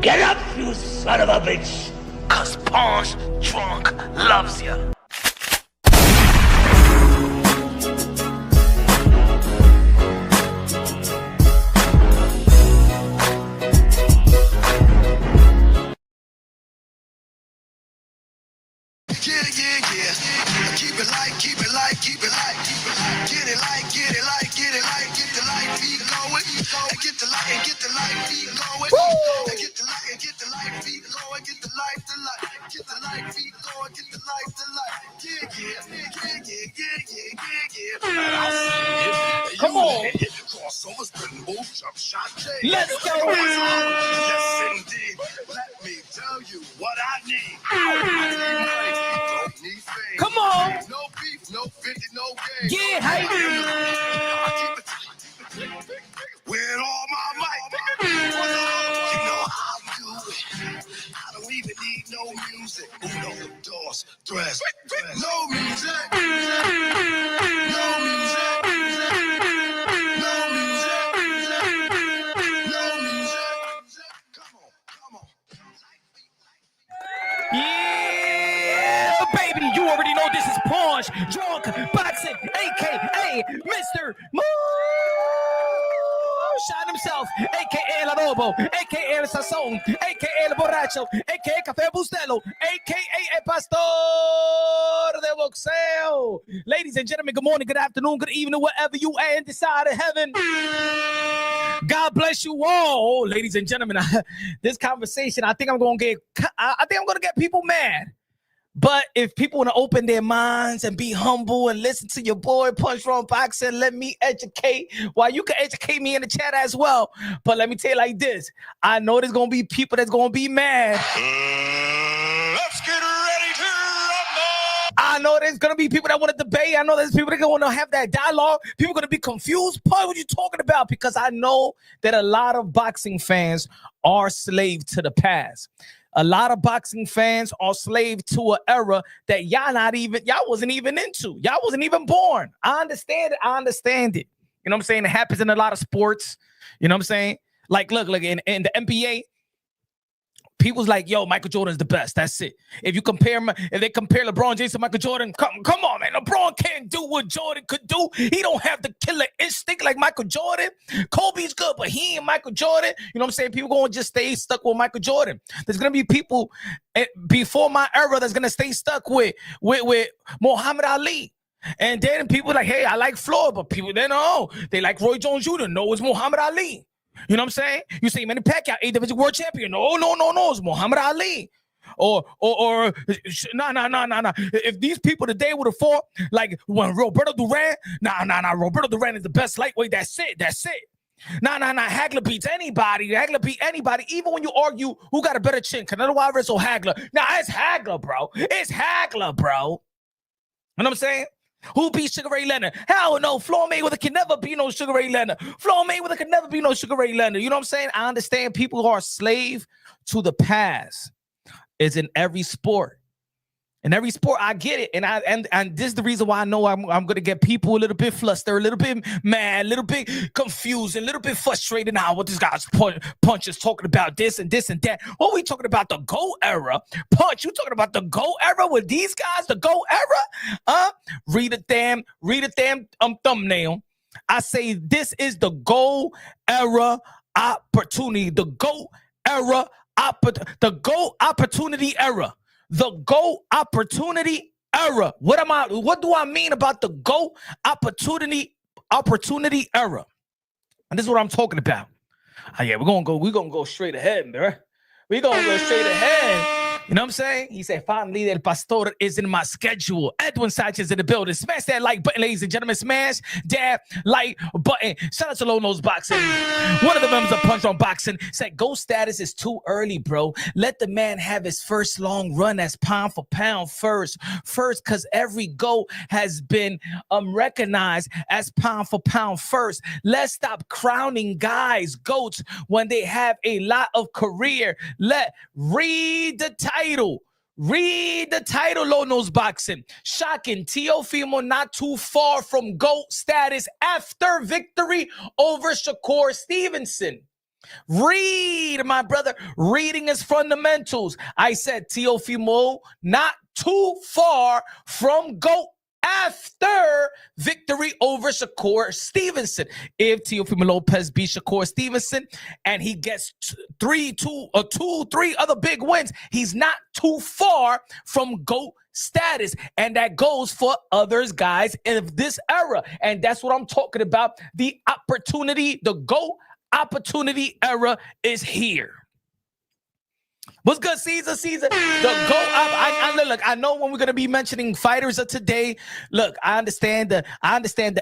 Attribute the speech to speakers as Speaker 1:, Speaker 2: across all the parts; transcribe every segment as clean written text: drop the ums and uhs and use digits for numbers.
Speaker 1: Get up, you son of a bitch! Cause Ponch Drunk loves ya.
Speaker 2: Keep it light, keep it light, keep it light, keep it light. Get it light, get it light, get it light, get the light beat going. And get the light and get the light beat going. And get the light and get the light beat going. Get the light, get the light beat going. Get the light, yeah.
Speaker 3: Come on.
Speaker 2: Crossovers, move, jump shot,
Speaker 3: Let's go.
Speaker 2: Yes, indeed. Let me tell you what I need. I need money. Don't need fame.
Speaker 3: Come on.
Speaker 2: No beef, no 50, no game.
Speaker 3: Yeah, hey.
Speaker 2: I keep it tight. With all my might. You know how I do it. I don't even need no music. Uno, dos, tres. No music. No music. No music. Come on.
Speaker 3: Yeah, baby, you already know this is Ponch Drunk Boxing, a.k.a. Mr. Moonshine himself, a.k.a. El Adobo, a.k.a. El Sazón, a.k.a. El Borracho, a.k.a. Café Bustelo, a.k.a. El Pastor de Boxeo. Ladies and gentlemen, good morning, good afternoon, good evening, wherever you are in the side of heaven. God bless you all, ladies and gentlemen. This conversation, I think I'm gonna get people mad. But if people want to open their minds and be humble and listen to your boy Punch Drunk Boxing, let me educate. While you can educate me in the chat as well. But let me tell you like this: I know there's gonna be people that's gonna be mad.
Speaker 2: Let's get ready to rumble.
Speaker 3: I know there's gonna be people that want to debate. I know there's people that want to have that dialogue. People are gonna be confused. Paul, what you talking about? Because I know that a lot of boxing fans are slaves to the past. A lot of boxing fans are slave to an era that y'all wasn't even into. Y'all wasn't even born. I understand it. You know what I'm saying? It happens in a lot of sports. You know what I'm saying? Like, look, in the NBA, people's like, yo, Michael Jordan's the best. That's it. If they compare LeBron James to Michael Jordan, come on, man. LeBron can't do what Jordan could do. He don't have the killer instinct like Michael Jordan. Kobe's good, but he ain't Michael Jordan. You know what I'm saying? People going to just stay stuck with Michael Jordan. There's going to be people before my era that's going to stay stuck with Muhammad Ali. And then people like, hey, I like Floyd, but people, they like Roy Jones Jr. No, it's Muhammad Ali. You know what I'm saying? You say Manny Pacquiao, 8th division world champion. No, it's Muhammad Ali. Or nah. If these people today would have fought like when Roberto Duran, Roberto Duran is the best lightweight. That's it. Nah. Hagler beats anybody. Even when you argue who got a better chin, Canelo Alvarez or Hagler. Nah, it's Hagler, bro. You know what I'm saying? Who beat Sugar Ray Leonard? Hell no. Floyd Mayweather can never be no Sugar Ray Leonard. You know what I'm saying? I understand people are a slave to the past. It's in every sport. In every sport, I get it. And this is the reason why I know I'm going to get people a little bit flustered, a little bit mad, a little bit confused, a little bit frustrated now. What this guy's Punch is talking about this and that. What we talking about? The GOAT era. Punch, you talking about the GOAT era with these guys? The GOAT era? Read a damn thumbnail. I say this is the GOAT era opportunity. The GOAT era, the GOAT opportunity era. The GOAT opportunity era. What do I mean about the GOAT opportunity era? And this is what I'm talking about. We're gonna go straight ahead, bro. We're gonna go straight ahead. You know what I'm saying? He said, finally, El Pastor is in my schedule. Edwin Sanchez in the building. Smash that like button, ladies and gentlemen. Smash that like button. Shout out to Low Nose Boxing. One of the members of Punch Drunk Boxing said, GOAT status is too early, bro. Let the man have his first long run as pound for pound first, because every GOAT has been recognized as pound for pound first. Let's stop crowning guys GOATs when they have a lot of career. Read the title. Low Nose Boxing. Shocking. Teofimo not too far from GOAT status after victory over Shakur Stevenson. Read, my brother. Reading is fundamentals. I said Teofimo not too far from GOAT after victory over Shakur Stevenson. If Teofimo Lopez beats Shakur Stevenson and he gets three other big wins, he's not too far from GOAT status, and that goes for others, guys, in this era. And that's what I'm talking about. The opportunity, the GOAT opportunity era is here. What's good, Caesar? The go up. Look, I know when we're gonna be mentioning fighters of today. Look, I understand the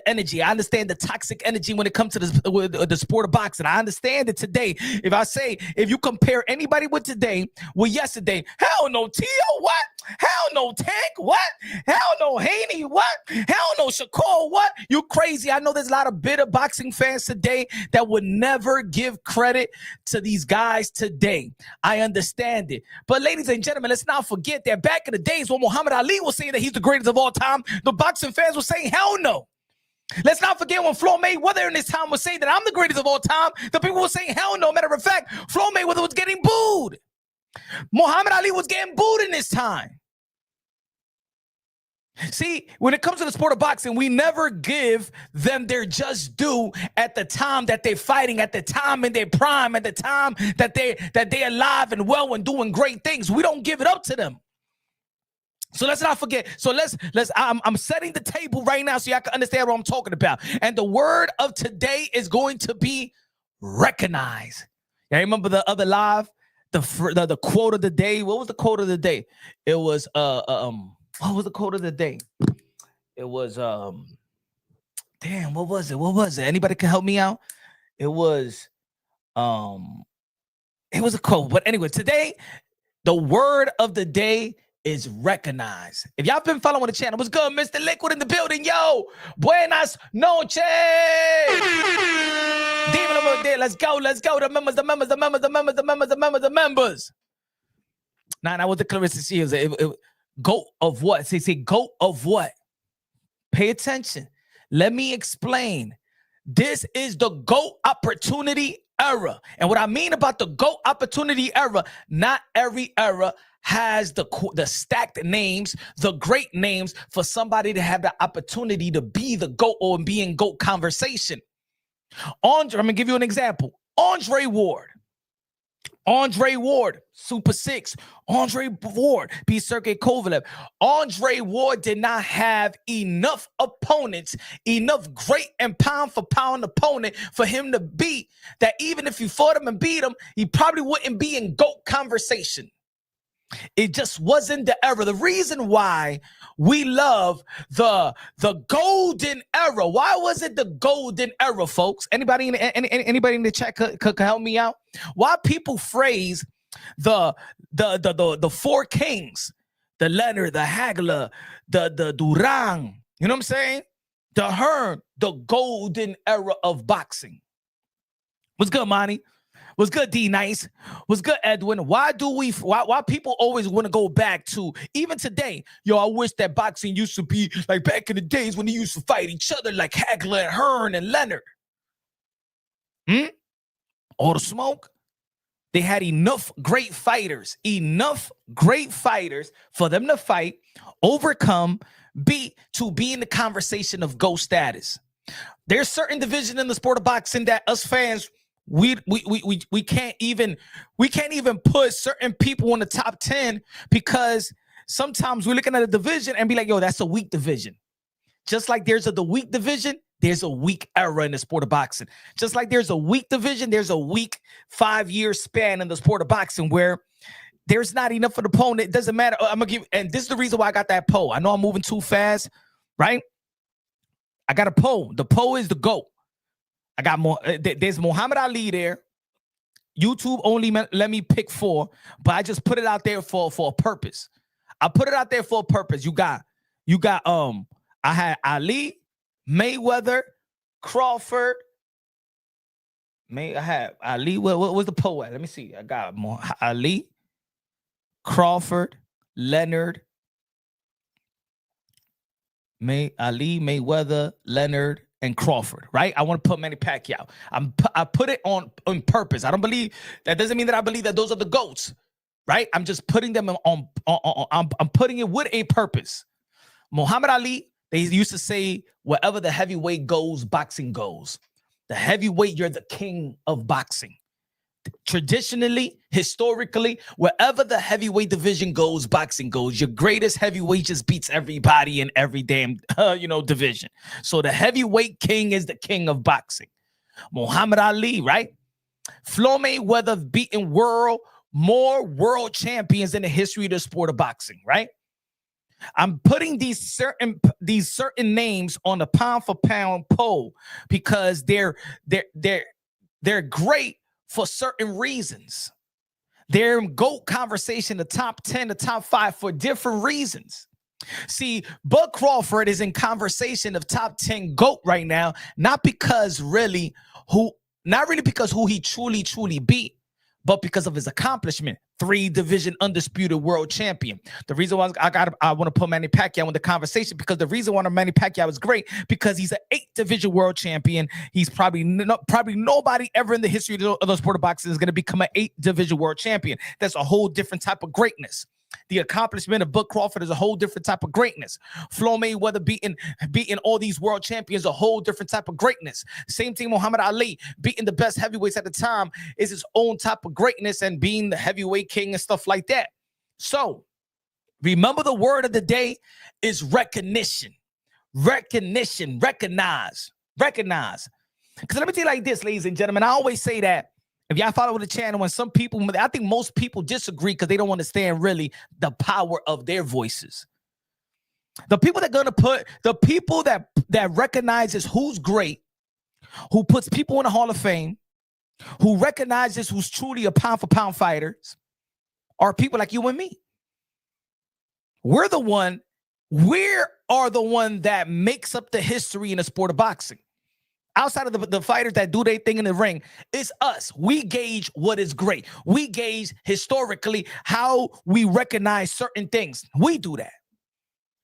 Speaker 3: energy. I understand the toxic energy when it comes to the sport of boxing. I understand it today. If you compare anybody with today with yesterday, hell no, Tio, what? Hell no, Tank, what? Hell no, Haney, what? Hell no, Shakur, what? You crazy? I know there's a lot of bitter boxing fans today that would never give credit to these guys today. I understand it. But ladies and gentlemen, let's not forget that back in the days when Muhammad Ali was saying that he's the greatest of all time, the boxing fans were saying, hell no. Let's not forget when Floyd Mayweather in this time was saying that I'm the greatest of all time, the people were saying, hell no. Matter of fact, Floyd Mayweather was getting booed. Muhammad Ali was getting booed in this time. See, when it comes to the sport of boxing, we never give them their just due at the time that they're fighting, at the time in their prime, at the time that they're alive and well and doing great things. We don't give it up to them. So let's not forget. So I'm setting the table right now so y'all can understand what I'm talking about. And the word of today is going to be recognize. Y'all remember the other live? The quote of the day. What was the quote of the day? It was what was the quote of the day? It was damn, what was it? Anybody can help me out? It was a quote. But anyway, today the word of the day is recognize. If y'all been following the channel, what's good, Mr. Liquid in the building? Yo, buenas noches. Let's go. The members. Nah, what the Clarissa she is. Goat of what? Say goat of what? Pay attention. Let me explain. This is the GOAT opportunity era. And what I mean about the GOAT opportunity era, not every era has the stacked names, the great names for somebody to have the opportunity to be the GOAT or be in GOAT conversation. I'm going to give you an example. Andre Ward, Super 6. Andre Ward beat Sergey Kovalev. Andre Ward did not have enough opponents, enough great and pound for pound opponent for him to beat, that even if you fought him and beat him, he probably wouldn't be in GOAT conversation. It just wasn't the era. The reason why we love the golden era. Why was it the golden era, folks? Anybody in the chat could help me out? Why people phrase the four kings, the Leonard, the Hagler, the Duran, you know what I'm saying? The Hearn, the golden era of boxing. What's good, Monty? What's good, D Nice? What's good, Edwin? Why people always want to go back to, even today, yo, I wish that boxing used to be like back in the days when they used to fight each other like Hagler and Hearn and Leonard. All the smoke. They had enough great fighters for them to fight, overcome, to be in the conversation of GOAT status. There's certain division in the sport of boxing that us fans, we can't even put certain people in the top 10, because sometimes we're looking at a division and be like, yo, that's a weak division. Just like there's the weak division, there's a weak era in the sport of boxing. Just like there's a weak division, there's a weak 5-year span in the sport of boxing where there's not enough of the opponent. It doesn't matter. I'm gonna give, and this is the reason why I got that poll. I know I'm moving too fast, right? I got a poll. The poll is the GOAT. I got more. There's Muhammad Ali there. YouTube only let me pick 4, but I just put it out there for a purpose. I put it out there for a purpose. You got I had Ali, Mayweather, Crawford. I had Ali. What was the poll at? Let me see. I got more Ali, Crawford, Leonard, Ali, Mayweather, Leonard, and Crawford, right? I want to put Manny Pacquiao. I put it on purpose. I don't believe that doesn't mean that I believe that those are the GOATs, right? I'm just putting them on I'm putting it with a purpose. Muhammad Ali, they used to say, wherever the heavyweight goes, boxing goes. The heavyweight, you're the king of boxing. Traditionally, historically, wherever the heavyweight division goes, boxing goes. Your greatest heavyweight just beats everybody in every damn division. So the heavyweight king is the king of boxing. Muhammad Ali, right? Floyd Mayweather beaten more world champions in the history of the sport of boxing, right? I'm putting these certain names on the pound for pound poll because they're great for certain reasons. They're in GOAT conversation, the top 10, the top 5 for different reasons. See, Bud Crawford is in conversation of top 10 GOAT right now, not because who he truly beat, but because of his accomplishment. 3 division undisputed world champion. The reason why I want to put Manny Pacquiao in the conversation, because the reason why Manny Pacquiao is great, because he's an 8 division world champion. He's probably nobody ever in the history of the sport of boxing is going to become an 8 division world champion. That's a whole different type of greatness. The accomplishment of Bud Crawford is a whole different type of greatness. Floyd Mayweather beating all these world champions, a whole different type of greatness. Same thing, Muhammad Ali beating the best heavyweights at the time is his own type of greatness, and being the heavyweight king and stuff like that. So remember, the word of the day is recognition. Recognition, recognize. Because let me tell you like this, ladies and gentlemen, I always say that if y'all follow the channel, when some people, I think most people disagree because they don't understand really the power of their voices. The people that recognizes who's great, who puts people in the Hall of Fame, who recognizes who's truly a pound for pound fighters, are people like you and me. We are the one that makes up the history in the sport of boxing. Outside of the fighters that do their thing in the ring, it's us. We gauge what is great. We gauge historically how we recognize certain things. We do that.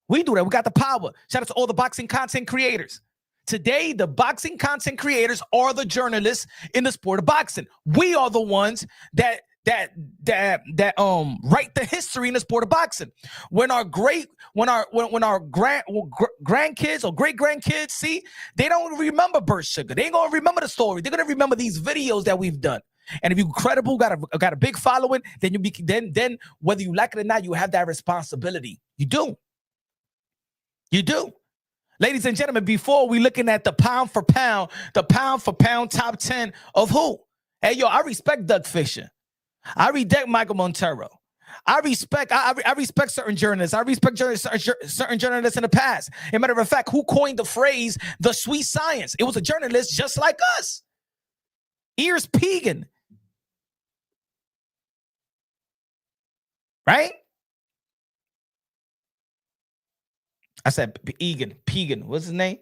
Speaker 3: We got the power. Shout out to all the boxing content creators. Today, the boxing content creators are the journalists in the sport of boxing. We are the ones that write the history in the sport of boxing. When our grandkids or great grandkids see, they don't remember Burt Sugar. They ain't gonna remember the story. They're gonna remember these videos that we've done. And if you're credible, got a big following, then then whether you like it or not, you have that responsibility. You do. Ladies and gentlemen, before we looking at the pound for pound top 10 of who? Hey, yo, I respect Doug Fisher. I respect Michael Montero. I respect certain journalists. I respect certain journalists in the past. As a matter of fact, who coined the phrase "the sweet science"? It was a journalist just like us. Ears Pegan, right? I said Pegan. What's his name?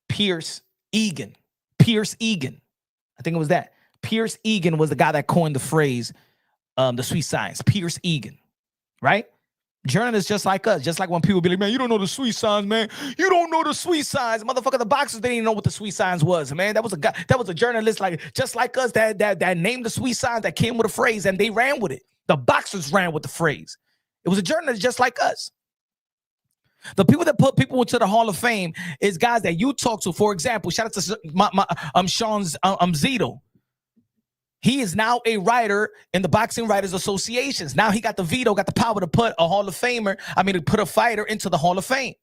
Speaker 3: Pierce Egan. I think it was that. Pierce Egan was the guy that coined the phrase the sweet science. Pierce Egan, right? Journalists just like us, just like when people be like, man, you don't know the sweet science, man. You don't know the sweet science. Motherfucker, the boxers didn't even know what the sweet science was, man. That was a guy, that was a journalist just like us that named the sweet science, that came with a phrase, and they ran with it. The boxers ran with the phrase. It was a journalist just like us. The people that put people into the Hall of Fame is guys that you talk to. For example, shout out to Sean Zito. He is now a writer in the Boxing Writers Associations. Now he got the veto, got the power to put to put a fighter into the Hall of Fame.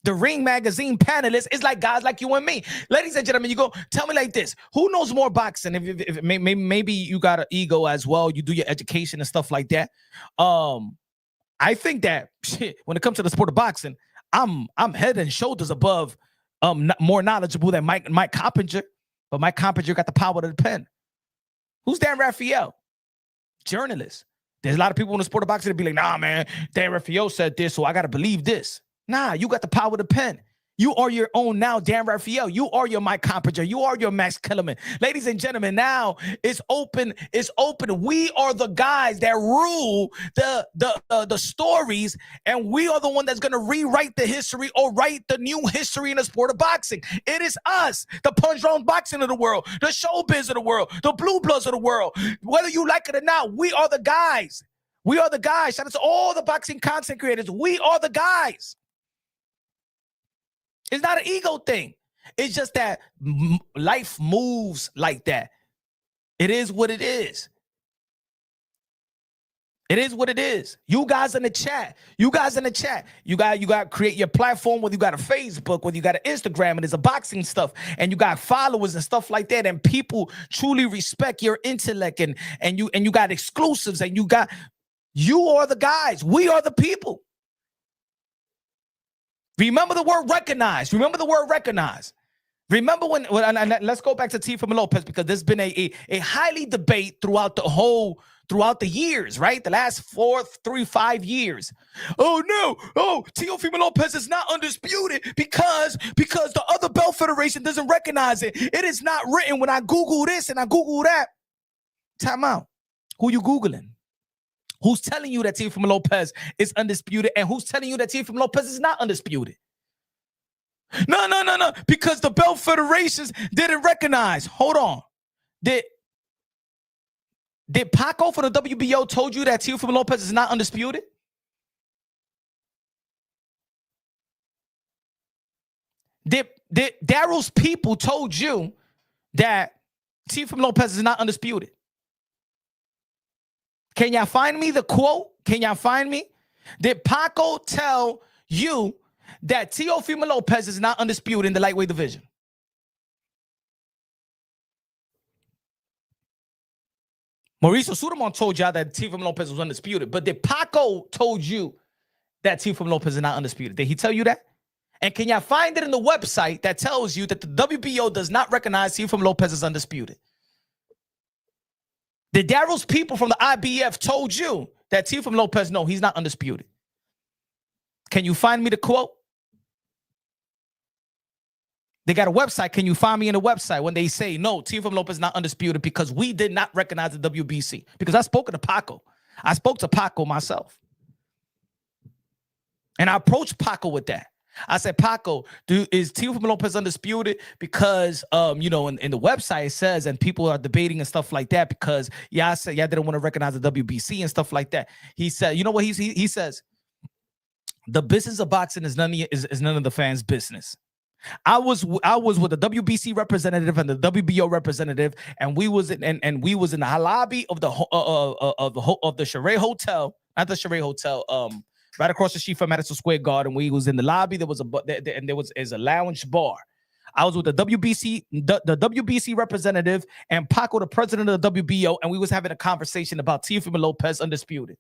Speaker 3: The Ring Magazine panelists is like guys like you and me. Ladies and gentlemen, you go, tell me like this. Who knows more boxing? If maybe you got an ego as well. You do your education and stuff like that. I think that when it comes to the sport of boxing, I'm head and shoulders above more knowledgeable than Mike Coppinger. But Mike Coppinger got the power to the pen. Who's Dan Raphael? Journalist. There's a lot of people in the sport of boxing that be like, nah, man, Dan Raphael said this, so I got to believe this. Nah, you got the power to pen. You are your own now, Dan Raphael. You are your Mike Compinger. You are your Max Kellerman. Ladies and gentlemen, now it's open. It's open. We are the guys that rule the stories, and we are the one that's going to rewrite the history or write the new history in the sport of boxing. It is us, the Punch Drunk Boxing of the world, the Showbiz of the world, the Blue Bloods of the world. Whether you like it or not, we are the guys. We are the guys. Shout out to all the boxing content creators. We are the guys. It's not an ego thing. It's just that life moves like that. It is what it is. It is what it is. You guys in the chat. You got to create your platform, whether you got a Facebook, whether you got an Instagram, and there's a boxing stuff, and you got followers and stuff like that, and people truly respect your intellect, and you got exclusives, and you are the guys. We are the people. Remember the word recognize. Remember the word recognize. Remember when let's go back to Teofimo Lopez, because there's been a highly debate throughout the years, right? The last 5 years. Oh no, Teofimo Lopez is not undisputed because the other belt federation doesn't recognize it. It is not written. When I Google this and I Google that, time out. Who you Googling? Who's telling you that Teofimo Lopez is undisputed, and who's telling you that Teofimo Lopez is not undisputed? No. Because the belt federations didn't recognize. Hold on. Did Paco for the WBO told you that Teofimo Lopez is not undisputed? Did Daryl's people told you that Teofimo Lopez is not undisputed? Can y'all find me the quote? Can y'all find me? Did Paco tell you that Teofimo Lopez is not undisputed in the lightweight division? Mauricio Sudamon told y'all that Teofimo Lopez was undisputed, but did Paco told you that Teofimo Lopez is not undisputed? Did he tell you that? And can y'all find it in the website that tells you that the WBO does not recognize Teofimo Lopez as undisputed? The Daryl's people from the IBF told you that Teofimo Lopez, no, he's not undisputed. Can you find me the quote? They got a website. Can you find me in the website when they say, no, Teofimo Lopez is not undisputed because we did not recognize the WBC? Because I spoke to Paco. I spoke to Paco myself. And I approached Paco with that. I said, Paco, is Teofimo Lopez undisputed? Because, in the website it says, and people are debating and stuff like that, because, I said, didn't want to recognize the WBC and stuff like that. He said, you know what he says? The business of boxing is none of the fans' business. I was with the WBC representative and the WBO representative, and we was in the lobby of the Charay Hotel, not the Charay Hotel, right across the street from Madison Square Garden. We was in the lobby. There was a lounge bar. I was with the WBC representative and Paco, the president of the WBO, and we was having a conversation about Teofimo Lopez undisputed.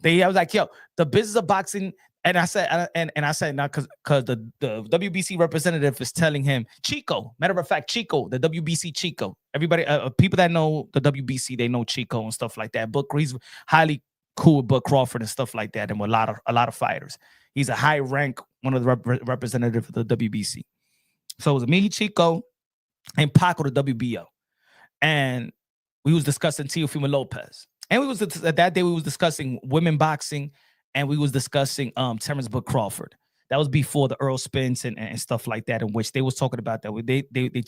Speaker 3: I was like, yo, the business of boxing. And I said, now because the WBC representative is telling him, Chico, matter of fact, Chico, the WBC Chico. Everybody, people that know the WBC, they know Chico and stuff like that. But he's highly cool with Buck Crawford and stuff like that, and with a lot of fighters. He's a high rank, one of the representatives of the WBC. So it was me, Chico, and Paco, the WBO. And we was discussing Teofimo Lopez. And that day we was discussing women boxing, and we was discussing Terrence Buck Crawford. That was before the Earl Spence and stuff like that, in which they was talking about that. They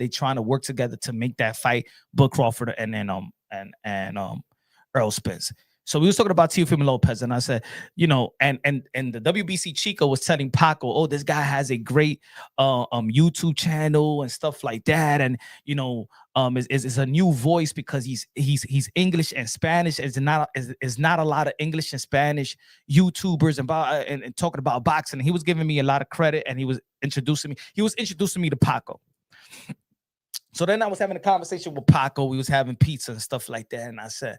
Speaker 3: trying to work together to make that fight, Buck Crawford and Earl Spence. So we was talking about Teofimo Lopez, and I said, and the WBC Chico was telling Paco, oh, this guy has a great YouTube channel and stuff like that, and is a new voice because he's English and Spanish. Is not a lot of English and Spanish YouTubers and talking about boxing. He was giving me a lot of credit, and he was introducing me to Paco. So then I was having a conversation with Paco. We was having pizza and stuff like that, and I said,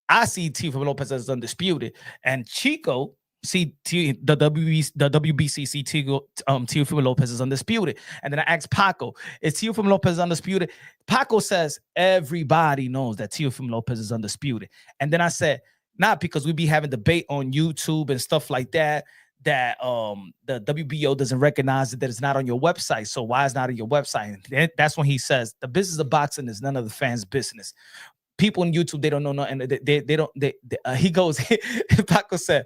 Speaker 3: I see Teofimo Lopez as undisputed, and Chico see the WBC see Teofimo Lopez is undisputed. And then I asked Paco, is Teofimo Lopez undisputed? Paco says everybody knows that Teofimo Lopez is undisputed. And then I said, not because we be having debate on YouTube and stuff like that. that the WBO doesn't recognize it, that it's not on your website. So why is it not on your website? And that's when he says the business of boxing is none of the fans' business. People on YouTube, they don't know nothing. He goes, Paco said,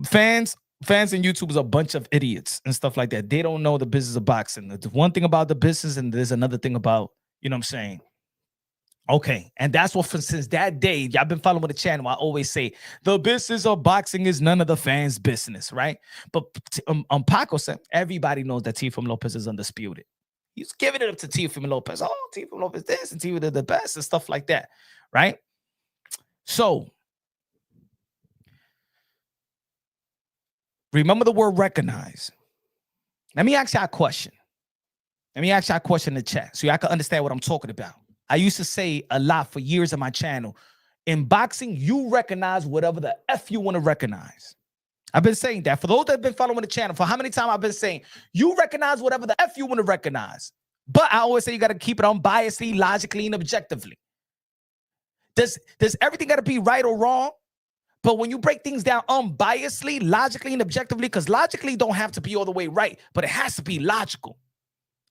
Speaker 3: fans in YouTube is a bunch of idiots and stuff like that. They don't know the business of boxing. There's one thing about the business, and there's another thing about, you know what I'm saying? Okay, and that's what, since that day, y'all been following the channel, I always say the business of boxing is none of the fans' business, right? But Paco said everybody knows that Teofimo Lopez is undisputed. He's giving it up to Teofimo Lopez. Oh, Teofimo Lopez this and Teofimo the best and stuff like that, right? So remember the word recognize. Let me ask y'all a question. Let me ask y'all a question in the chat so y'all can understand what I'm talking about. I used to say a lot for years on my channel. In boxing, you recognize whatever the F you want to recognize. I've been saying that. For those that have been following the channel, for how many times I've been saying, you recognize whatever the F you want to recognize. But I always say you got to keep it unbiasedly, logically, and objectively. Does everything got to be right or wrong? But when you break things down unbiasedly, logically, and objectively, because logically don't have to be all the way right, but it has to be logical.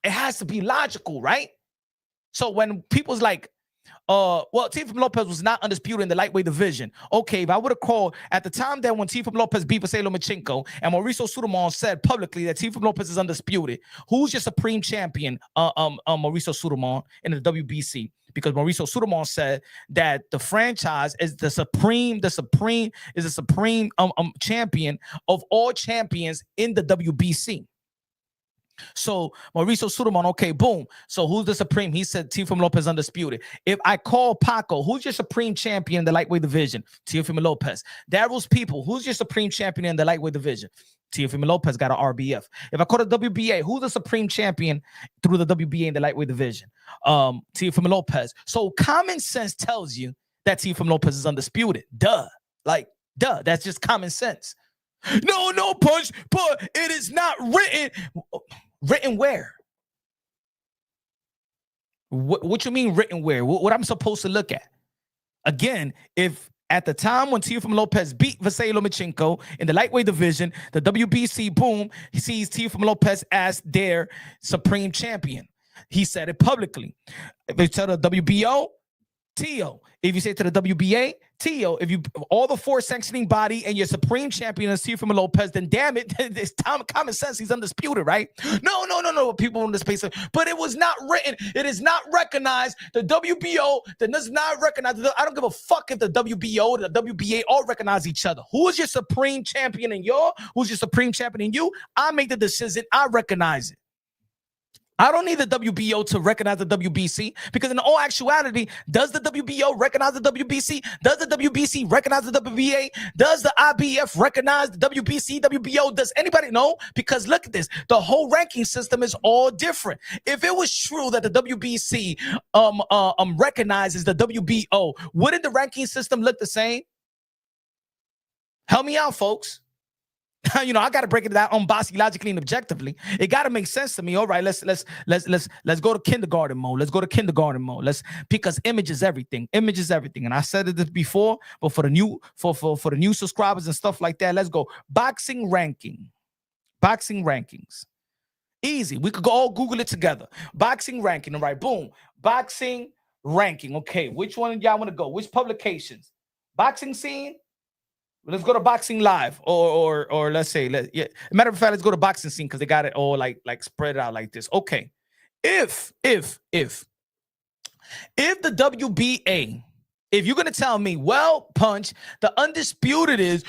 Speaker 3: It has to be logical, right? So when people's like, well, Teofimo Lopez was not undisputed in the lightweight division. Okay, if I would have called at the time that when Teofimo Lopez beat Vasily Lomachenko and Mauricio Sudamon said publicly that Teofimo Lopez is undisputed, who's your supreme champion, Mauricio Sudamon in the WBC? Because Mauricio Sudamon said that the franchise is the supreme champion of all champions in the WBC. So Mauricio Sudamon, okay, boom. So who's the supreme? He said Teofimo Lopez undisputed. If I call Paco, who's your supreme champion in the lightweight division? Teofimo Lopez. Daryl's people, who's your supreme champion in the lightweight division? Teofimo Lopez got an RBF. If I call the WBA, who's the supreme champion through the WBA in the lightweight division? Teofimo Lopez. So common sense tells you that Teofimo Lopez is undisputed. Duh. Duh. That's just common sense. No, Punch, but it is not written. Written where? What you mean written where? What I'm supposed to look at? Again, if at the time when Teofimo Lopez beat Vasily Lomachenko in the lightweight division, the WBC, boom, he sees Teofimo Lopez as their supreme champion. He said it publicly. If you tell the WBO, Teo. If you say to the WBA, Teo. If you all the four sanctioning body and your supreme champion is Teofimo Lopez, then damn it, it's common sense. He's undisputed, right? No. People in the space, but it was not written. It is not recognized. The WBO that does not recognize. I don't give a fuck if the WBO, the WBA all recognize each other. Who is your supreme champion in your? Who's your supreme champion in you? I make the decision. I recognize it. I don't need the WBO to recognize the WBC because in all actuality, does the WBO recognize the WBC? Does the WBC recognize the WBA? Does the IBF recognize the WBC, WBO? Does anybody know? Because look at this. The whole ranking system is all different. If it was true that the WBC recognizes the WBO, wouldn't the ranking system look the same? Help me out, folks. I got to break it down unbiasedly, logically, and objectively. It got to make sense to me. All right, let's go to kindergarten mode. Because image is everything. Image is everything. And I said this before, but for the new subscribers and stuff like that, let's go. Boxing rankings. Easy. We could go all Google it together. Boxing ranking. All right, boom. Boxing ranking. Okay, which one y'all want to go? Which publications? Boxing Scene. Let's go to Boxing Live, or let's say, matter of fact, let's go to Boxing Scene because they got it all like spread out like this. Okay, if the WBA, if you're gonna tell me, well, Punch, the undisputed is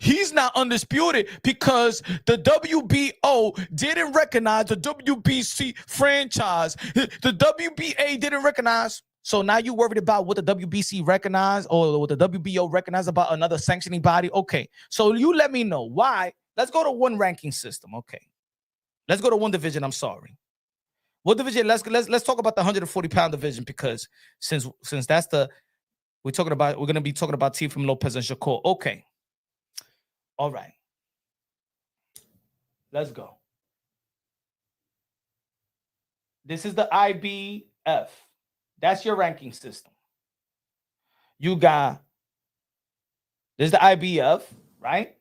Speaker 3: he's not undisputed because the WBO didn't recognize the WBC franchise, the WBA didn't recognize. So now you worried about what the WBC recognized or what the WBO recognized about another sanctioning body? Okay, so you let me know why. Let's go to one ranking system. Okay, let's go to one division. I'm sorry, what division? Let's talk about the 140-pound division because since that's we're going to be talking about Teofimo Lopez and Shakur. Okay, all right, let's go. This is the IBF. That's your ranking system. You got, there's the IBF, right?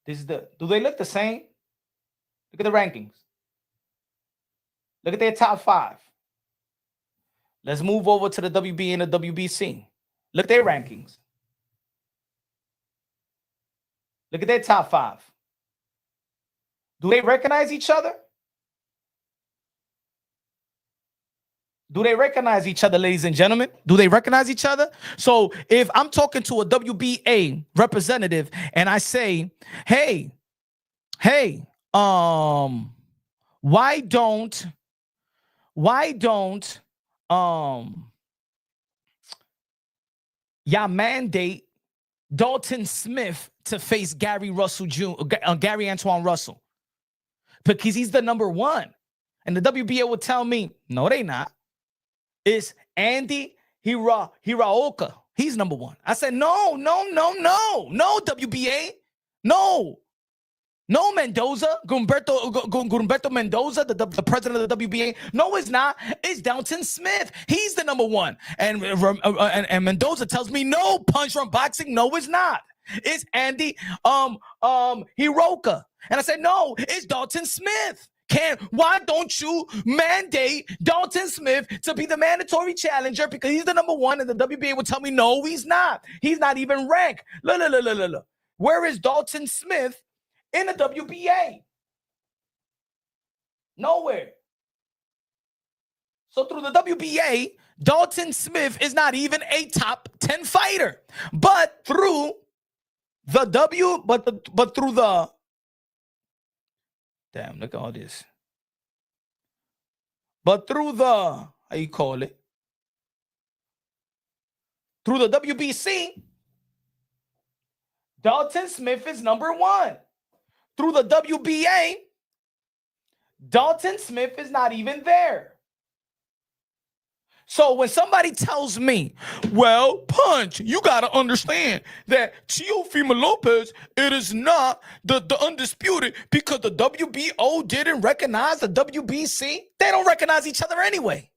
Speaker 3: Do they look the same? Look at the rankings. Look at their top 5. Let's move over to the WB and the WBC. Look at their rankings. Look at their top 5. Do they recognize each other? Do they recognize each other, ladies and gentlemen? Do they recognize each other? So if I'm talking to a WBA representative and I say, hey, why don't y'all mandate Dalton Smith to face Gary Antoine Russell? Because he's the number 1. And the WBA will tell me, no, they not. It's Andy Hiraoka. He's number 1. I said, no, WBA. No, Mendoza, Gumberto Mendoza, the president of the WBA. No, it's not. It's Dalton Smith. He's the number 1. And Mendoza tells me, no, Punch Drunk Boxing. No, it's not. It's Andy Hiroka. And I said, no, it's Dalton Smith. Why don't you mandate Dalton Smith to be the mandatory challenger? Because he's the number 1, and the WBA will tell me, no, he's not. He's not even ranked. Look. Where is Dalton Smith in the WBA? Nowhere. So through the WBA, Dalton Smith is not even a top 10 fighter. But through the damn, look at all this. But through the, how you call it? Through the WBC, Dalton Smith is number 1. Through the WBA, Dalton Smith is not even there. So when somebody tells me, well, Punch, you got to understand that Teofimo Lopez, it is not the undisputed because the WBO didn't recognize the WBC. They don't recognize each other anyway.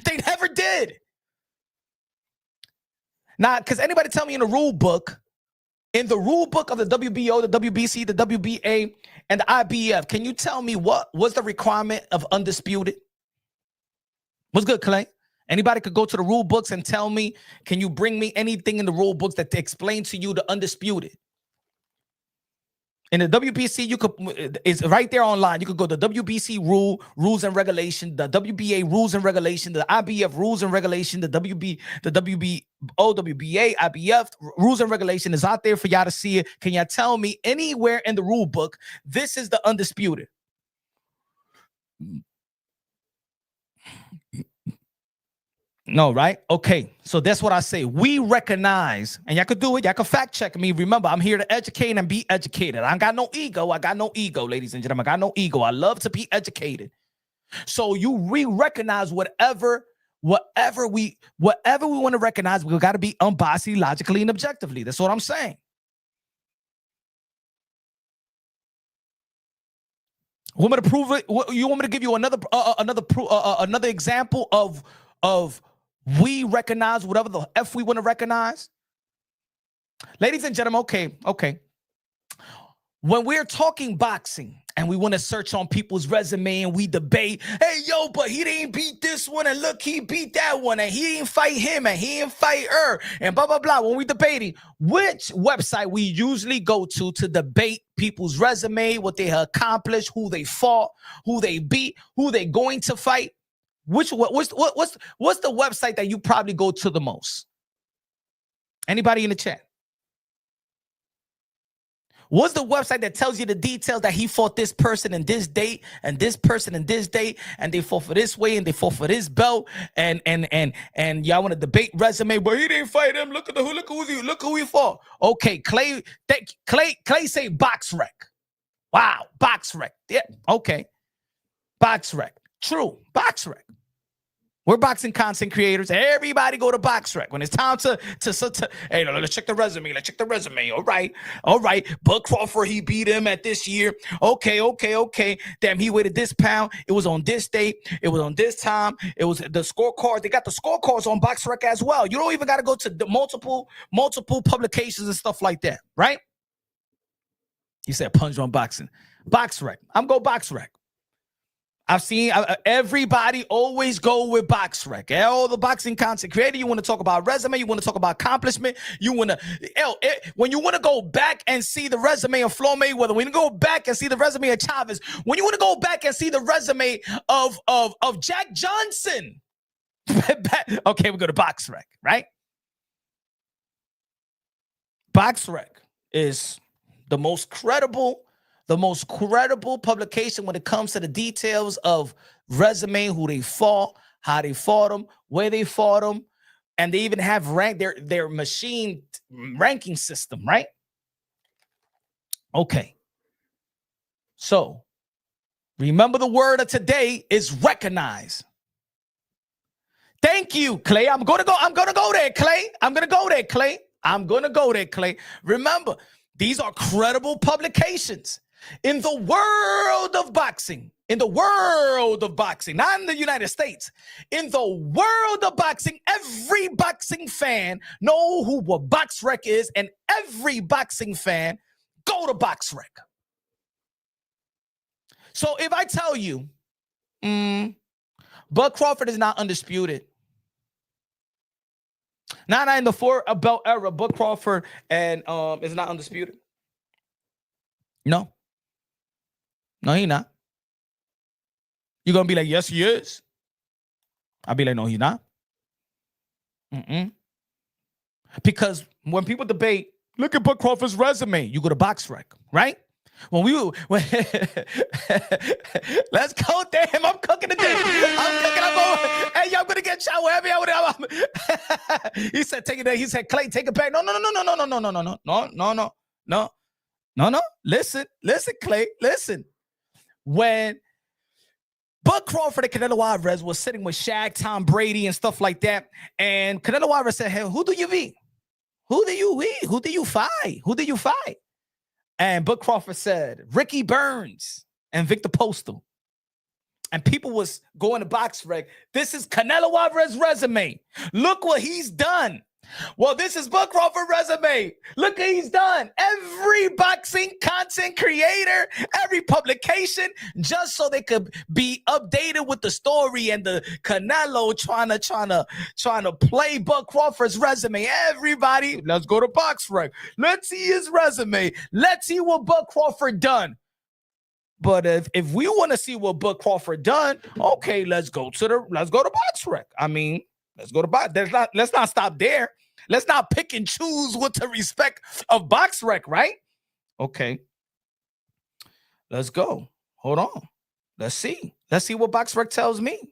Speaker 3: They never did. Now, because anybody tell me in the rule book of the WBO, the WBC, the WBA, and the IBF, can you tell me what was the requirement of undisputed? What's good, Clay? Anybody could go to the rule books and tell me, can you bring me anything in the rule books that explain to you the undisputed? In the WBC, you could, it's right there online. You could go to WBC rules and regulation, the WBA rules and regulation, the IBF rules and regulation, the WBA, IBF rules and regulation is out there for y'all to see it. Can y'all tell me anywhere in the rule book, this is the undisputed? No, right? Okay. So that's what I say. We recognize, and y'all could do it. Y'all could fact check me. Remember, I'm here to educate and be educated. I got no ego, ladies and gentlemen. I got no ego. I love to be educated. So we recognize whatever we want to recognize. We got to be unbiased, logically, and objectively. That's what I'm saying. Want me to prove it? You want me to give you another example of we recognize whatever the F we want to recognize? Ladies and gentlemen, okay. When we're talking boxing and we want to search on people's resume and we debate, hey, yo, but he didn't beat this one, and look, he beat that one, and he didn't fight him, and he didn't fight her, and blah, blah, blah. When we're debating, which website we usually go to debate people's resume, what they accomplished, who they fought, who they beat, who they going to fight? What's the website that you probably go to the most? Anybody in the chat? What's the website that tells you the details that he fought this person in this date and this person in this date, and they fought for this way and they fought for this belt, and y'all want to debate resume, but he didn't fight him. Look who he fought. Okay, Clay say BoxRec. Wow, BoxRec. Yeah, okay. BoxRec. True, BoxRec. We're boxing content creators. Everybody go to BoxRec. When it's time to hey, let's check the resume. Let's check the resume. All right. Bud Crawford, he beat him at this year. Okay. Damn, he weighed this pound. It was on this date. It was on this time. It was the scorecard. They got the scorecards on BoxRec as well. You don't even got to go to the multiple publications and stuff like that, right? He said punch on boxing. Box rec. I'm go box rec. I've seen everybody always go with box rec. All the boxing content creator, you want to talk about resume, you want to talk about accomplishment, you want to, when you want to go back and see the resume of Floyd Mayweather, when you go back and see the resume of Chavez, when you want to go back and see the resume of Jack Johnson, okay, we go to box rec, right? Box rec is the most credible publication when it comes to the details of resume, who they fought, how they fought them, where they fought them, and they even have their machine ranking system, right? Okay. So remember, the word of today is recognize. Thank you, Clay. I'm gonna go there, Clay. Remember, these are credible publications. In the world of boxing, not in the United States, in the world of boxing, every boxing fan know who what box rec is, and every boxing fan go to box rec. So if I tell you, Bud Crawford is not undisputed. Not in the 4-belt era, Bud Crawford and is not undisputed. No, he not. You're going to be like, yes, he is. I'll be like, no, he's not. Because when people debate, look at Bud Crawford's resume, you go to box rec, right? Let's go, damn, I'm cooking today. Hey, y'all gonna get shot wherever y'all. He said, take it there. He said, Clay, take it back. No. Listen, Clay, listen. When Bud Crawford and Canelo Alvarez was sitting with Shaq, Tom Brady, and stuff like that, and Canelo Alvarez said, hey, who do you beat? Who do you beat? Who do you fight? And Bud Crawford said, Ricky Burns and Victor Postal. And people was going to box rec. This is Canelo Alvarez's resume. Look what he's done. Well, this is Bud Crawford's resume. Look what he's done. Every boxing content creator, every publication, just so they could be updated with the story and the Canelo trying to play Bud Crawford's resume. Everybody, let's go to box rec. Let's see his resume. Let's see what Bud Crawford done. But if we want to see what Bud Crawford done, okay, let's go to box rec. I mean, let's go to box. Let's not stop there. Let's not pick and choose with the respect of box rec, right? Okay. Let's go. Hold on. Let's see. Let's see what box rec tells me.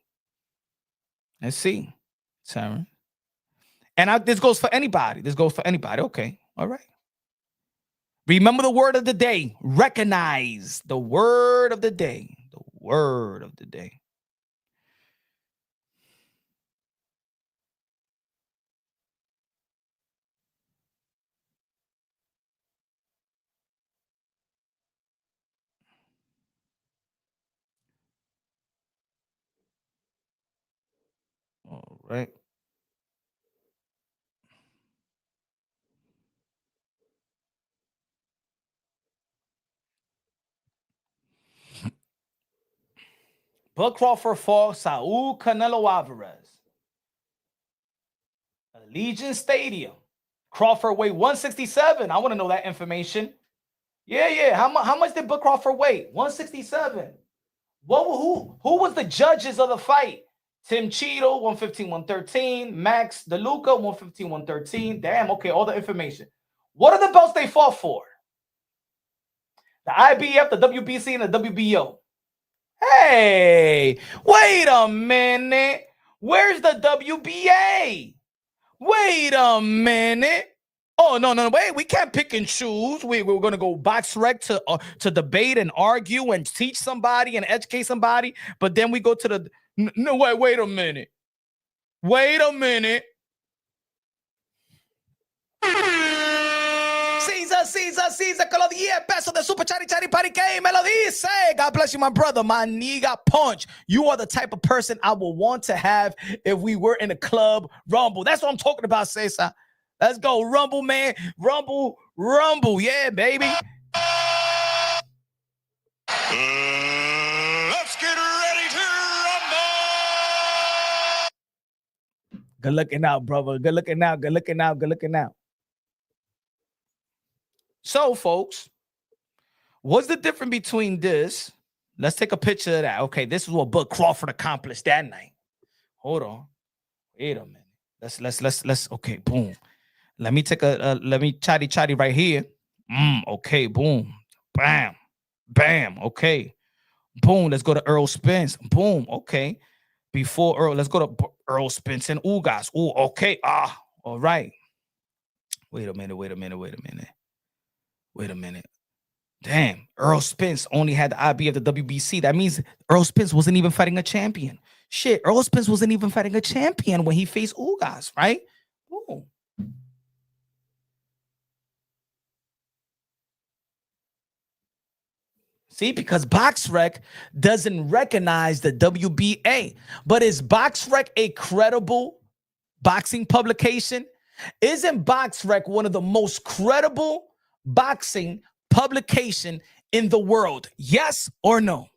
Speaker 3: Let's see. Taryn. And this goes for anybody. Okay. All right. Remember the word of the day. Recognize the word of the day. The word of the day. All right. Bud Crawford fought Saul Canelo Alvarez. Allegiant Stadium. Crawford weighed 167. I want to know that information. Yeah. How much did Bud Crawford weigh? 167. Who was the judges of the fight? Tim Cheadle, 115, 113. Max DeLuca, 115, 113. Damn, okay, all the information. What are the belts they fought for? The IBF, the WBC, and the WBO. Hey, wait a minute. Where's the WBA? Wait a minute. Oh, no, wait. We can't pick and choose. We're going to go box rec to debate and argue and teach somebody and educate somebody. But then we go to the... No, wait a minute. Caesar, que lo 10 pesos de Super Chari Pari que me lo dice. God bless you, my brother, my nigga Punch. You are the type of person I would want to have if we were in a club rumble. That's what I'm talking about, Cesar. Let's go, rumble, man. Rumble. Yeah, baby.
Speaker 2: Let's get ready to rumble.
Speaker 3: Good looking out, brother. Good looking out. Good looking out. Good looking out. So, folks, what's the difference between this? Let's take a picture of that. Okay, this is what Bud Crawford accomplished that night. Hold on. Wait a minute. Let's. Okay, boom. Let me take let me chatty right here. Okay, boom. Bam. Bam. Okay. Boom. Let's go to Earl Spence. Boom. Okay. Before Earl, let's go to Earl Spence and Ugas. Oh, okay. All right. Wait a minute. Damn. Earl Spence only had the IB of the WBC. That means Earl Spence wasn't even fighting a champion. Shit, Earl Spence wasn't even fighting a champion when he faced Ugas, right? Boom. See, because BoxRec doesn't recognize the WBA, but is BoxRec a credible boxing publication? Isn't BoxRec one of the most credible boxing publication in the world? Yes or no?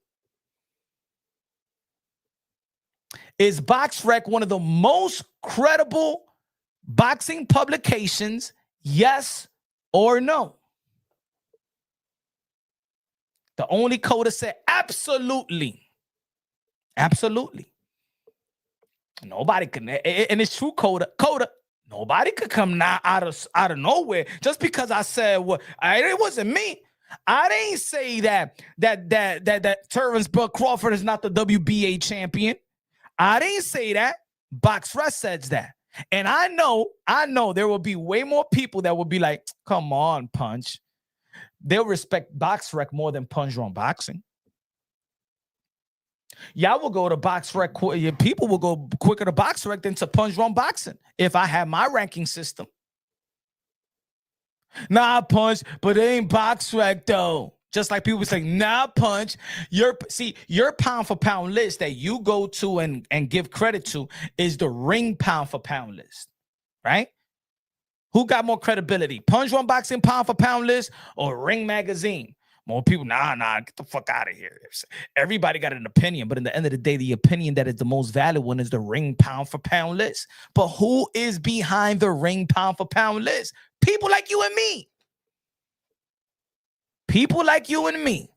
Speaker 3: Is BoxRec one of the most credible boxing publications? Yes or no? The only coder said absolutely. Absolutely. Nobody can, and it's true, coder. Nobody could come now out of nowhere just because I said what. It wasn't me. I didn't say that Terrence Bud Crawford is not the WBA champion. I didn't say that. BoxRec says that. And I know there will be way more people that will be like, come on, Punch. They'll respect BoxRec more than Punch Drunk Boxing. Y'all will go to BoxRec. People will go quicker to BoxRec than to Punch Drunk Boxing if I have my ranking system. Nah, Punch, but it ain't BoxRec though. Just like people say, nah, Punch. Your pound for pound list that you go to and give credit to is the Ring pound for pound list, right? Who got more credibility? Punch Drunk Boxing pound for pound list or Ring Magazine? More people, nah, get the fuck out of here. Everybody got an opinion, but in the end of the day, the opinion that is the most valid one is the Ring pound for pound list. But who is behind the Ring pound for pound list? People like you and me. People like you and me.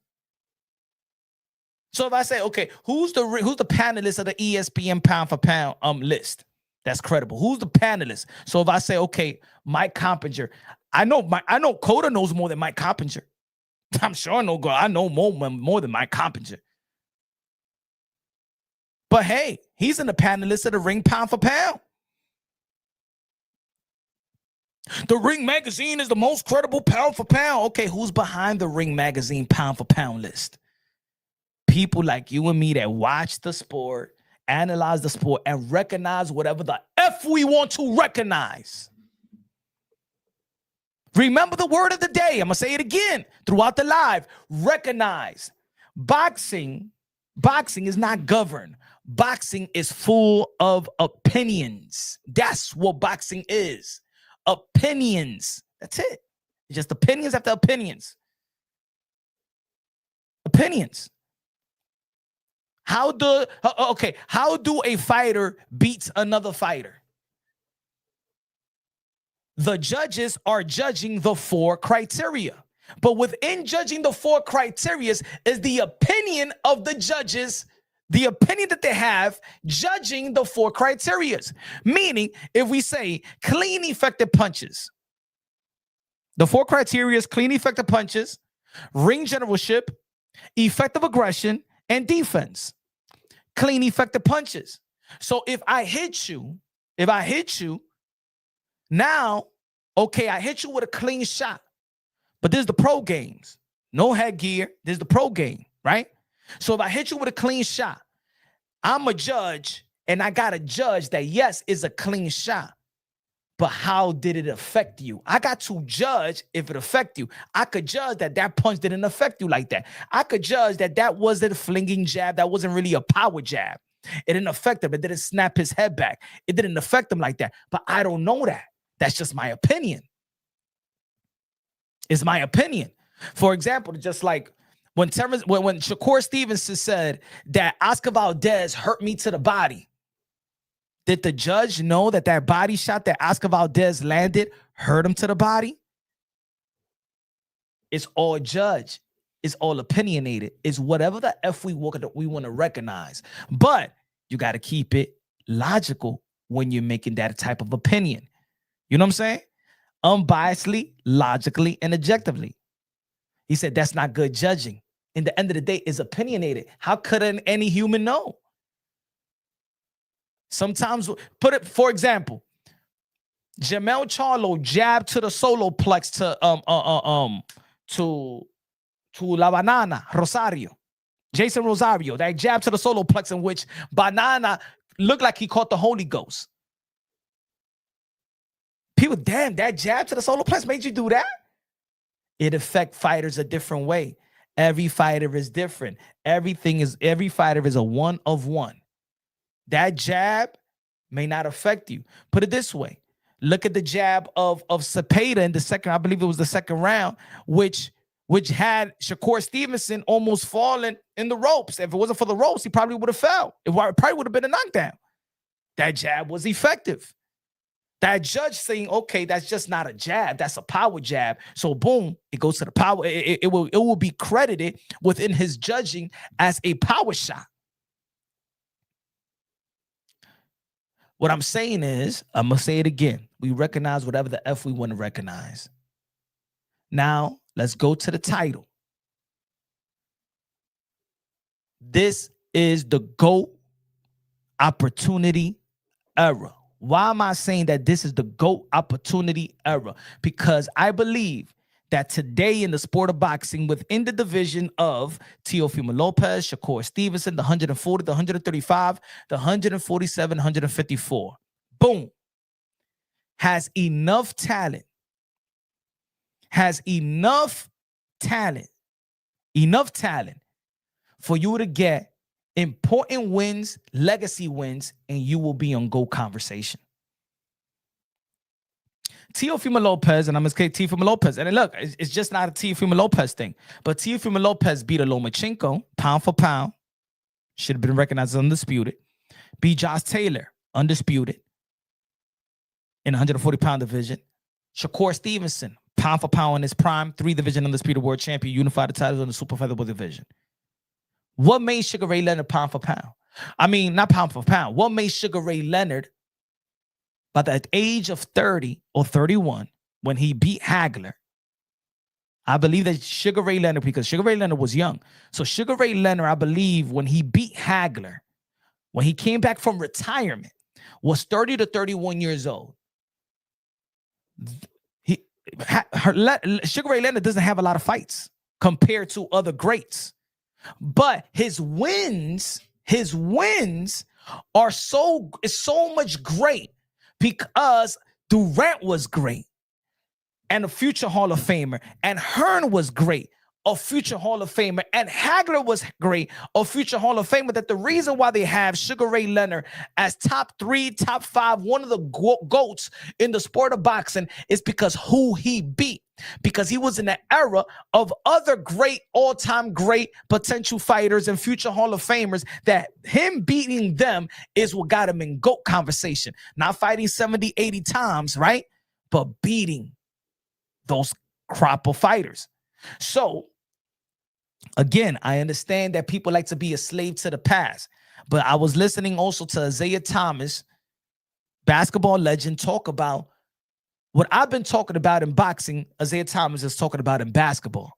Speaker 3: So if I say, okay, who's the panelist of the ESPN pound for pound list? That's credible. Who's the panelist? So if I say, okay, Mike Coppinger, I know Coda knows more than Mike Coppinger. I'm sure I know more than Mike Coppinger. But hey, he's in the panelist of the Ring pound for pound. The Ring Magazine is the most credible pound for pound. Okay, who's behind the Ring Magazine pound for pound list? People like you and me that watch the sport, analyze the sport, and recognize whatever the F we want to recognize. Remember the word of the day. I'm going to say it again throughout the live. Recognize. Boxing is not governed. Boxing is full of opinions. That's what boxing is. Opinions. That's it. It's just opinions after opinions. Opinions. How do a fighter beats another fighter? The judges are judging the 4 criteria. But within judging the 4 criteria is the opinion of the judges, the opinion that they have judging the 4 criteria. Meaning, if we say clean, effective punches, the 4 criteria is clean, effective punches, ring generalship, effective aggression, and defense. Clean, effective punches. So if I hit you, now, okay, I hit you with a clean shot, but there's the pro games. No headgear. There's the pro game, right? So if I hit you with a clean shot, I'm a judge, and I got to judge that, yes, it's a clean shot, but how did it affect you? I got to judge if it affect you. I could judge that punch didn't affect you like that. I could judge that wasn't a flinging jab. That wasn't really a power jab. It didn't affect him. It didn't snap his head back. It didn't affect him like that, but I don't know that. That's just my opinion. It's my opinion. For example, just like When Shakur Stevenson said that Oscar Valdez hurt me to the body, did the judge know that that body shot that Oscar Valdez landed hurt him to the body? It's all judge. It's all opinionated. It's whatever the F we want to recognize. But you got to keep it logical when you're making that type of opinion. You know what I'm saying? Unbiasedly, logically, and objectively. He said that's not good judging. In the end of the day, it's opinionated. How could any human know? Sometimes, for example, Jamel Charlo jabbed to the solo plex to La Banana Rosario. Jason Rosario, that jab to the solo plex in which Banana looked like he caught the Holy Ghost. People, damn, that jab to the solo plex made you do that? It affects fighters a different way. Every fighter is different. Every fighter is a one of one. That jab may not affect you. Put it this way. Look at the jab of Cepeda in the second, I believe it was the second round, which had Shakur Stevenson almost falling in the ropes. If it wasn't for the ropes, he probably would have fell. It probably would have been a knockdown. That jab was effective. That judge saying, okay, that's just not a jab. That's a power jab. So boom, it goes to the power. It will be credited within his judging as a power shot. What I'm saying is, I'm going to say it again. We recognize whatever the F we want to recognize. Now, let's go to the title. This is the GOAT opportunity era. Why am I saying that this is the GOAT opportunity era? Because I believe that today in the sport of boxing, within the division of Teofimo Lopez, Shakur Stevenson, the 140, the 135, the 147, 154, boom, has enough talent for you to get important wins, legacy wins, and you will be on GOAT conversation. Teofimo Lopez, and I'm going to say Teofimo Lopez. And look, it's just not a Teofimo Lopez thing. But Teofimo Lopez beat a Lomachenko, pound for pound. Should have been recognized as undisputed. Beat Josh Taylor, undisputed, in the 140-pound division. Shakur Stevenson, pound for pound in his prime, 3-division undisputed world champion, unified the titles in the super featherweight division. What made Sugar Ray Leonard pound for pound? I mean, not pound for pound. What made Sugar Ray Leonard, by the age of 30 or 31, when he beat Hagler? I believe that Sugar Ray Leonard, because Sugar Ray Leonard was young. So Sugar Ray Leonard, I believe, when he beat Hagler, when he came back from retirement, was 30 to 31 years old. Sugar Ray Leonard doesn't have a lot of fights compared to other greats. But his wins are so much great because Durant was great and a future Hall of Famer, and Hearn was great, a future Hall of Famer, and Hagler was great, a future Hall of Famer. That the reason why they have Sugar Ray Leonard as top 3, top 5, one of the GOATs in the sport of boxing is because who he beat. Because he was in the era of other great, all-time great potential fighters and future Hall of Famers, that him beating them is what got him in GOAT conversation. Not fighting 70, 80 times, right? But beating those crop of fighters. So, again, I understand that people like to be a slave to the past. But I was listening also to Isaiah Thomas, basketball legend, talk about what I've been talking about in boxing. Isaiah Thomas is talking about in basketball.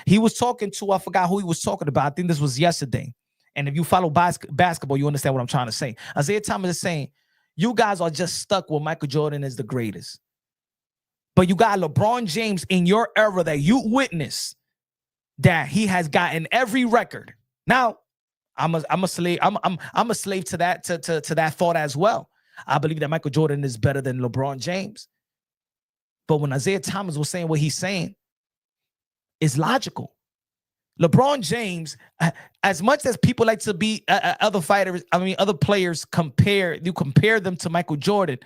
Speaker 3: He was talking to, I forgot who he was talking about. I think this was yesterday. And if you follow basketball, you understand what I'm trying to say. Isaiah Thomas is saying, you guys are just stuck with Michael Jordan is the greatest. But you got LeBron James in your era that you witnessed that he has gotten every record. Now, I'm a slave. I'm a slave to that to that thought as well. I believe that Michael Jordan is better than LeBron James. But when Isaiah Thomas was saying what he's saying, it's logical. LeBron James, as much as people like to be other players compare them to Michael Jordan,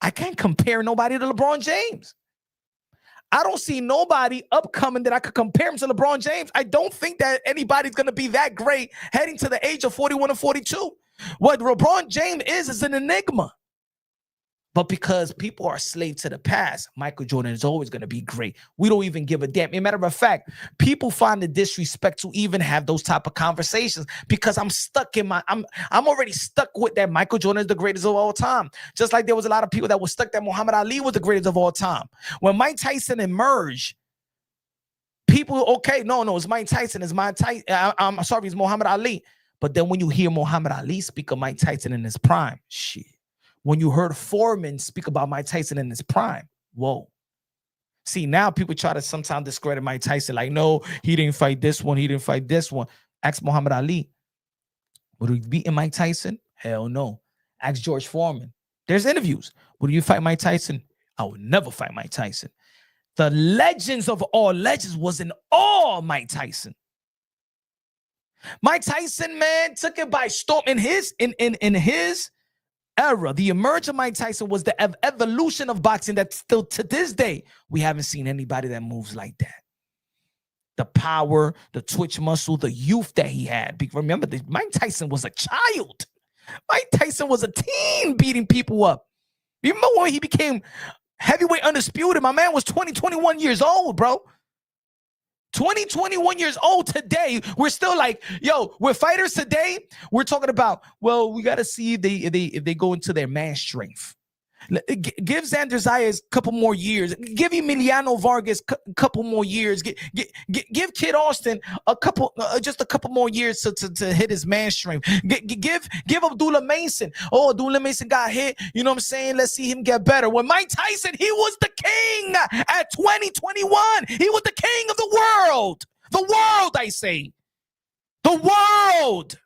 Speaker 3: I can't compare nobody to LeBron James. I don't see nobody upcoming that I could compare him to LeBron James. I don't think that anybody's going to be that great heading to the age of 41 and 42. What LeBron James is an enigma. But because people are slave to the past, Michael Jordan is always going to be great. We don't even give a damn. As a matter of fact, people find the disrespect to even have those type of conversations because I'm stuck in I'm already stuck with that Michael Jordan is the greatest of all time. Just like there was a lot of people that were stuck that Muhammad Ali was the greatest of all time. When Mike Tyson emerged, people, okay, no, it's Mike Tyson. It's Mike Tyson. I'm sorry, it's Muhammad Ali. But then when you hear Muhammad Ali speak of Mike Tyson in his prime, shit. When you heard Foreman speak about Mike Tyson in his prime, whoa. See, now people try to sometimes discredit Mike Tyson. Like, no, he didn't fight this one. He didn't fight this one. Ask Muhammad Ali. Would he beat Mike Tyson? Hell no. Ask George Foreman. There's interviews. Would you fight Mike Tyson? I would never fight Mike Tyson. The legends of all legends was in awe of Mike Tyson. Mike Tyson, man, took it by storm. In his era, the emergence of Mike Tyson was the evolution of boxing that still to this day, we haven't seen anybody that moves like that. The power, the twitch muscle, the youth that he had. Remember, Mike Tyson was a child. Mike Tyson was a teen beating people up. You remember when he became heavyweight undisputed? My man was 21 years old, bro. 21 years old today. We're still like, yo, we're fighters today. We're talking about, well, we got to see if they go into their man strength. Give Xander Zayas a couple more years. Give Emiliano Vargas a couple more years. Give Kid Austin just a couple more years to hit his man strength. Give Abdullah Mason. Oh, Abdullah Mason got hit. You know what I'm saying? Let's see him get better. When Mike Tyson, he was the king at 2021. He was the king of the world. The world, I say. The world.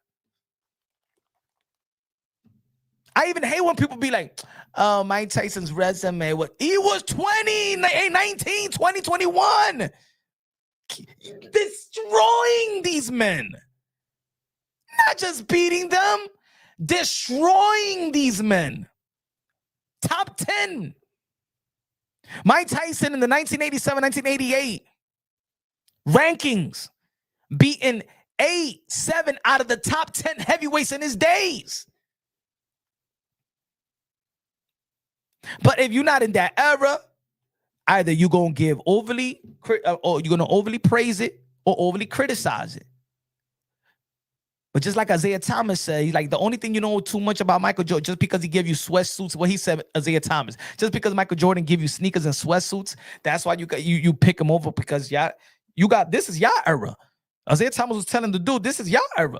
Speaker 3: I even hate when people be like, oh, Mike Tyson's resume. He was 19, 2021. Destroying these men. Not just beating them. Destroying these men. Top 10. Mike Tyson in the 1987-1988 rankings. Beaten 7 out of the top 10 heavyweights in his days. But if you're not in that era, either you're going to give overly, or you're going to overly praise it or overly criticize it. But just like Isaiah Thomas said, he's like, the only thing you know too much about Michael Jordan, just because he gave you sweatsuits, what he said, Isaiah Thomas, just because Michael Jordan give you sneakers and sweatsuits, that's why you pick him over, because this is your era. Isaiah Thomas was telling the dude, this is your era.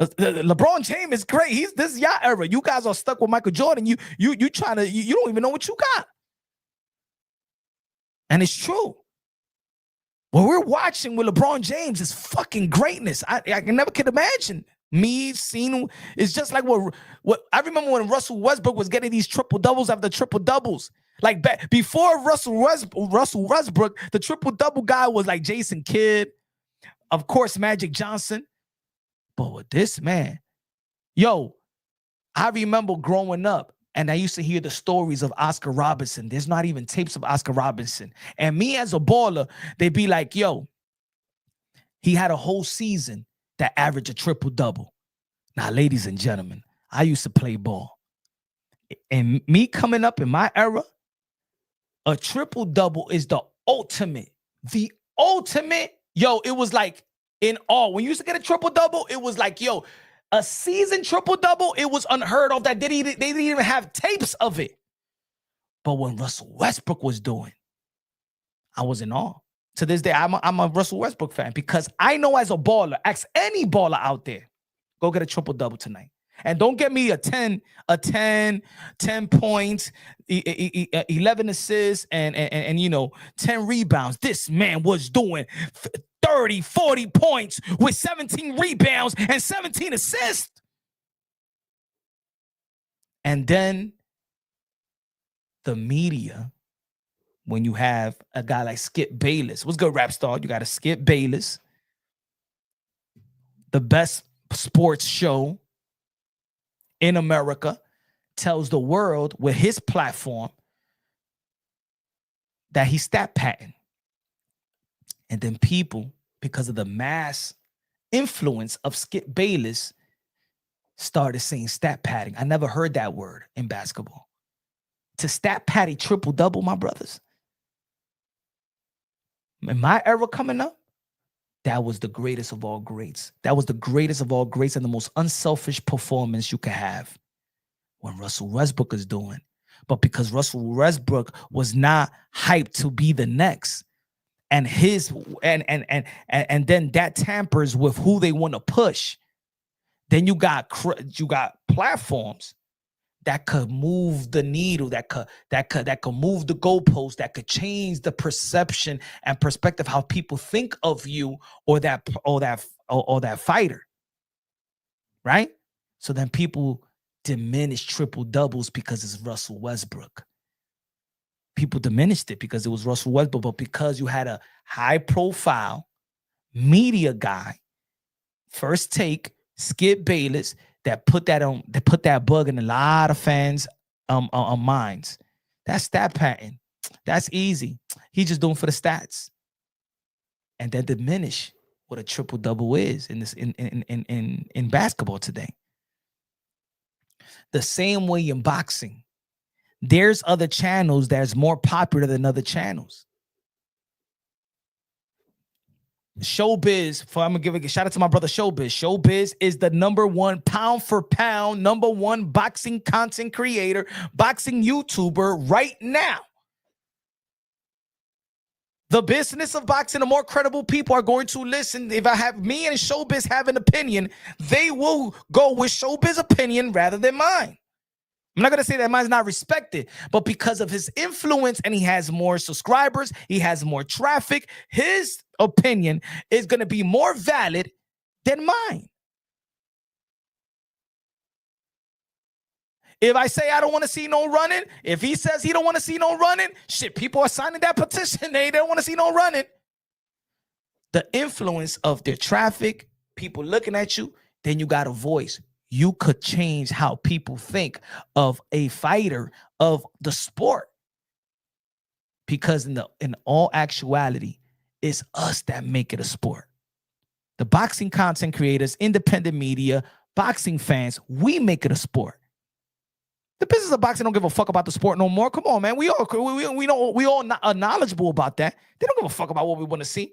Speaker 3: LeBron James is great. This is your era. You guys are stuck with Michael Jordan. You trying to, you don't even know what you got. And it's true. What we're watching with LeBron James is fucking greatness. I never could imagine me seeing. It's just like what I remember when Russell Westbrook was getting these triple doubles after triple doubles. Like before Russell Westbrook, the triple double guy was like Jason Kidd, of course, Magic Johnson. But with this man, yo, I remember growing up and I used to hear the stories of Oscar Robertson. There's not even tapes of Oscar Robertson. And me as a baller, they'd be like, yo, he had a whole season that averaged a triple-double. Now, ladies and gentlemen, I used to play ball. And me coming up in my era, a triple-double is the ultimate. The ultimate. Yo, it was like, in all, when you used to get a triple-double, it was like, yo, a season triple-double, it was unheard of. They didn't even have tapes of it. But when Russell Westbrook was doing, I was in awe. To this day, I'm a Russell Westbrook fan because I know as a baller, ask any baller out there, go get a triple-double tonight. And don't get me a 10 points, 11 assists, and 10 rebounds. This man was doing 30, 40 points with 17 rebounds and 17 assists. And then the media, when you have a guy like Skip Bayless, what's good, rap star? You got a Skip Bayless, the best sports show in America, tells the world with his platform that he stat pattern. And then people, because of the mass influence of Skip Bayless, started saying stat padding. I never heard that word in basketball. To stat pad a triple-double, my brothers. In my era coming up, that was the greatest of all greats. That was the greatest of all greats and the most unselfish performance you could have when Russell Westbrook is doing. But because Russell Westbrook was not hyped to be the next, and then that tampers with who they want to push, then you got platforms that could move the needle, that could move the goalpost, that could change the perception and perspective how people think of you or that fighter, right? So then people diminish triple doubles because it's Russell Westbrook. People diminished it because it was Russell Westbrook, but because you had a high profile media guy, First Take, Skip Bayless, that put that bug in a lot of fans' minds. That's stat pattern. That's easy. He's just doing for the stats, and then diminish what a triple double is in basketball today. The same way in boxing, there's other channels that's more popular than other channels. Showbiz, I'm gonna give a shout out to my brother Showbiz. Showbiz is the #1 pound for pound, #1 boxing content creator, boxing YouTuber right now. The business of boxing, the more credible people are going to listen. If I have me and Showbiz have an opinion, they will go with Showbiz opinion rather than mine. I'm not going to say that mine's not respected, but because of his influence and he has more subscribers, he has more traffic, his opinion is going to be more valid than mine. If I say I don't want to see no running, if he says he don't want to see no running, shit, people are signing that petition. They don't want to see no running. The influence of their traffic, people looking at you, then you got a voice. You could change how people think of a fighter, of the sport. Because in all actuality, it's us that make it a sport. The boxing content creators, independent media, boxing fans, we make it a sport. The business of boxing don't give a fuck about the sport no more. Come on, man. We all are knowledgeable about that. They don't give a fuck about what we want to see.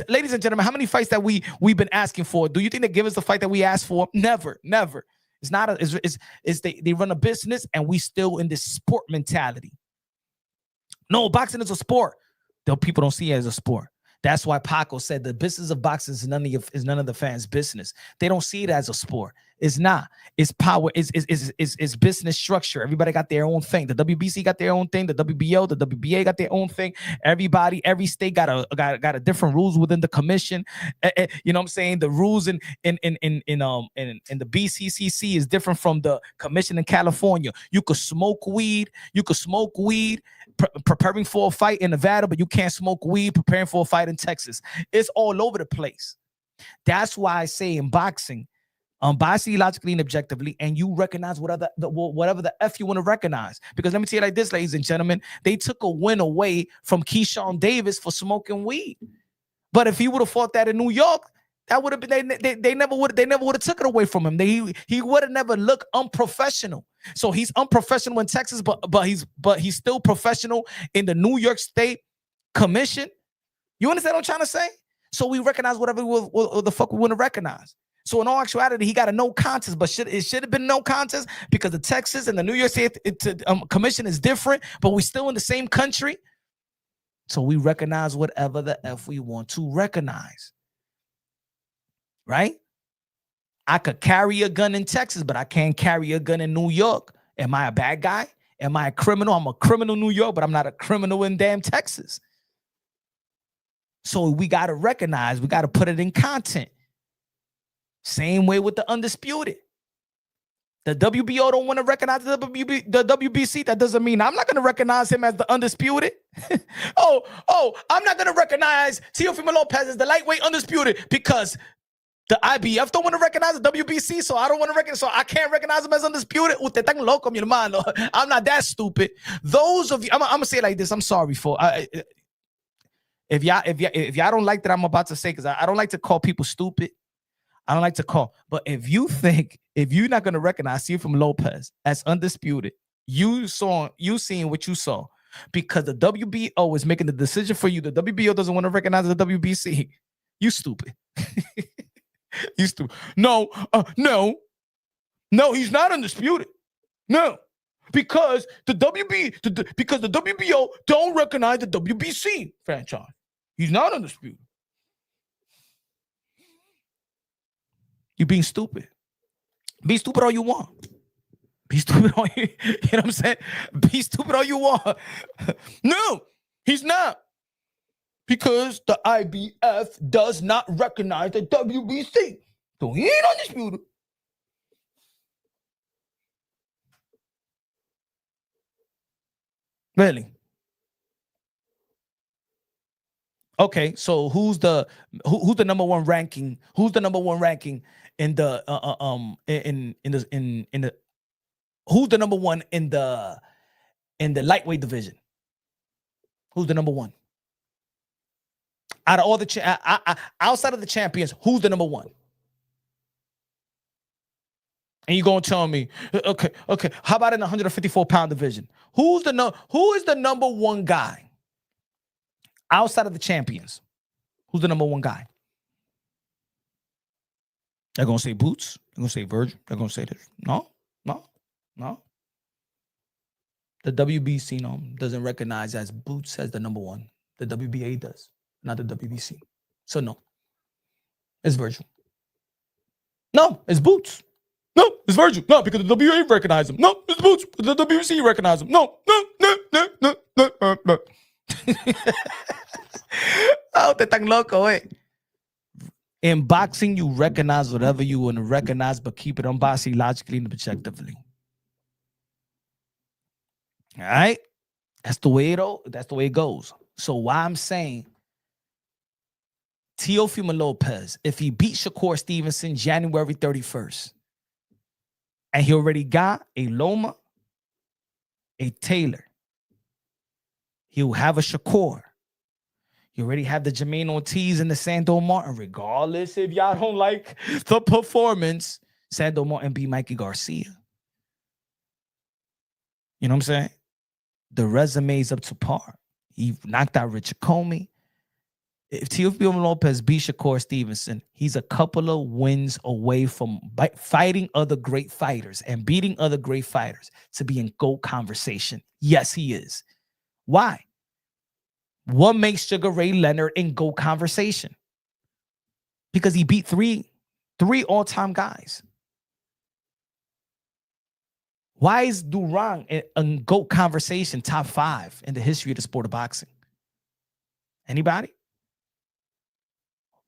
Speaker 3: Ladies and gentlemen, how many fights that we've been asking for? Do you think they give us the fight that we asked for? Never. It's not. They run a business and we still in this sport mentality. No, boxing is a sport. Though people don't see it as a sport. That's why Paco said the business of boxing is none of the fans' business. They don't see it as a sport. It's not. It's power. It's business structure. Everybody got their own thing. The WBC got their own thing. The WBO, the WBA got their own thing. Every state got a different rules within the commission. You know what I'm saying? The rules in the BCCC is different from the commission in California. You could smoke weed. Preparing for a fight in Nevada, but you can't smoke weed preparing for a fight in Texas. It's all over the place. That's why I say in boxing, biologically and objectively, and you recognize whatever the F you want to recognize. Because let me tell you like this, ladies and gentlemen, they took a win away from Keyshawn Davis for smoking weed. But if he would have fought that in New York, that would have been they never would have took it away from him. He would have never looked unprofessional. So he's unprofessional in Texas, but he's still professional in the New York State Commission. You understand what I'm trying to say? So we recognize whatever the fuck we want to recognize. So in all actuality, he got a no contest, but it should have been no contest because the Texas and the New York State Commission is different, but we're still in the same country. So we recognize whatever the F we want to recognize. Right? I could carry a gun in Texas, but I can't carry a gun in New York. Am I a bad guy? Am I a criminal? I'm a criminal in New York, but I'm not a criminal in damn Texas. So we got to recognize, we got to put it in content. Same way with the Undisputed. The WBO don't want to recognize the WBC. That doesn't mean I'm not going to recognize him as the Undisputed. I'm not going to recognize Teofimo Lopez as the lightweight Undisputed because The IBF don't want to recognize the WBC, so I don't want to recognize. So I can't recognize them as undisputed. Usted tan loco, mi hermano. I'm not that stupid. Those of you, I'm gonna say it like this. I'm sorry for if y'all don't like that I'm about to say, because I don't like to call people stupid. I don't like to call. But if you're not gonna recognize Teofimo Lopez as undisputed, you seeing what you saw, because the WBO is making the decision for you. The WBO doesn't want to recognize the WBC. You stupid. You stupid. No, he's not undisputed. No, because the WBO don't recognize the WBC franchise. He's not undisputed. You being stupid. Be stupid all you want. Be stupid all you know what I'm saying? Be stupid all you want. No, he's not. Because the IBF does not recognize the WBC. So he ain't undisputed. Really? Okay, so who's the number one ranking? Who's the number one ranking in the who's the number one in the lightweight division? Who's the number one? Out of all the outside of the champions, who's the number one? And you're gonna tell me, okay, how about in the 154-pound division? Who is the number one guy outside of the champions? Who's the number one guy? They're gonna say Boots. They're gonna say Virgil. They're gonna say this. No. The WBC doesn't recognize as Boots as the number one. The WBA does, not the WBC. So no, it's Virgil. No, it's Boots. No, it's Virgil. No, because the WBA recognize him. No, it's Boots. The WBC recognize him. No. Oh, te tan loco, eh? In boxing, you recognize whatever you want to recognize, but keep it unbiased, logically and objectively. All right, that's the way it goes. So why I'm saying Teofimo Lopez, if he beat Shakur Stevenson January 31st, and he already got a Loma, a Taylor, he'll have a Shakur. You already have the Jermaine Ortiz and the Sando Martin. Regardless if y'all don't like the performance, Sando Martin beat Mikey Garcia. You know what I'm saying? The resume's up to par. He knocked out Richard Comey. If Teofimo Lopez beat Shakur Stevenson, he's a couple of wins away from fighting other great fighters and beating other great fighters to be in GOAT conversation. Yes, he is. Why? What makes Sugar Ray Leonard in GOAT conversation? Because he beat three all-time guys. Why is Durang in GOAT conversation top 5 in the history of the sport of boxing? Anybody?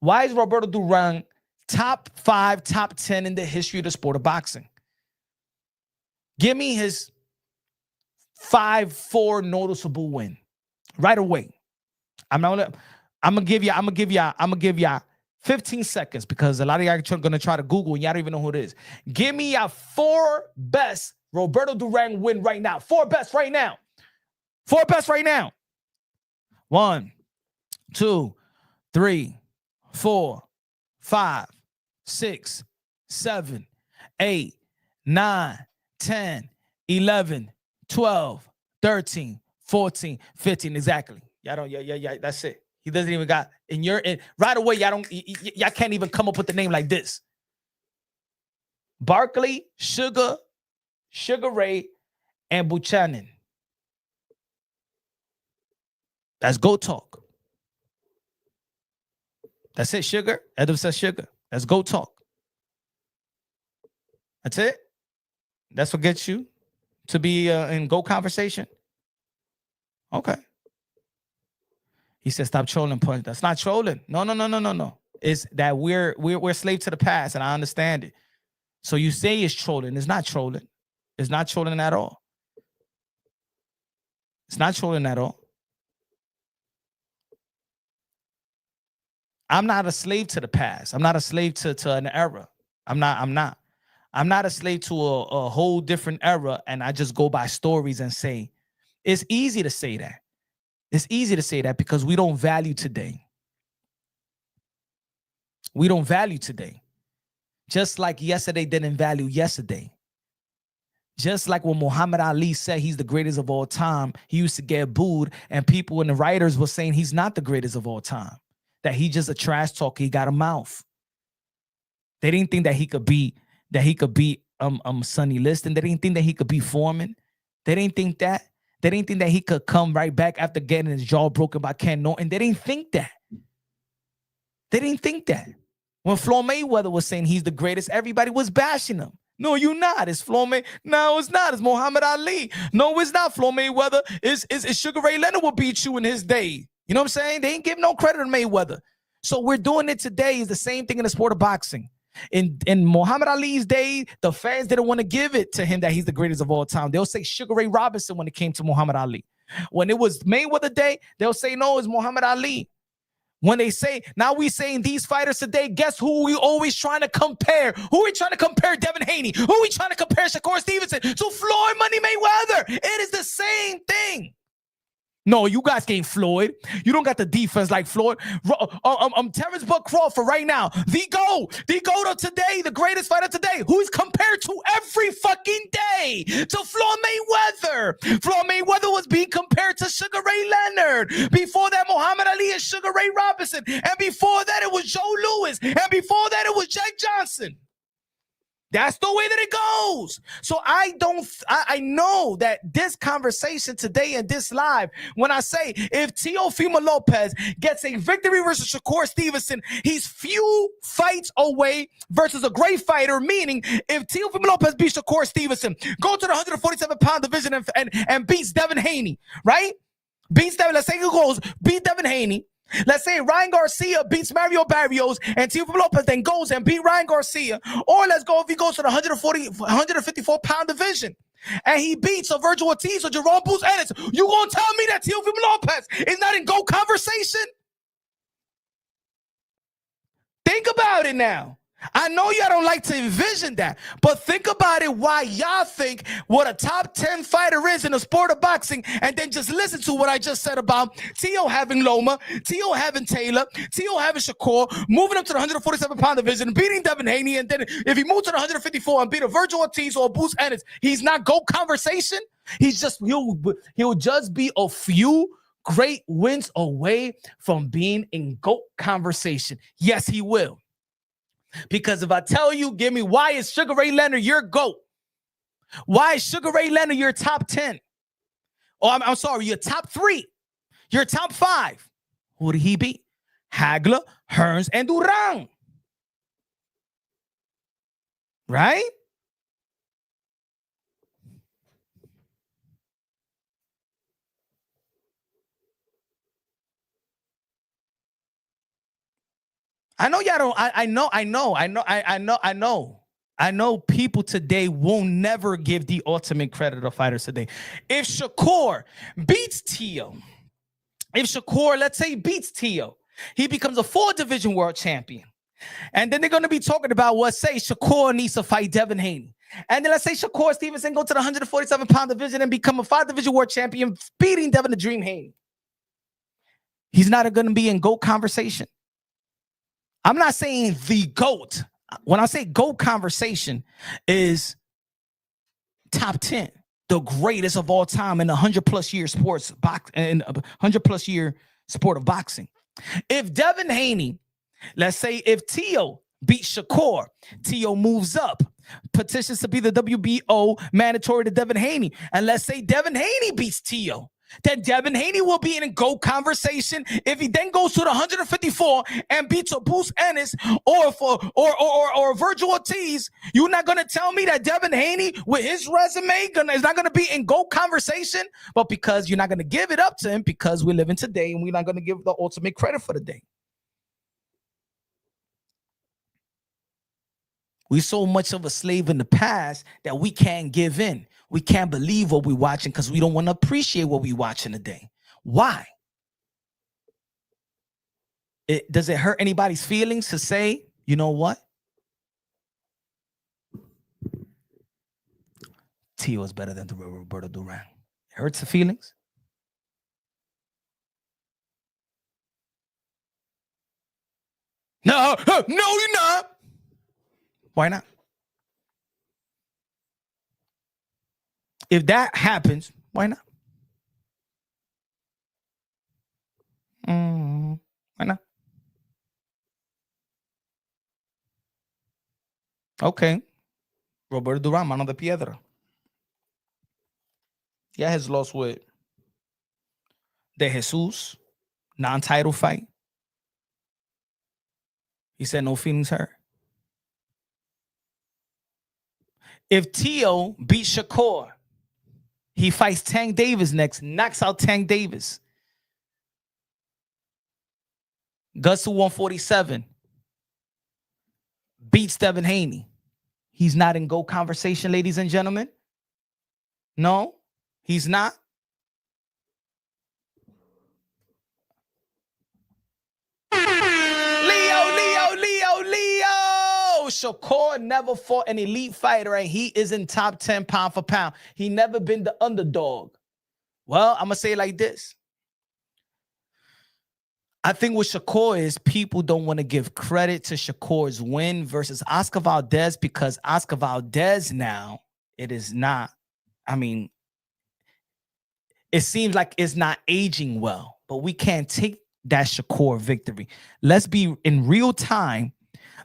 Speaker 3: Why is Roberto Durang top 5, top 10 in the history of the sport of boxing? Give me his 5-4 noticeable win right away. I'm gonna give you 15 seconds, because a lot of y'all are gonna try to Google and y'all don't even know who it is. Give me your 4 best Roberto Durang win right now. 4 best right now. 4 best right now. 1, 2, 3, 4, 5, 6, 7, 8, 9, 10, 11, 12, 13, 14, 15. Exactly. Y'all don't, yeah. That's it. He doesn't even got right away. Y'all can't even come up with the name like this. Barkley, Sugar Ray, and Buchanan. That's GOAT talk. That's it, Sugar. Adam says Sugar. That's GOAT talk. That's it. That's what gets you to be in GOAT conversation. Okay. He said, "Stop trolling, Punch." That's not trolling. No. It's that we're slave to the past, and I understand it. So you say it's trolling. It's not trolling. It's not trolling at all. It's not trolling at all. I'm not a slave to the past. I'm not a slave to an era. I'm not a slave to a whole different era, and I just go by stories and say, it's easy to say that. It's easy to say that because we don't value today. We don't value today. Just like yesterday didn't value yesterday. Just like when Muhammad Ali said he's the greatest of all time, he used to get booed, and people and the writers were saying he's not the greatest of all time, that he just a trash talker, he got a mouth. They didn't think that he could beat Sonny Liston. They didn't think that he could be Foreman. They didn't think that. They didn't think that he could come right back after getting his jaw broken by Ken Norton. They didn't think that. They didn't think that. When Floyd Mayweather was saying he's the greatest, everybody was bashing him. No, you're not. It's Floyd Mayweather. No, it's not. It's Muhammad Ali. No, it's not. Floyd Mayweather. It's Sugar Ray Leonard will beat you in his day. You know what I'm saying? They ain't give no credit to Mayweather. So we're doing it today is the same thing in the sport of boxing. In Muhammad Ali's day, the fans didn't want to give it to him that he's the greatest of all time. They'll say Sugar Ray Robinson when it came to Muhammad Ali. When it was Mayweather day, they'll say no, it's Muhammad Ali. When they say, now we saying these fighters today, guess who we always trying to compare? Who are we trying to compare? Devin Haney. Who are we trying to compare? Shakur Stevenson to Floyd Money Mayweather. It is the same thing. No, you guys ain't Floyd. You don't got the defense like Floyd. Terrence Bud Crawford right now. The GOAT of today, the greatest fighter today, who's compared to every fucking day to Floyd Mayweather. Floyd Mayweather was being compared to Sugar Ray Leonard. Before that, Muhammad Ali and Sugar Ray Robinson. And before that, it was Joe Louis. And before that, it was Jack Johnson. That's the way that it goes. So I know that this conversation today and this live, when I say if Teofimo Lopez gets a victory versus Shakur Stevenson, he's few fights away versus a great fighter, meaning if Teofimo Lopez beats Shakur Stevenson, go to the 147-pound division and beats Devin Haney, right? Beats Devin, let's say he goes, beat Devin Haney. Let's say Ryan Garcia beats Mario Barrios and Teofimo Lopez then goes and beat Ryan Garcia. Or let's go if he goes to the 154-pound division and he beats a Virgil Ortiz or Jerome Boots Ennis. You gonna tell me that Teofimo Lopez is not in GOAT conversation? Think about it now. I know y'all don't like to envision that, but think about it why y'all think what a top 10 fighter is in the sport of boxing, and then just listen to what I just said about Teo having Loma, Teo having Taylor, Teo having Shakur, moving up to the 147-pound division, beating Devin Haney, and then if he moved to the 154 and beat a Virgil Ortiz or a Boots Ennis, he's not GOAT conversation. He'll just be a few great wins away from being in GOAT conversation. Yes, he will. Because if I tell you, give me why is Sugar Ray Leonard your GOAT? Why is Sugar Ray Leonard your top 10? Oh, I'm sorry, your top 3, your top 5. Who did he beat? Hagler, Hearns, and Duran. Right? I know y'all don't. I know people today will never give the ultimate credit to fighters today. If Shakur beats Teo, let's say beats Teo, he becomes a 4-division world champion. And then they're going to be talking about what say Shakur needs to fight Devin Haney. And then let's say Shakur Stevenson go to the 147-pound division and become a 5-division world champion, beating Devin the Dream Haney. He's not going to be in GOAT conversation. I'm not saying the GOAT. When I say GOAT conversation is top 10, the greatest of all time in 100+ year sports in 100+ year sport of boxing. If Devin Haney, let's say if Teo beats Shakur, Teo moves up, petitions to be the WBO mandatory to Devin Haney, and let's say Devin Haney beats Teo, then Devin Haney will be in a GOAT conversation. If he then goes to the 154 and beats a Boots Ennis or Virgil Ortiz, you're not gonna tell me that Devin Haney with his resume is not gonna be in GOAT conversation. But because you're not gonna give it up to him because we live in today and we're not gonna give the ultimate credit for the day. We're so much of a slave in the past that we can't give in. We can't believe what we're watching because we don't want to appreciate what we're watching today. Why? Does it hurt anybody's feelings to say, you know what? Tio is better than Roberto Duran. It hurts the feelings. No, you're not. Why not? If that happens, why not? Why not? Okay. Roberto Duran, mano de piedra. Yeah, has lost with De Jesus, non-title fight. He said no feelings hurt. If Tio beats Shakur, he fights Tank Davis next, knocks out Tank Davis. Gus to 147. Beats Devin Haney. He's not in GOAT conversation, ladies and gentlemen. No, he's not. Leo. Shakur never fought an elite fighter, and he is in top 10 pound for pound. He never been the underdog. Well, I'm going to say it like this. I think what Shakur is, people don't want to give credit to Shakur's win versus Oscar Valdez, because Oscar Valdez now, it is not, I mean, it seems like it's not aging well, but we can't take that Shakur victory. Let's be in real time.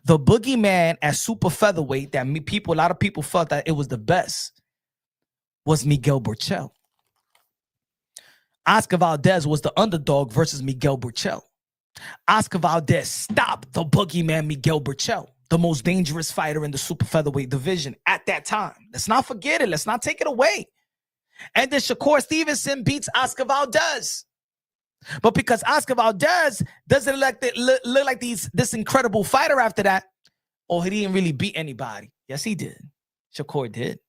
Speaker 3: The boogeyman at super featherweight that a lot of people felt that it was the best was Miguel Burchell. Oscar Valdez was the underdog versus Miguel Burchell. Oscar Valdez stopped the boogeyman Miguel Burchell, the most dangerous fighter in the super featherweight division at that time. Let's not forget it. Let's not take it away. And then Shakur Stevenson beats Oscar Valdez. But because Oscar Valdez doesn't look like this incredible fighter after that, oh, he didn't really beat anybody. Yes, he did. Shakur did.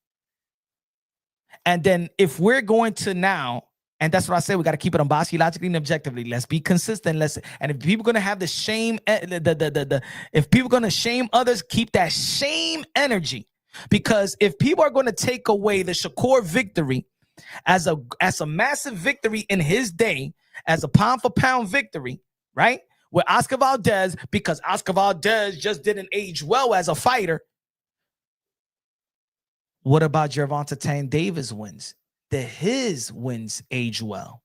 Speaker 3: And then if we're going to now, and that's what I say, we got to keep it unbiased, logically and objectively. Let's be consistent. And if people are going to have the shame, if people are going to shame others, keep that shame energy. Because if people are going to take away the Shakur victory as a massive victory in his day, as a pound for pound victory, right? With Oscar Valdez, because Oscar Valdez just didn't age well as a fighter. What about Gervonta Tank Davis wins? His wins age well.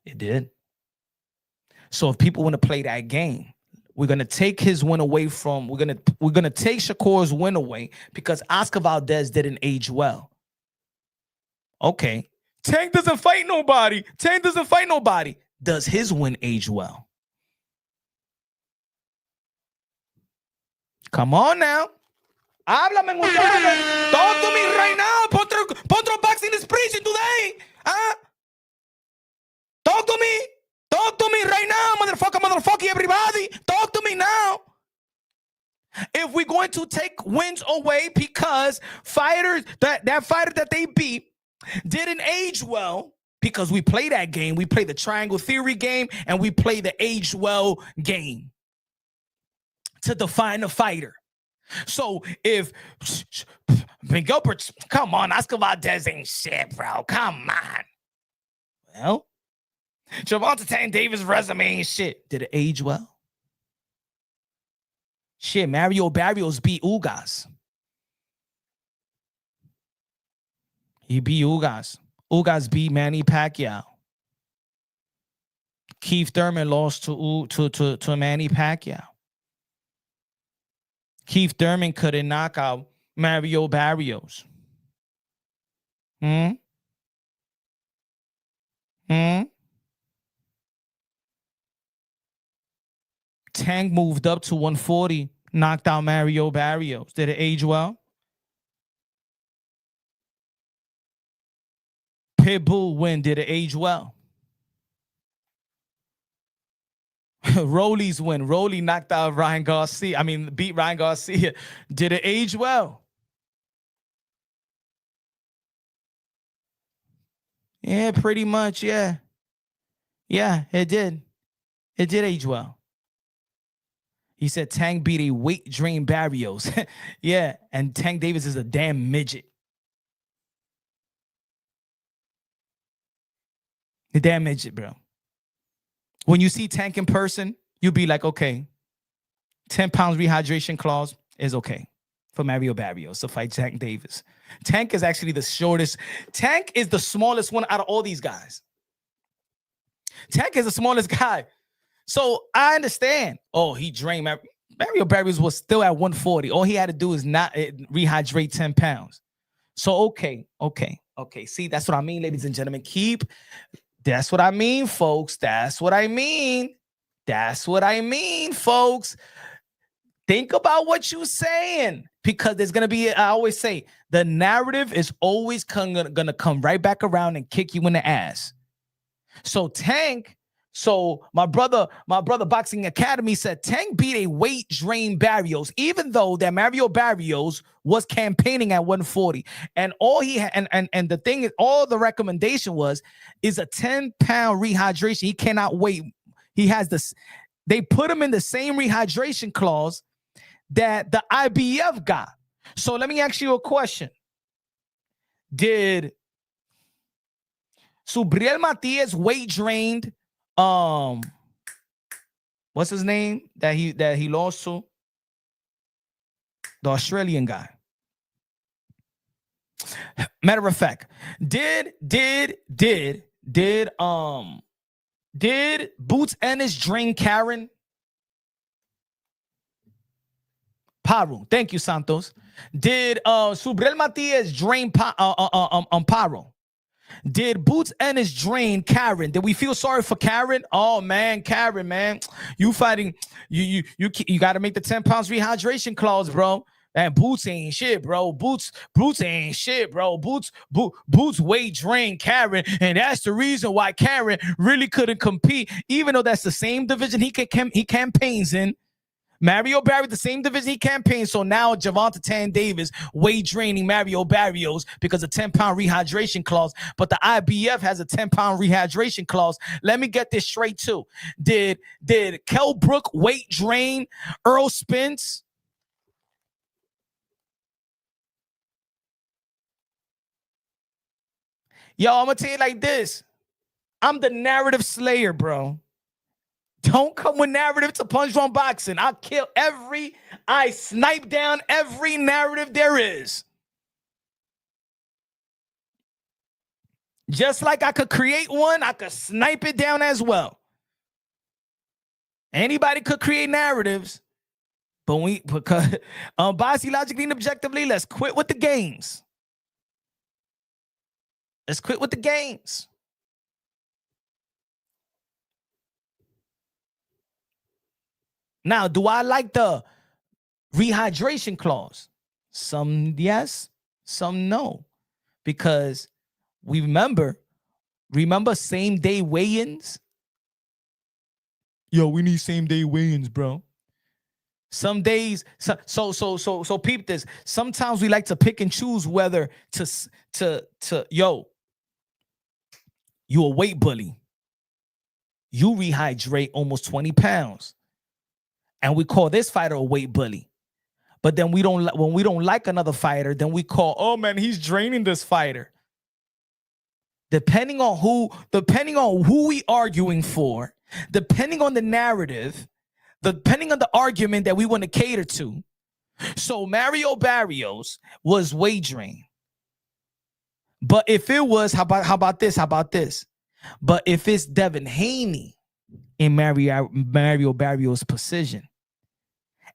Speaker 3: It did. So if people want to play that game, we're gonna take his win away from. We're gonna take Shakur's win away because Oscar Valdez didn't age well. Okay, Tank doesn't fight nobody. Does his win age well? Come on now. Háblame, muchacho. Talk to me right now. Potro boxing is preaching today. Huh? Talk to me. Talk to me right now, motherfucker, everybody. Talk to me now. If we're going to take wins away because fighters, that fighter that they beat didn't age well, because we play that game. We play the triangle theory game, and we play the age well game to define a fighter. So if Miguel, come on, Oscar Valdez ain't shit, bro. Come on. Well, Gervonta Tank Davis' resume ain't shit. Did it age well? Shit, Mario Barrios beat Ugas. He beat Ugas. Ugas beat Manny Pacquiao. Keith Thurman lost to Manny Pacquiao. Keith Thurman couldn't knock out Mario Barrios. Tank moved up to 140, knocked out Mario Barrios. Did it age well? Pitbull win. Did it age well? Rolly's win. Rolly knocked out Ryan Garcia. Beat Ryan Garcia. Did it age well? Yeah, pretty much, yeah. Yeah, it did. It did age well. He said Tank beat a weight drain Barrios. Yeah, and Tank Davis is a damn midget. The damn midget, bro. When you see Tank in person, you'll be like, okay, 10 pounds rehydration clause is okay for Mario Barrios to fight Tank Davis. Tank is actually the shortest. Tank is the smallest one out of all these guys. Tank is the smallest guy. So I understand. Oh, he drained Mario Barrios was still at 140. All he had to do is not rehydrate 10 pounds. So okay. See, that's what I mean, ladies and gentlemen. That's what I mean, folks. That's what I mean, folks. Think about what you're saying, because there's gonna be. I always say the narrative is always gonna come right back around and kick you in the ass. So Tank. So my brother Boxing Academy said Tank beat a weight drain Barrios, even though that Mario Barrios was campaigning at 140. And all he had, and the thing is, all the recommendation is a 10-pound rehydration. He cannot wait. He has this. They put him in the same rehydration clause that the IBF got. So let me ask you a question. Did Subriel Matias weight drained what's his name that he lost to? The Australian guy. Matter of fact, did Boots Ennis drain Karen? Paro. Thank you, Santos. Did Subriel Matias drain Paro? Did Boots Ennis drain Karen? Did we feel sorry for Karen? Oh man, Karen, man, you fighting? You got to make the 10 pounds rehydration clause, bro. And Boots ain't shit, bro. Boots ain't shit, bro. Boots weight drained Karen, and that's the reason why Karen really couldn't compete, even though that's the same division he campaigns in. Mario Barrios, the same division he campaigned. So now Gervonta Tan Davis weight draining Mario Barrios because of 10-pound rehydration clause. But the IBF has a 10-pound rehydration clause. Let me get this straight too. Did Kell Brook weight drain Earl Spence? Yo, I'm gonna tell you like this. I'm the narrative slayer, bro. Don't come with narrative to Punch Drunk Boxing. I snipe down every narrative there is. Just like I could create one, I could snipe it down as well. Anybody could create narratives, but because biasly, logically, and objectively, let's quit with the games. Let's quit with the games. Now, do I like the rehydration clause? Some yes, some no. Because we remember same day weigh-ins? Yo, we need same day weigh-ins, bro. Some days, so peep this. Sometimes we like to pick and choose whether to you a weight bully. You rehydrate almost 20 pounds. And we call this fighter a weight bully. But then when we don't like another fighter, then we call, oh man, he's draining this fighter. Depending on who we arguing for, depending on the narrative, depending on the argument that we want to cater to. So Mario Barrios was weight drained. But if it was, how about this? But if it's Devin Haney in Mario Barrios' position,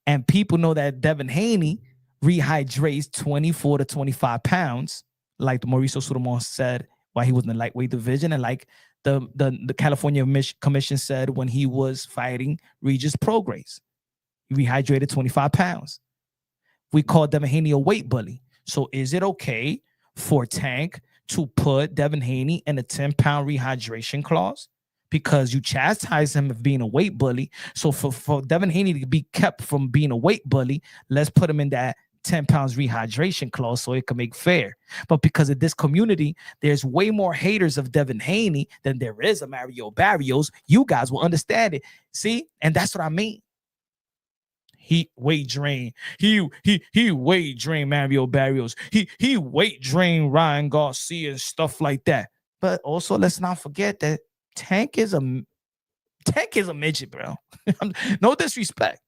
Speaker 3: and people know that Devin Haney rehydrates 24 to 25 pounds, like Mauricio Sotomayor said while he was in the lightweight division, and like the California Commission said when he was fighting Regis Prograis. He rehydrated 25 pounds. We call Devin Haney a weight bully. So is it okay for Tank to put Devin Haney in a 10-pound rehydration clause? Because you chastise him of being a weight bully. So for Devin Haney to be kept from being a weight bully, let's put him in that 10 pounds rehydration clause so it can make fair. But because of this community, there's way more haters of Devin Haney than there is of Mario Barrios. You guys will understand it. See? And that's what I mean. He weight drain. He weight drain Mario Barrios. He weight drain Ryan Garcia and stuff like that. But also, let's not forget that Tank is a midget, bro. No disrespect.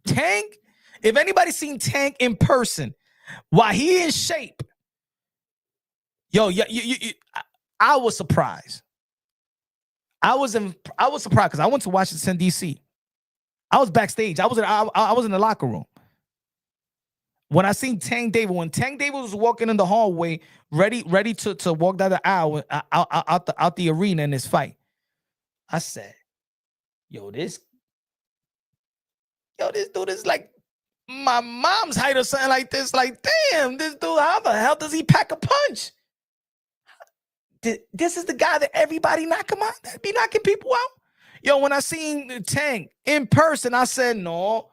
Speaker 3: Tank, if anybody's seen Tank in person, while he in shape, I was surprised. I was surprised because I went to Washington, D.C. I was backstage. I was in the locker room. When I seen Tank Davis, when Tank Davis was walking in the hallway, ready to walk down the aisle out the arena in this fight, I said, this dude is like my mom's height or something like this. Like, damn, this dude, how the hell does he pack a punch? This is the guy that everybody knock him out, that be knocking people out. When I seen Tank in person, I said, no.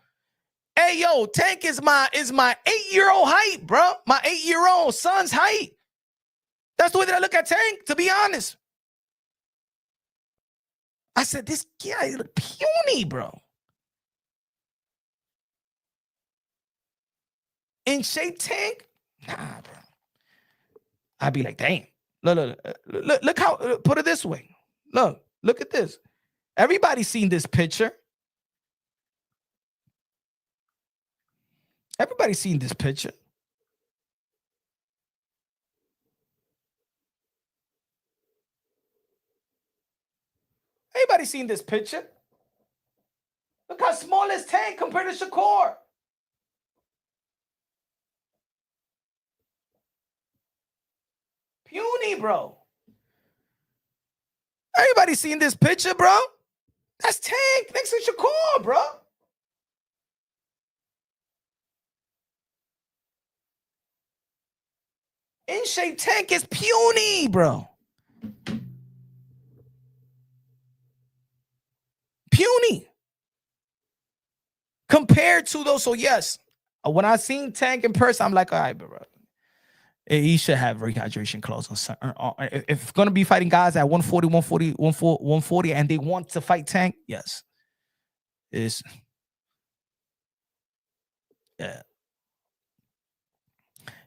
Speaker 3: Hey, Tank is my 8-year-old height, bro. My 8-year-old son's height. That's the way that I look at Tank, to be honest. I said, this guy look puny, bro. In shape Tank? Nah, bro. I'd be like, damn. Look how, put it this way. Look at this. Everybody's seen this picture. Everybody's seen this picture. Everybody's seen this picture. Look how small is Tank compared to Shakur. Puny, bro. Everybody seen this picture, bro? That's Tank next to Shakur, bro. In shape Tank is puny, bro. Puny. Compared to those. So yes, when I seen Tank in person, I'm like, all right, bro. He should have rehydration clause on. If it's going to be fighting guys at 140, 140, and they want to fight Tank, yes. Yeah.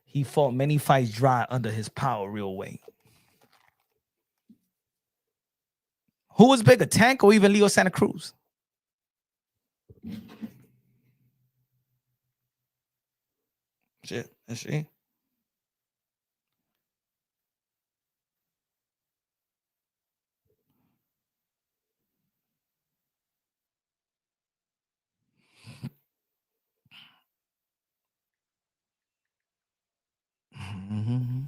Speaker 3: He fought many fights dry under his power real weight. Who was bigger, Tank or even Leo Santa Cruz? Shit, is she? Mm-hmm.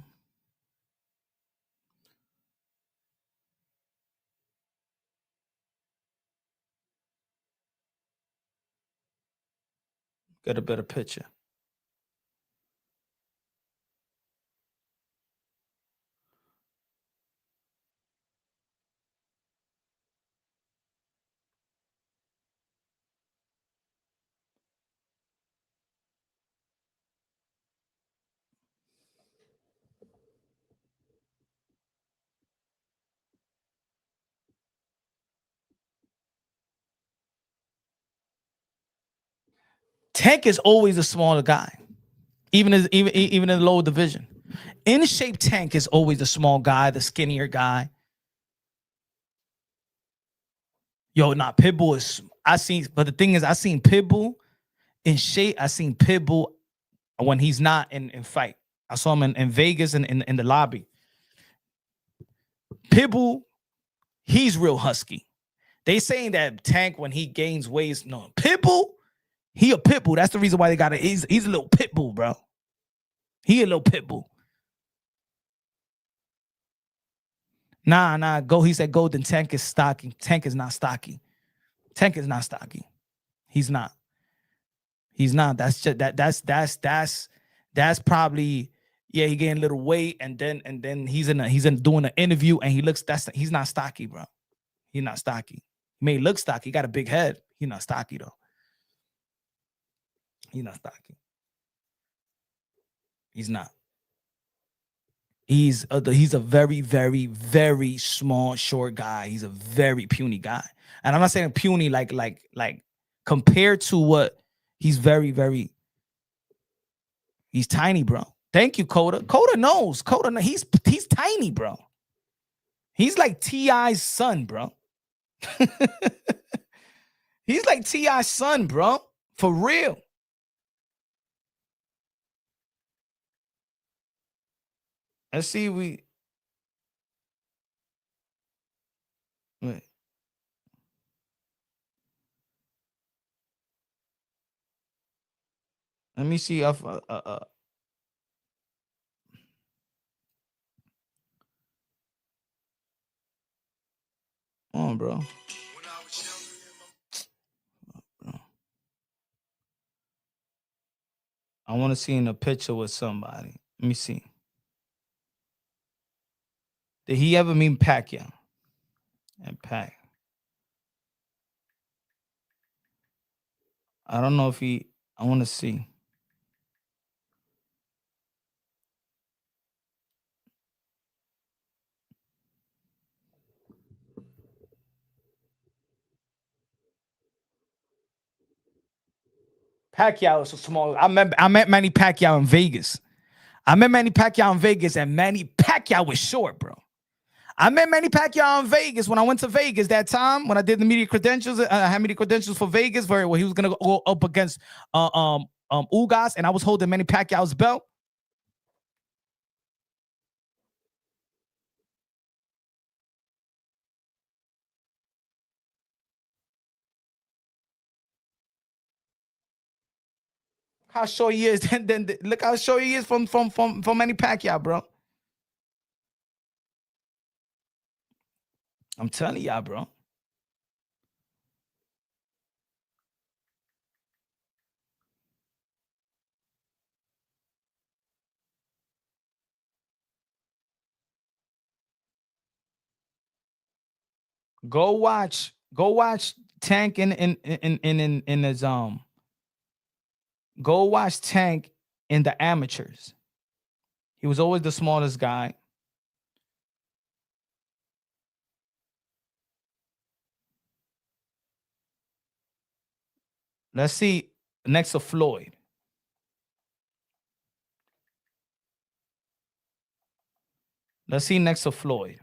Speaker 3: Get a better picture. Tank is always a smaller guy, even in the lower division. In shape Tank is always the small guy, the skinnier guy. Pitbull is. But the thing is, I seen Pitbull in shape. I seen Pitbull when he's not in fight. I saw him in Vegas and in the lobby. Pitbull, he's real husky. They saying that Tank when he gains weight, no. Pitbull, he a pitbull. That's the reason why they got it. He's a little pitbull, bro. He a little pitbull. Nah. He said Golden Tank is stocky. Tank is not stocky. Tank is not stocky. He's not. That's just that's probably, yeah, he gained a little weight and then he's doing an interview and he's not stocky, bro. He's not stocky. He may look stocky. He got a big head. He's not stocky though. He's not stocky. He's not. He's a very, very, very small, short guy. He's a very puny guy, and I'm not saying puny like compared to what he's very, very. He's tiny, bro. Thank you, Coda. Coda knows. He's tiny, bro. He's like T.I.'s son, bro. He's like T.I.'s son, bro. For real. Let's see. Wait. Let me see if on, bro. I want to see in a picture with somebody. Let me see. Did he ever meet Pacquiao? And Pac. I don't know if he. I want to see. Pacquiao is so small. I met Manny Pacquiao in Vegas. And Manny Pacquiao was short, bro. I met Manny Pacquiao in Vegas when I went to Vegas that time when I did the media credentials. I had media credentials for Vegas where he was gonna go up against Ugas, and I was holding Manny Pacquiao's belt. How short he is, then look how short he is from Manny Pacquiao, bro. I'm telling y'all, bro. Go watch Tank in his Go watch Tank in the amateurs. He was always the smallest guy. Let's see next to Floyd. Let's see next to Floyd.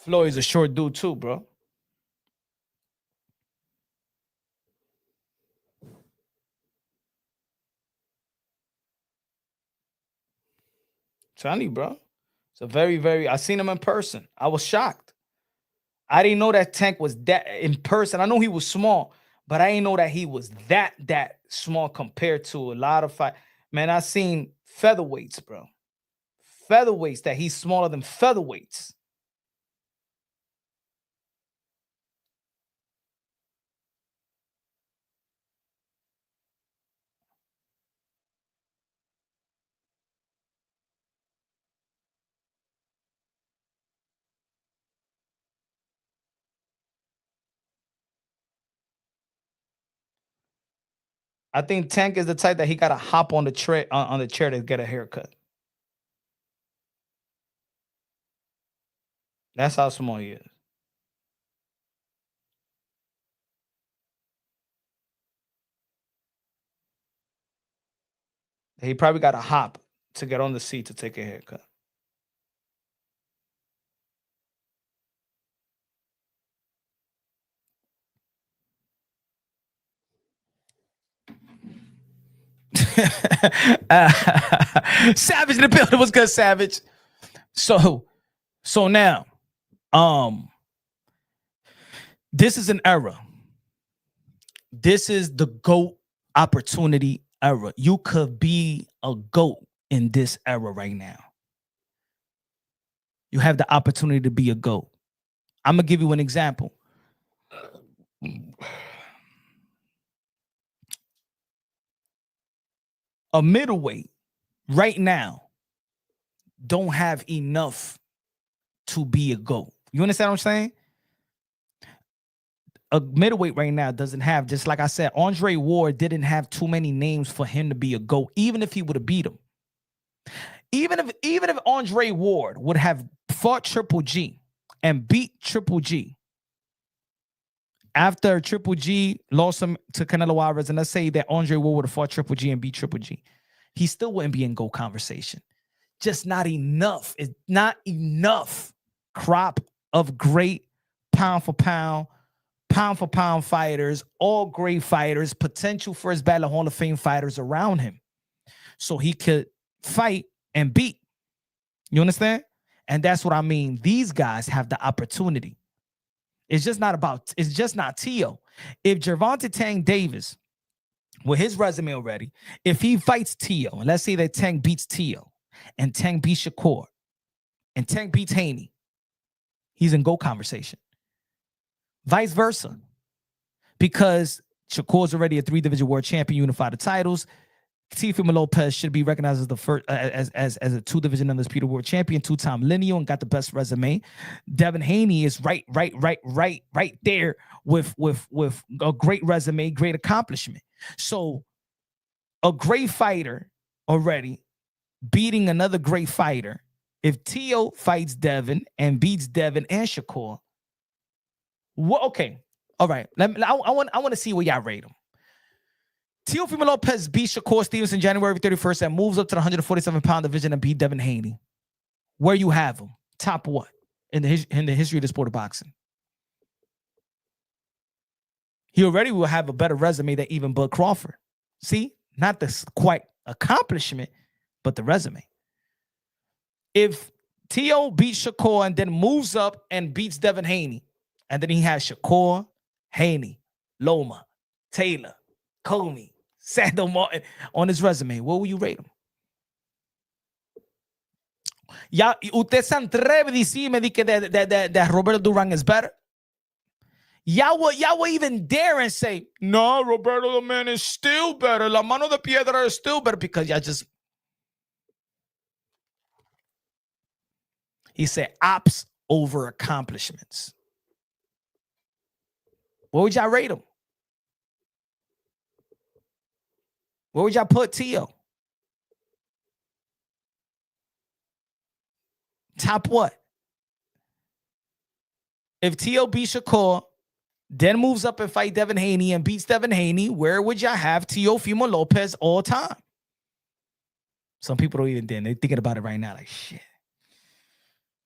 Speaker 3: Floyd's a short dude too, bro. Tell you, bro. It's a very, very. I seen him in person. I was shocked. I didn't know that Tank was that in person. I know he was small, but I didn't know that he was that small compared to a lot of fight. Man, I seen featherweights, bro. Featherweights that he's smaller than featherweights. I think Tank is the type that he got to hop on the chair to get a haircut. That's how small he is. He probably got to hop to get on the seat to take a haircut. Savage in the building was good, Savage. So now, this is an era. This is the GOAT opportunity era. You could be a GOAT in this era right now. You have the opportunity to be a GOAT. I'm gonna give you an example. A middleweight right now don't have enough to be a GOAT. You understand what I'm saying? A middleweight right now doesn't have, just like I said, Andre Ward didn't have too many names for him to be a GOAT, even if he would have beat him. Even if Andre Ward would have fought Triple G and beat Triple G after Triple G lost him to Canelo Alvarez, and let's say that Andre Ward would have fought Triple G and beat Triple G, he still wouldn't be in GOAT conversation. Just not enough. It's not enough crop of great pound for pound fighters, all great fighters, potential first ballot Hall of Fame fighters around him, so he could fight and beat. You understand? And that's what I mean. These guys have the opportunity. It's just not Tio. If Gervonta Tank Davis, with his resume already, if he fights Tio, and let's say that Tank beats Tio, and Tank beats Shakur, and Tank beats Haney, he's in GOAT conversation. Vice versa. Because Shakur's already a 3-division world champion, unified the titles. Teofimo Lopez should be recognized as the first as a 2-division undisputed world champion, 2-time lineal, and got the best resume. Devin Haney is right there with a great resume, great accomplishment. So a great fighter already beating another great fighter. If Tio fights Devin and beats Devin and Shakur, well, okay, all right. I want to see where y'all rate him. Teofimo Lopez beat Shakur Stevenson January 31st and moves up to the 147-pound division and beat Devin Haney. Where you have him? Top what in the history of the sport of boxing? He already will have a better resume than even Bud Crawford. See, not the quite accomplishment, but the resume. If Tio beats Shakur and then moves up and beats Devin Haney, and then he has Shakur, Haney, Loma, Taylor, Comey, Sando Martin on his resume, what will you rate him? Ya, usted se atreve a decirme that Roberto Duran is better? Y'all will even dare and say, no, Roberto the man is still better. La mano de piedra is still better, because y'all just... He said ops over accomplishments. What would y'all rate him? Where would y'all put Tio? Top what? If Tio beats Shakur, then moves up and fight Devin Haney and beats Devin Haney, where would y'all have Teofimo Lopez all time? Some people don't even then. They're thinking about it right now like, shit.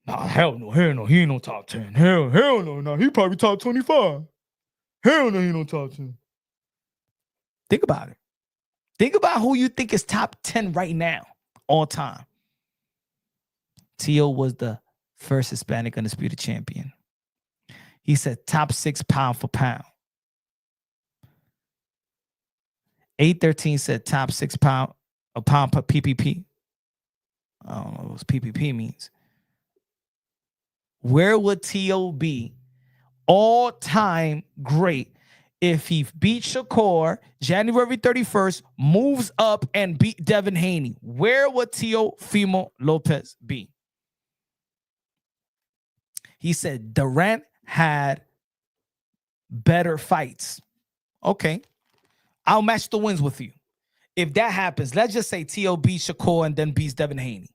Speaker 3: Nah, hell no. He ain't no top 10. Hell no. Nah, he probably top 25. Hell no, he ain't no top 10. Think about it. Think about who you think is top 10 right now, all time. Tio was the first Hispanic undisputed champion. He said top 6 pound for pound. 813 said top 6 pound a pound per PPP. I don't know what PPP means. Where would Tio be all time great if he beat Shakur January 31st, moves up and beat Devin Haney? Where would Teofimo Lopez be? He said Durant had better fights. Okay. I'll match the wins with you. If that happens, let's just say Tio beats Shakur and then beats Devin Haney.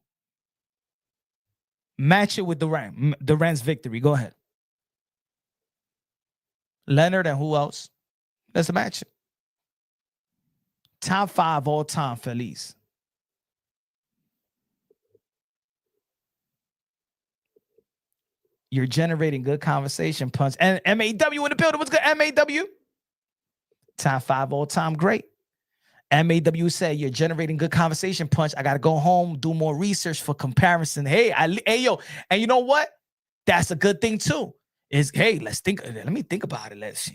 Speaker 3: Match it with Durant. Durant's victory. Go ahead. Leonard and who else? Let's match it. Top 5 all time, Feliz. You're generating good conversation, Punch. And MAW in the building. What's good, MAW? Top 5 all time, great. MAW said you're generating good conversation, Punch. I got to go home, do more research for comparison. Hey, yo, and you know what? That's a good thing too. Is hey, let's think. Let me think about it. Let's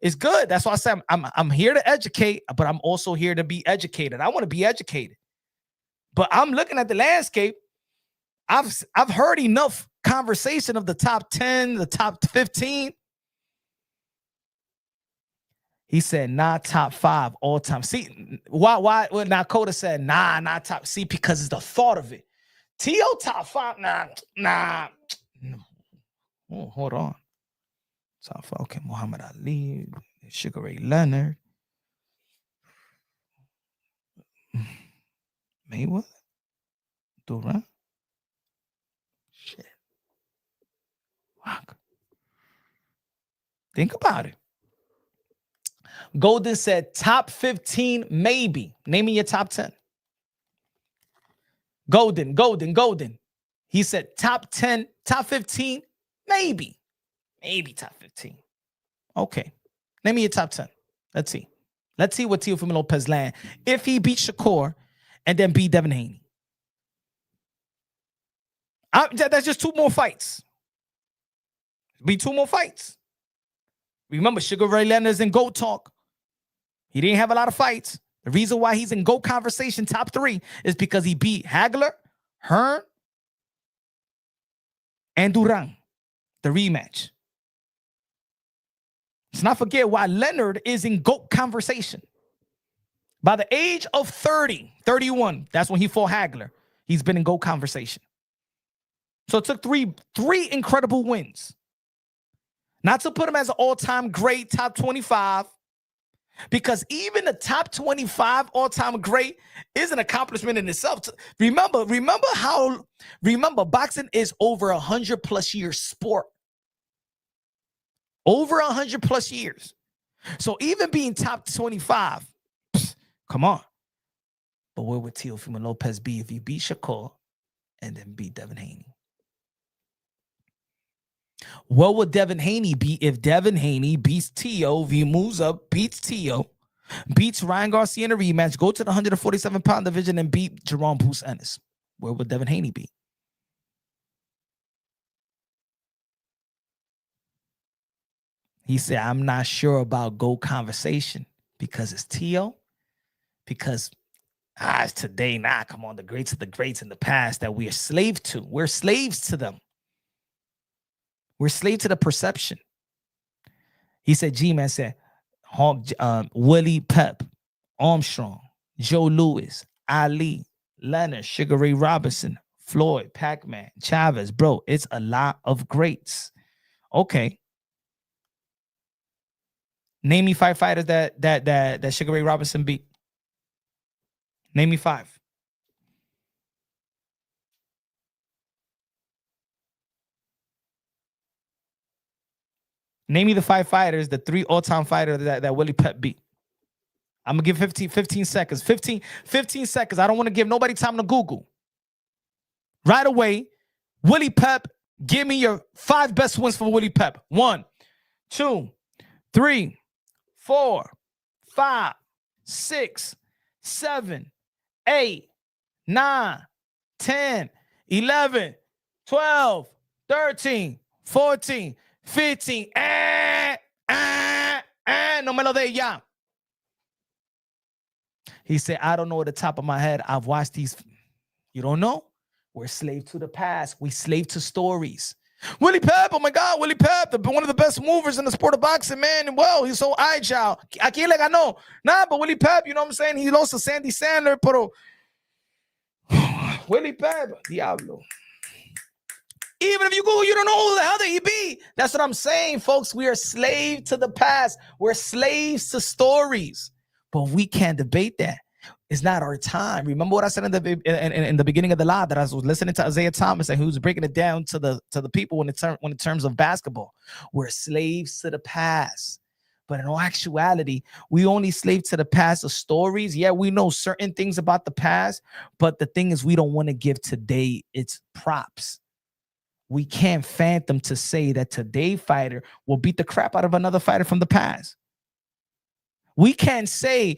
Speaker 3: It's good. That's why I said I'm here to educate, but I'm also here to be educated. I want to be educated, but I'm looking at the landscape. I've heard enough conversation of the top 10, the top 15. He said, nah, top 5 all time. See, why? Well, now Coda said, nah, not top. See, because it's the thought of it. T.O. top 5, nah. Oh, hold on. Top 5, okay, Muhammad Ali, Sugar Ray Leonard, Mayweather, Durant. Shit. Fuck. Think about it. Golden said top 15, maybe. Name me your top 10. Golden. He said top 10, top 15, maybe. Maybe top 15. Okay. Name me your top 10. Let's see. Let's see what Teofimo Lopez land if he beat Shakur and then beat Devin Haney. That's just 2 more fights. Be 2 more fights. Remember, Sugar Ray Leonard's in GOAT talk. He didn't have a lot of fights. The reason why he's in GOAT conversation top 3 is because he beat Hagler, Hearn, and Duran, the rematch. Let's not forget why Leonard is in GOAT conversation. By the age of 30, 31, that's when he fought Hagler. He's been in GOAT conversation. So it took three incredible wins. Not to put him as an all-time great, top 25, because even the top 25 all-time great is an accomplishment in itself. Remember, boxing is over 100+ years sport. Over 100+ years. So even being top 25, come on. But where would Teofimo Lopez be if he beat Shakur and then beat Devin Haney? What would Devin Haney be if Devin Haney beats Tio, if he moves up, beats Tio, beats Ryan Garcia in a rematch, go to the 147-pound division and beat Jerome Bruce Ennis? Where would Devin Haney be? He said, I'm not sure about GOAT conversation because it's Tio, because it's today, come on, the greats of the greats in the past that we are slave to. We're slaves to them. We're slave to the perception. He said, G-Man said, Willie Pep, Armstrong, Joe Louis, Ali, Leonard, Sugar Ray Robinson, Floyd, Pac-Man, Chavez. Bro, it's a lot of greats. Okay. Name me 5 fighters that Sugar Ray Robinson beat. Name me 5. Name me the 5 fighters, the 3 all-time fighters that Willie Pep beat. I'm going to give 15 seconds. 15 seconds. I don't want to give nobody time to Google. Right away, Willie Pep, give me your 5 best wins for Willie Pep. 1, 2, 3, 4, 5, 6, 7, 8, 9, 10, 11, 12, 13, 14, 15. No me lo de ya. He said, I don't know at the top of my head. I've watched these. You don't know? We're slave to the past. We slave to stories. Willie Pep, oh my God, Willie Pep, one of the best movers in the sport of boxing, man. And well, he's so agile. ¿A quién le ganó? Nah, but Willie Pep, you know what I'm saying? He lost to Sandy Sandler, pero Willie Pep, diablo. Even if you Google, you don't know who the hell that he be. That's what I'm saying, folks. We are slaves to the past. We're slaves to stories. But we can't debate that. It's not our time. Remember what I said in the beginning of the live, that I was listening to Isaiah Thomas and he was breaking it down to the people when in terms of basketball. We're slaves to the past. But in all actuality, we only slave to the past of stories. Yeah, we know certain things about the past, but the thing is, we don't want to give today its props. We can't phantom to say that today's fighter will beat the crap out of another fighter from the past. We can't say,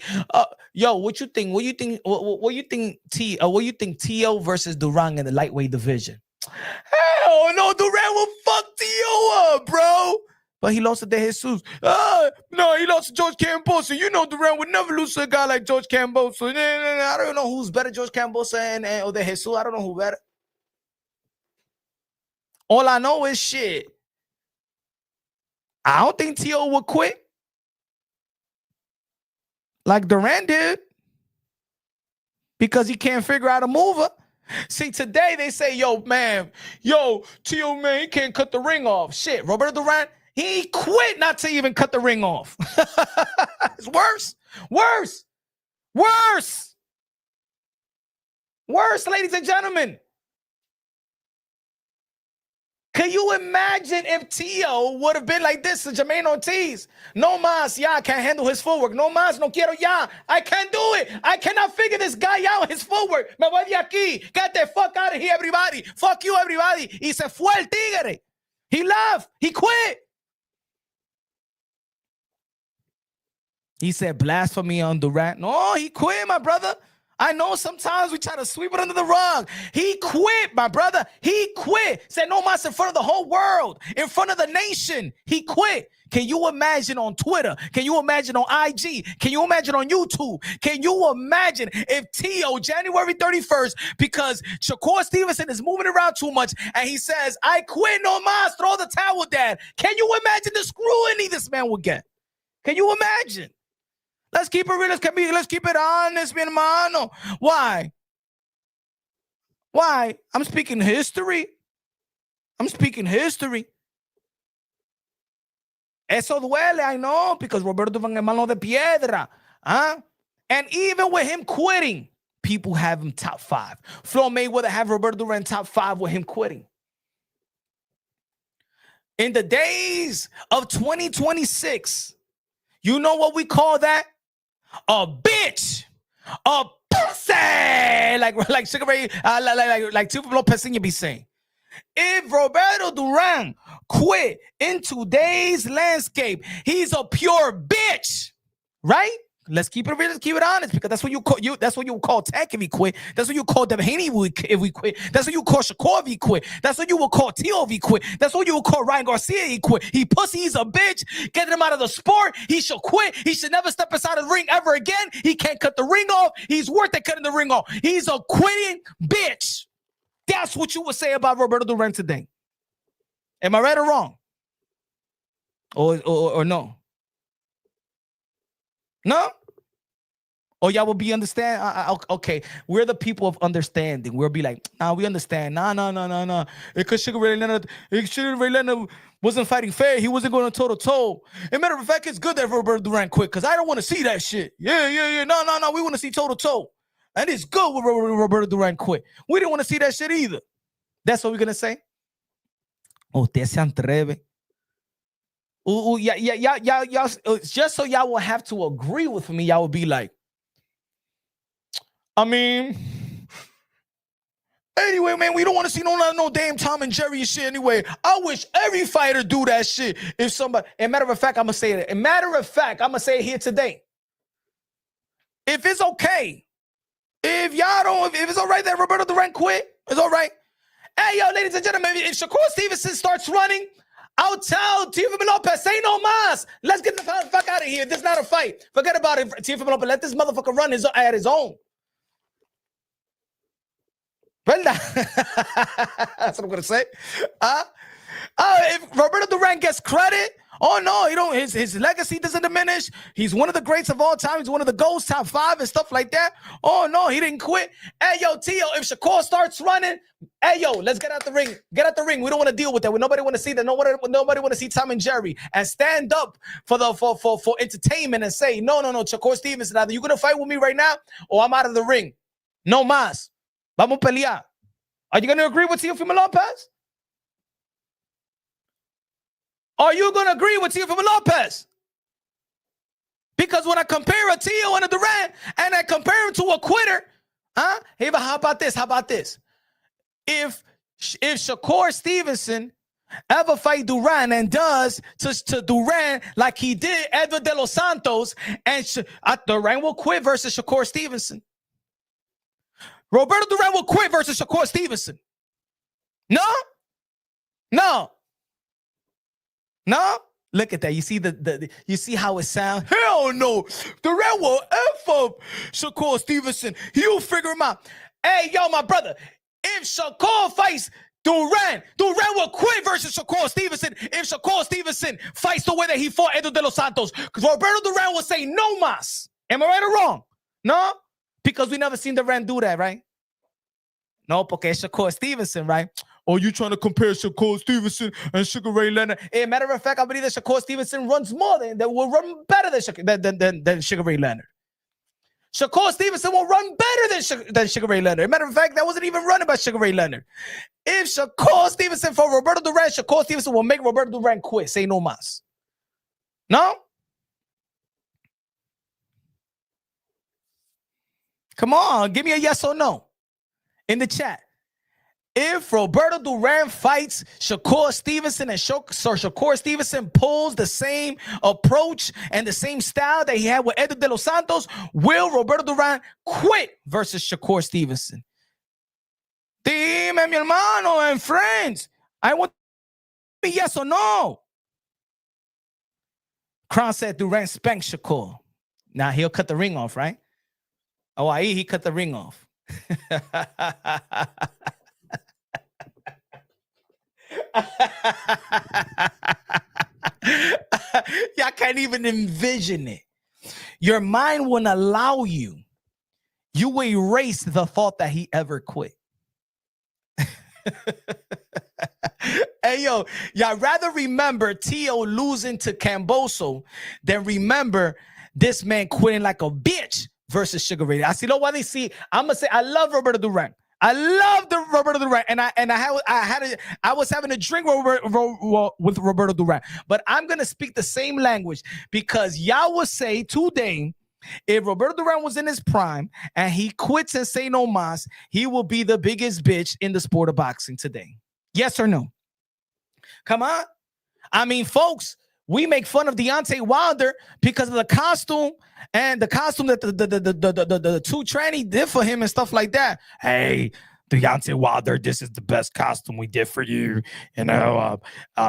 Speaker 3: yo, what you think? What you think? What you think? What you think? Tio versus Duran in the lightweight division? Hell no, Duran will fuck Tio up, bro. But he lost to De Jesus. No, he lost to George Cambosa. You know Duran would never lose to a guy like George Cambosa. I don't know who's better, George Cambosa or De Jesus. I don't know who better. All I know is shit. I don't think Tio would quit like Durant did because he can't figure out a mover. See, today they say, Tio, man, he can't cut the ring off. Shit, Roberto Durant, he quit not to even cut the ring off. It's worse, ladies and gentlemen. Can you imagine if Tio would have been like this to Jermaine Ortiz? No más, I can't handle his footwork. No más, no quiero ya. I can't do it. I cannot figure this guy out, his footwork. Me voy de aquí. Get the fuck out of here, everybody. Fuck you, everybody. Y se fue el tigre. He left. He quit. He said blasphemy on Durant. No, he quit, my brother. I know sometimes we try to sweep it under the rug. He quit, my brother. He quit. Said no mas in front of the whole world, in front of the nation. He quit. Can you imagine on Twitter? Can you imagine on IG? Can you imagine on YouTube? Can you imagine if Tio, January 31st, because Shakur Stevenson is moving around too much, and he says, I quit, no mas, throw the towel, Dad. Can you imagine the scrutiny this man would get? Can you imagine? Let's keep it real. Let's keep it honest, mi hermano. Why? I'm speaking history. Eso duele, I know, because Roberto Van es mano de piedra. Huh? And even with him quitting, people have him top 5. Floyd Mayweather have Roberto Durant top 5 with him quitting. In the days of 2026, you know what we call that? A bitch, a pussy, like Sugar Ray, like Teofimo Pessinha be saying. If Roberto Durant quit in today's landscape, he's a pure bitch, right? Let's keep it real. Let's keep it honest, because that's what you call That's what you call Tech if he quit. That's what you call Devhaney if we quit. That's what you call Shakur if he quit. That's what you will call Tio if he quit. That's what you will call Ryan Garcia if he quit. He pussy. He's a bitch. Get him out of the sport. He should quit. He should never step inside the ring ever again. He can't cut the ring off. He's worth it cutting the ring off. He's a quitting bitch. That's what you would say about Roberto Durant today. Am I right or wrong? Or no? No? Or y'all will be understand. Okay, we're the people of understanding. We'll be like, nah, we understand. Nah. Because Sugar Ray Leonard wasn't fighting fair. He wasn't going toe-to-toe. As a matter of fact, it's good that Roberto Durant quit, because I don't want to see that shit. Yeah. No. We want to see toe-to-toe. And it's good when Roberto Durant quit. We didn't want to see that shit either. That's what we're going to say. Usted se atreve. Y'all, just so y'all will have to agree with me, y'all will be like, I mean, anyway, man, we don't want to see no damn Tom and Jerry shit anyway. I wish every fighter do that shit. If somebody, as a matter of fact, I'm going to say it. As a matter of fact, I'm going to say it here today. If it's okay, if it's all right that Roberto Durant quit, it's all right. Hey, yo, ladies and gentlemen, if Shakur Stevenson starts running, I'll tell Teofimo Lopez, say no mas. Let's get the fuck out of here. This is not a fight. Forget about it, Teofimo Lopez. Let this motherfucker run at his own. ¿Verdad? That's what I'm going to say. If Roberto Durant gets credit, oh no, he don't. His legacy doesn't diminish. He's one of the greats of all time. He's one of the GOATs, top 5 and stuff like that. Oh no, he didn't quit. Hey yo, Tio, if Shakur starts running, hey yo, let's get out the ring. Get out the ring. We don't want to deal with that. Nobody want to see that. Nobody want to see Tom and Jerry, and stand up for entertainment and say no. Shakur Stevenson, either you're gonna fight with me right now, or I'm out of the ring. No más. Vamos a pelear. Are you gonna agree with Teofimo Lopez? Are you going to agree with Teofimo Lopez? Because when I compare a Tio and a Durant, and I compare him to a quitter, hey, but how about this? If Shakur Stevenson ever fight Durant and does to Durant like he did Edward De Los Santos, and Durant will quit versus Shakur Stevenson. Roberto Durant will quit versus Shakur Stevenson. No. Look at that. You see you see how it sounds? Hell no. Durant will F up Shakur Stevenson. He'll figure him out. Hey, yo, my brother. If Shakur fights Duran will quit versus Shakur Stevenson if Shakur Stevenson fights the way that he fought Edo de los Santos. Roberto Duran will say no mas. Am I right or wrong? No? Because we never seen Duran do that, right? No, porque it's Shakur Stevenson, right? Oh, you trying to compare Shakur Stevenson and Sugar Ray Leonard? As a matter of fact, I believe that Shakur Stevenson runs more than will run better than Sugar Ray Leonard. Shakur Stevenson will run better than Sugar Ray Leonard. As a matter of fact, that wasn't even running by Sugar Ray Leonard. If Shakur Stevenson for Roberto Duran, Shakur Stevenson will make Roberto Duran quit. Say no mas. No? Come on, give me a yes or no in the chat. If Roberto Duran fights Shakur Stevenson and Shakur Stevenson pulls the same approach and the same style that he had with Edo de los Santos, will Roberto Duran quit versus Shakur Stevenson? Dime, mi hermano and friends. I want to be yes or no. Crown said Duran spanked Shakur. Now he'll cut the ring off, right? Oh, he cut the ring off. Y'all can't even envision it. Your mind wouldn't allow you. You will erase the thought that he ever quit. Hey, yo, y'all rather remember Tio losing to Camboso than remember this man quitting like a bitch versus Sugar Ray. I see no why they see. I'm gonna say I love Roberto Duran. I love the Roberto Duran, and I was having a drink with Roberto Duran, but I'm gonna speak the same language because y'all will say today, if Roberto Duran was in his prime and he quits and say no mas, he will be the biggest bitch in the sport of boxing today. Yes or no? Come on. I mean, folks, we make fun of Deontay Wilder because of the costume and the costume that the two tranny did for him and stuff like that. Hey, Deontay Wilder, this is the best costume we did for you. You know,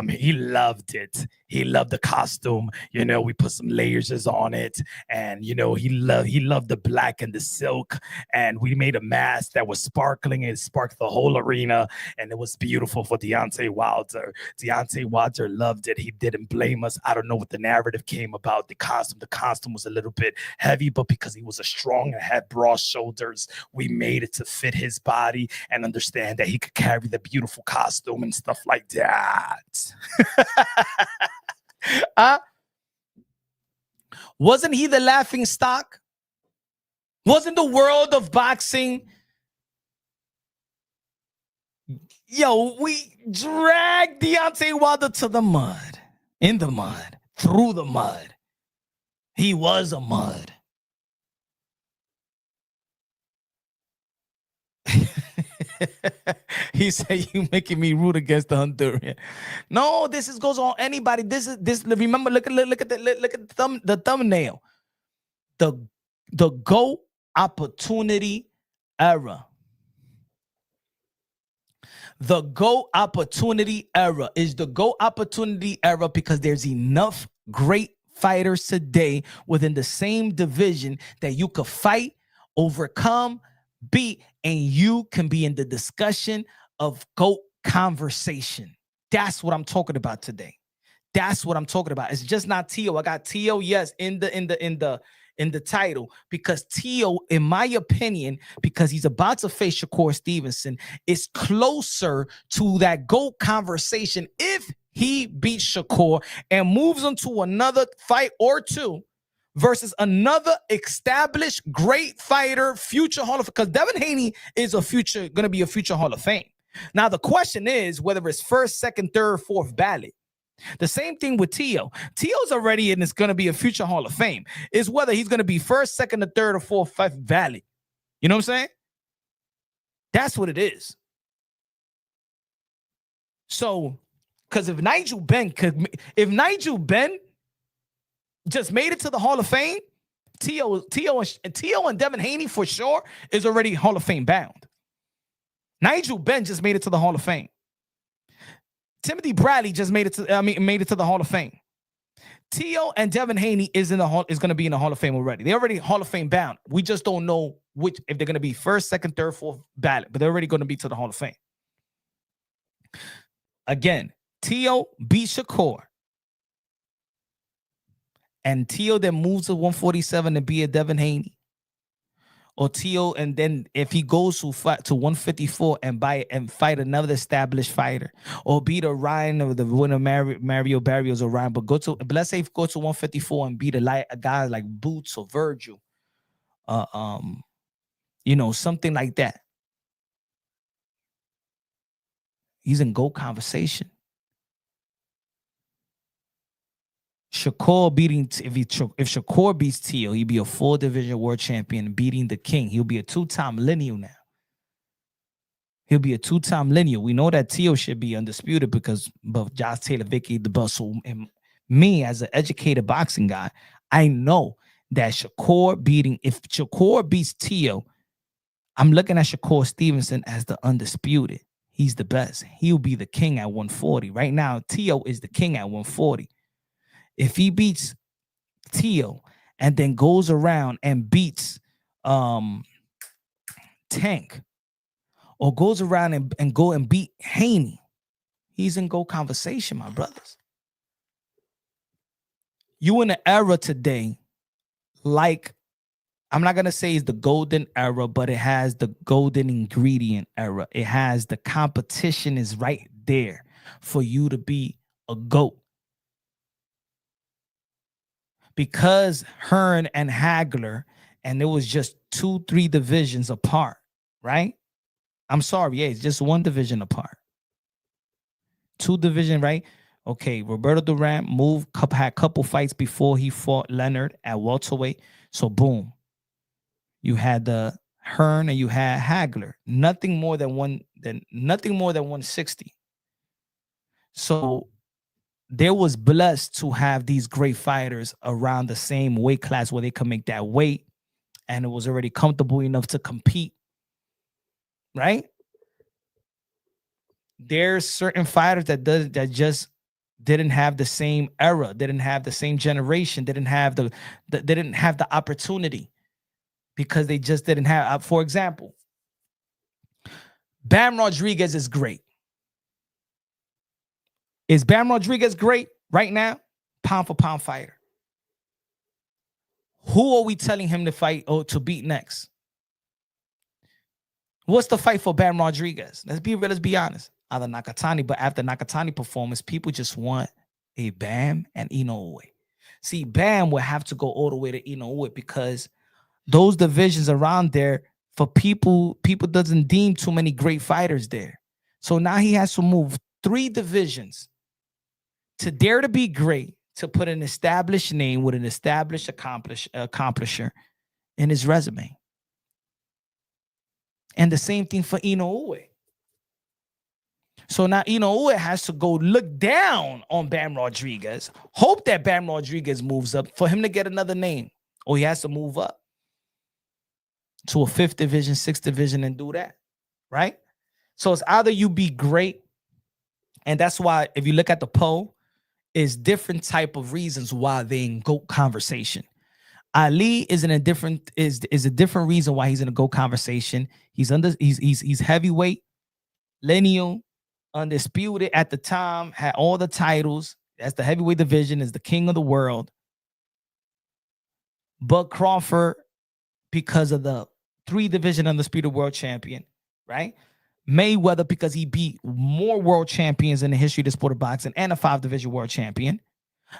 Speaker 3: he loved it. He loved the costume. You know, we put some layers on it, and you know, he loved the black and the silk. And we made a mask that was sparkling and it sparked the whole arena, and it was beautiful for Deontay Wilder. Deontay Wilder loved it. He didn't blame us. I don't know what the narrative came about. The costume was a little bit heavy, but because he was a strong and had broad shoulders, we made it to fit his body and understand that he could carry the beautiful costume and stuff like that. Wasn't he the laughing stock? Wasn't the world of boxing? Yo, we dragged Deontay Wilder to the mud, in the mud, through the mud. He was a mud. He said, "You making me root against the Honduran." No, this goes on anybody. This. Remember, look at the thumbnail. The GOAT opportunity era. The GOAT opportunity era is the GOAT opportunity era because there's enough great fighters today within the same division that you could fight, overcome, beat, and you can be in the discussion of GOAT conversation. That's what I'm talking about today. That's what I'm talking about. It's just not Tio. I got Tio, yes, in the title, because Tio, in my opinion, because he's about to face Shakur Stevenson, is closer to that GOAT conversation if he beats Shakur and moves on to another fight or two versus another established great fighter, future Hall of Fame, because Devin Haney is going to be a future Hall of Fame. Now, the question is whether it's first, second, third, fourth ballot. The same thing with Tio. Tio's already and it's going to be a future Hall of Fame. Is whether he's going to be first, second, or third, or fourth, fifth ballot. You know what I'm saying? That's what it is. So, because if Nigel Benn just made it to the Hall of Fame, Tio and Devin Haney for sure is already Hall of Fame bound. Nigel Benn just made it to the Hall of Fame. Timothy Bradley just made it to the Hall of Fame. Tio and Devin Haney is going to be in the Hall of Fame already. They're already Hall of Fame bound. We just don't know if they're going to be first, second, third, fourth ballot, but they're already going to be to the Hall of Fame. Again, Teo beat Shakur. And Teo then moves to 147 to be a Devin Haney. Or Teo, and then if he goes to fight to 154 and fight another established fighter, or beat a Ryan or the winner Mario Barrios or Ryan, but let's say go to 154 and beat a guy like Boots or Virgil, something like that. He's in GOAT conversation. Shakur beating, if Shakur beats Teo, he'd be a 4-division world champion beating the king. He'll be a 2-time lineal now. He'll be a 2-time lineal. We know that Teo should be undisputed because of Josh Taylor vacated the belt. So me, as an educated boxing guy, I know that if Shakur beats Teo, I'm looking at Shakur Stevenson as the undisputed. He's the best. He'll be the king at 140. Right now, Teo is the king at 140. If he beats Teo and then goes around and beats Tank, or goes around and go and beat Haney, he's in GOAT conversation, my brothers. You in the era today, like, I'm not going to say it's the golden era, but it has the golden ingredient era. It has the competition is right there for you to be a GOAT. Because Hearn and Hagler, and it was just 2-3 divisions apart, right? I'm sorry, yeah, it's just 1 division apart. 2 division, right? Okay, Roberto Duran had a couple fights before he fought Leonard at welterweight. So boom, you had the Hearn and you had Hagler. Nothing more than 160. So there was blessed to have these great fighters around the same weight class where they could make that weight, and it was already comfortable enough to compete, right? There's certain fighters that just didn't have the same era, didn't have the same generation, didn't have the opportunity because they just didn't have. For example, Bam Rodriguez is great. Is Bam Rodriguez great right now? Pound for pound fighter. Who are we telling him to fight or to beat next? What's the fight for Bam Rodriguez? Let's be real, let's be honest. Either Nakatani, but after Nakatani performance, people just want a Bam and Inoue. See, Bam will have to go all the way to Inoue because those divisions around there, for people doesn't deem too many great fighters there. So now he has to move 3 divisions to dare to be great, to put an established name with an established accomplisher in his resume. And the same thing for Inoue. So now Inoue has to go look down on Bam Rodriguez, hope that Bam Rodriguez moves up for him to get another name, or he has to move up to a 5th division, 6th division and do that, right? So it's either you be great, and that's why if you look at the poll, is different type of reasons why they in GOAT conversation. Ali is a different reason why he's in a GOAT conversation. He's heavyweight, lineal, undisputed at the time, had all the titles. That's the heavyweight division, is the king of the world. Bud Crawford, because of the 3-division undisputed world champion, right? Mayweather, because he beat more world champions in the history of the sport of boxing and a 5-division world champion.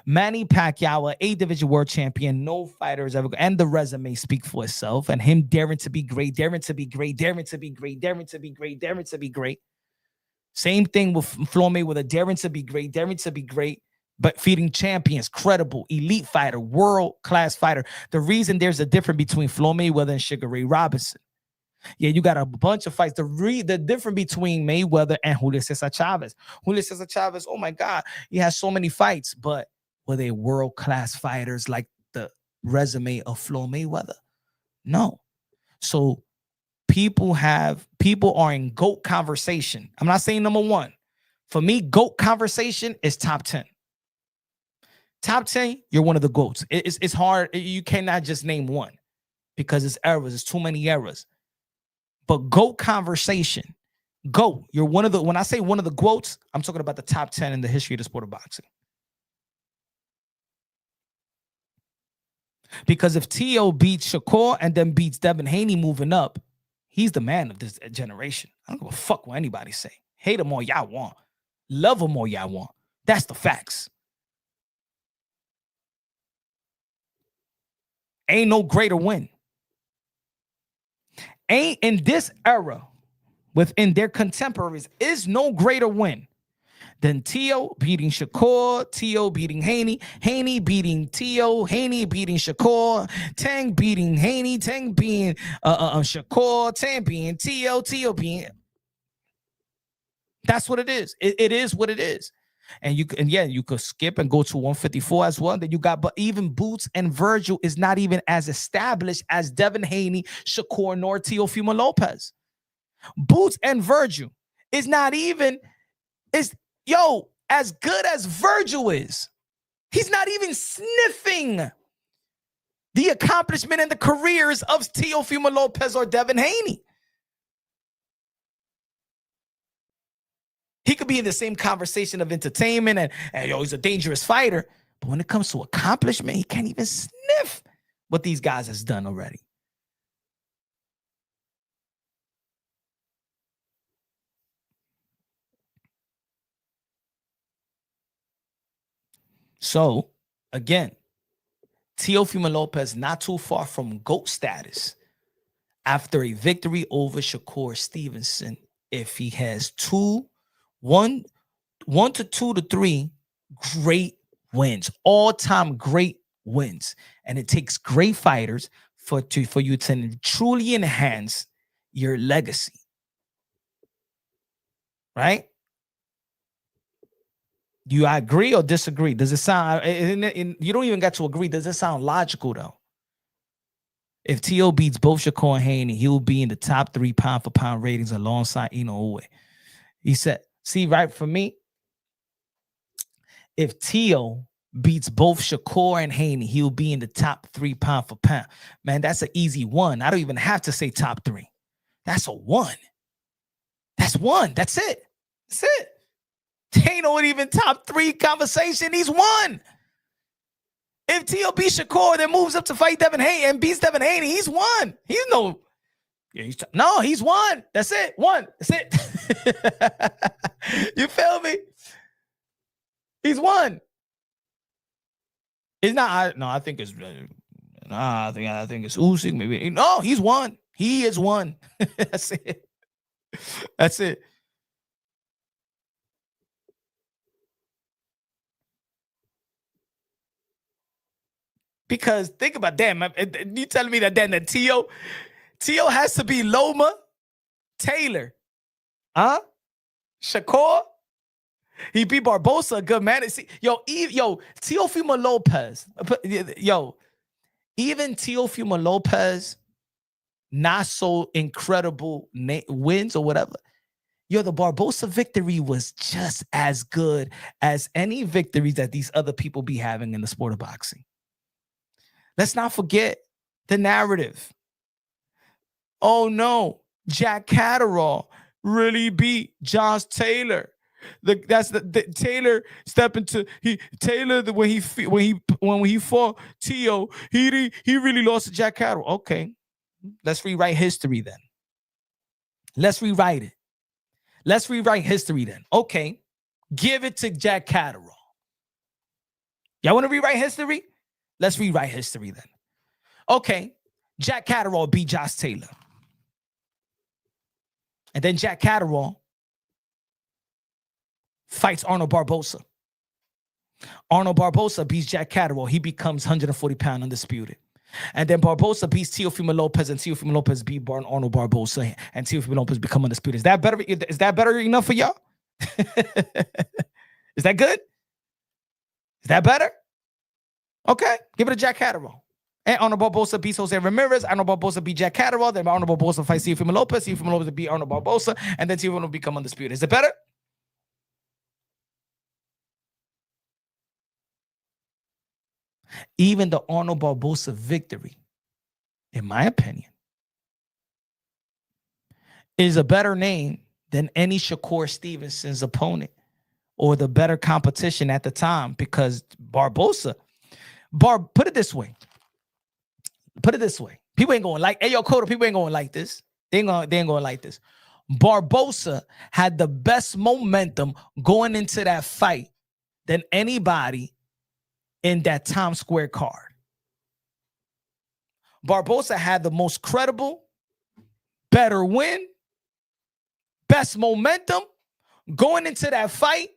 Speaker 3: Manny Pacquiao, 8-division world champion. No fighter has ever, and the resume speak for itself. And him daring to be great, daring to be great, daring to be great, daring to be great, daring to be great. Same thing with Floyd Mayweather, daring to be great, but feeding champions, credible, elite fighter, world-class fighter. The reason there's a difference between Floyd Mayweather and Sugar Ray Robinson. Yeah, you got a bunch of fights. The difference between Mayweather and Julio Cesar Chavez. Julio Cesar Chavez, oh my God, he has so many fights, but were they world-class fighters like the resume of Floyd Mayweather? No. So people are in GOAT conversation. I'm not saying number 1. For me, GOAT conversation is top 10. Top 10, you're one of the GOATs. It's hard. You cannot just name one because it's eras. It's too many eras. But GOAT conversation, GOAT. You're one of the, when I say one of the GOATs, I'm talking about the top 10 in the history of the sport of boxing. Because if Teo beats Shakur and then beats Devin Haney moving up, he's the man of this generation. I don't give a fuck what anybody say. Hate him all y'all want. Love him all y'all want. That's the facts. Ain't no greater win. Ain't in this era, within their contemporaries, is no greater win than Teo beating Shakur, Teo beating Haney, Haney beating Teo, Haney beating Shakur, Tang beating Haney, Tang being Shakur, Tang being Teo, Teo being. That's what it is. It is what it is. And you could skip and go to 154 as well. Then you got, but even Boots and Virgil is not even as established as Devin Haney, Shakur, nor Teofimo Lopez. Boots and Virgil is not even as good as Virgil is. He's not even sniffing the accomplishment and the careers of Teofimo Lopez or Devin Haney. He could be in the same conversation of entertainment and he's a dangerous fighter. But when it comes to accomplishment, he can't even sniff what these guys has done already. So, again, Teofimo Lopez not too far from GOAT status after a victory over Shakur Stevenson. If he has one to two to three great wins, all-time great wins. And it takes great fighters for you to truly enhance your legacy. Right? Do you agree or disagree? Does it sound, you don't even get to agree. Does it sound logical though? If Teo beats both Shakur and Haney, he'll be in the top 3 pound for pound ratings alongside Ino Uwe. He said, see, right, for me, if Teo beats both Shakur and Haney, he'll be in the top 3 pound for pound. Man, that's an easy one. I don't even have to say top 3. That's a 1. That's 1. That's it. That's it. Ain't no even top 3 conversation. He's 1. If Teo beats Shakur, then moves up to fight Devin Haney and beats Devin Haney, he's 1. He's no. He's 1. That's it. 1. That's it. You feel me? He's 1. It's not. I think it's. I think it's Usyk. Maybe. No, he's 1. He is 1. That's it. That's it. Because think about that. You telling me that Teo has to be Loma, Taylor, Shakur. He beat Barbosa, a good man. See, Teofimo Lopez. Even Teofimo Lopez, not so incredible wins or whatever. The Barbosa victory was just as good as any victories that these other people be having in the sport of boxing. Let's not forget the narrative. Oh no, Jack Catterall really beat Josh Taylor. Taylor stepping to Taylor when he fought Teo, he really lost to Jack Catterall. Okay, let's rewrite history then. Let's rewrite it. Let's rewrite history then. Okay, give it to Jack Catterall. Y'all want to rewrite history? Let's rewrite history then. Okay, Jack Catterall beat Josh Taylor. And then Jack Catterall fights Arnold Barbosa. Arnold Barbosa beats Jack Catterall. He becomes 140-pound undisputed. And then Barbosa beats Teofimo Lopez, and Teofimo Lopez beat Arnold Barbosa, and Teofimo Lopez become undisputed. Is that better? Is that better enough for y'all? Is that good? Is that better? Okay, give it to Jack Catterall. And Arnold Barbosa beats Jose Ramirez. Arnold Barbosa beat Jack Catterall. Then Arnold Barbosa fights Teofimo Lopez. Teofimo Lopez beat Arnold Barbosa, and then Teofimo will become undisputed. Is it better? Even the Arnold Barbosa victory, in my opinion, is a better name than any Shakur Stevenson's opponent or the better competition at the time, because Barbosa, put it this way. People ain't going like, hey, yo, Cota, people ain't going like this. They ain't going like this. Barbosa had the best momentum going into that fight than anybody in that Times Square card. Barbosa had the most credible, better win, best momentum going into that fight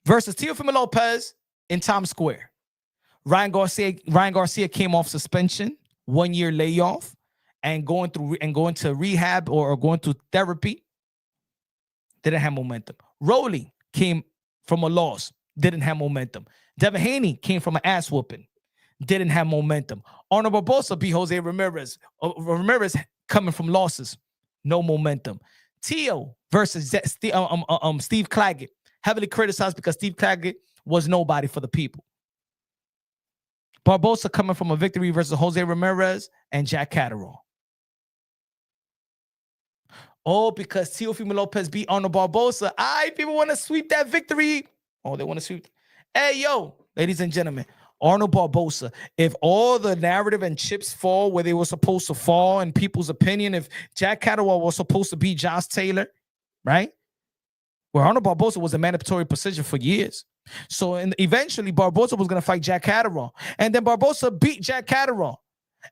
Speaker 3: versus Teofimo Lopez in Times Square. Ryan Garcia came off suspension, 1 year layoff, and going to rehab or going through therapy. Didn't have momentum. Rolly came from a loss, didn't have momentum. Devin Haney came from an ass whooping, didn't have momentum. Arnold Barbosa beat Jose Ramirez. Ramirez coming from losses, no momentum. Teo versus Steve Claggett, heavily criticized because Steve Claggett was nobody for the people. Barbosa coming from a victory versus Jose Ramirez and Jack Catterall. Oh, because Teofimo Lopez beat Arnold Barbosa. People want to sweep that victory. Oh, they want to sweep. Hey, yo, ladies and gentlemen, Arnold Barbosa, if all the narrative and chips fall where they were supposed to fall in people's opinion, if Jack Catterall was supposed to beat Josh Taylor, right? Where Arnold Barbosa was a mandatory position for years. So eventually Barbosa was going to fight Jack Catterall. And then Barbosa beat Jack Catterall.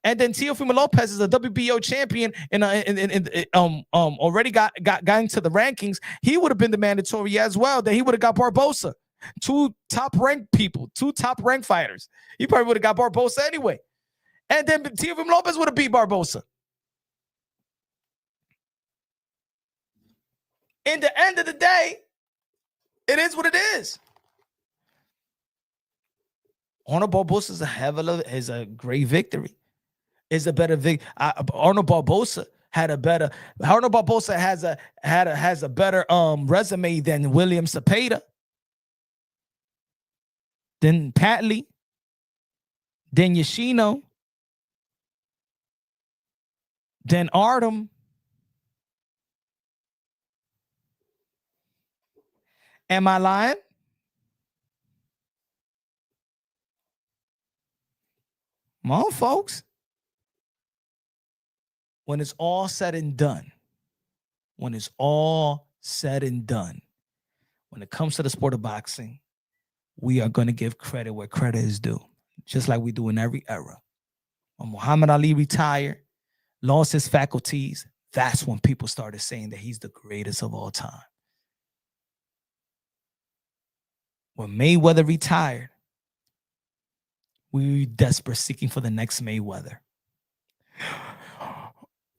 Speaker 3: And then Teofimo Lopez is a WBO champion and already got into the rankings. He would have been the mandatory as well. Then he would have got Barbosa. Two top ranked fighters. He probably would have got Barbosa anyway. And then Teofimo Lopez would have beat Barbosa. In the end of the day, it is what it is. Arnold Barbosa is a great victory. Is a better victory. Arnold Barbosa has a better resume than William Cepeda, than Patley, than Yoshino, than Artem. Am I lying? Come on, folks. When it's all said and done, when it comes to the sport of boxing, we are going to give credit where credit is due, just like we do in every era. When Muhammad Ali retired, lost his faculties, that's when people started saying that he's the greatest of all time. When Mayweather retired, we were desperate seeking for the next Mayweather.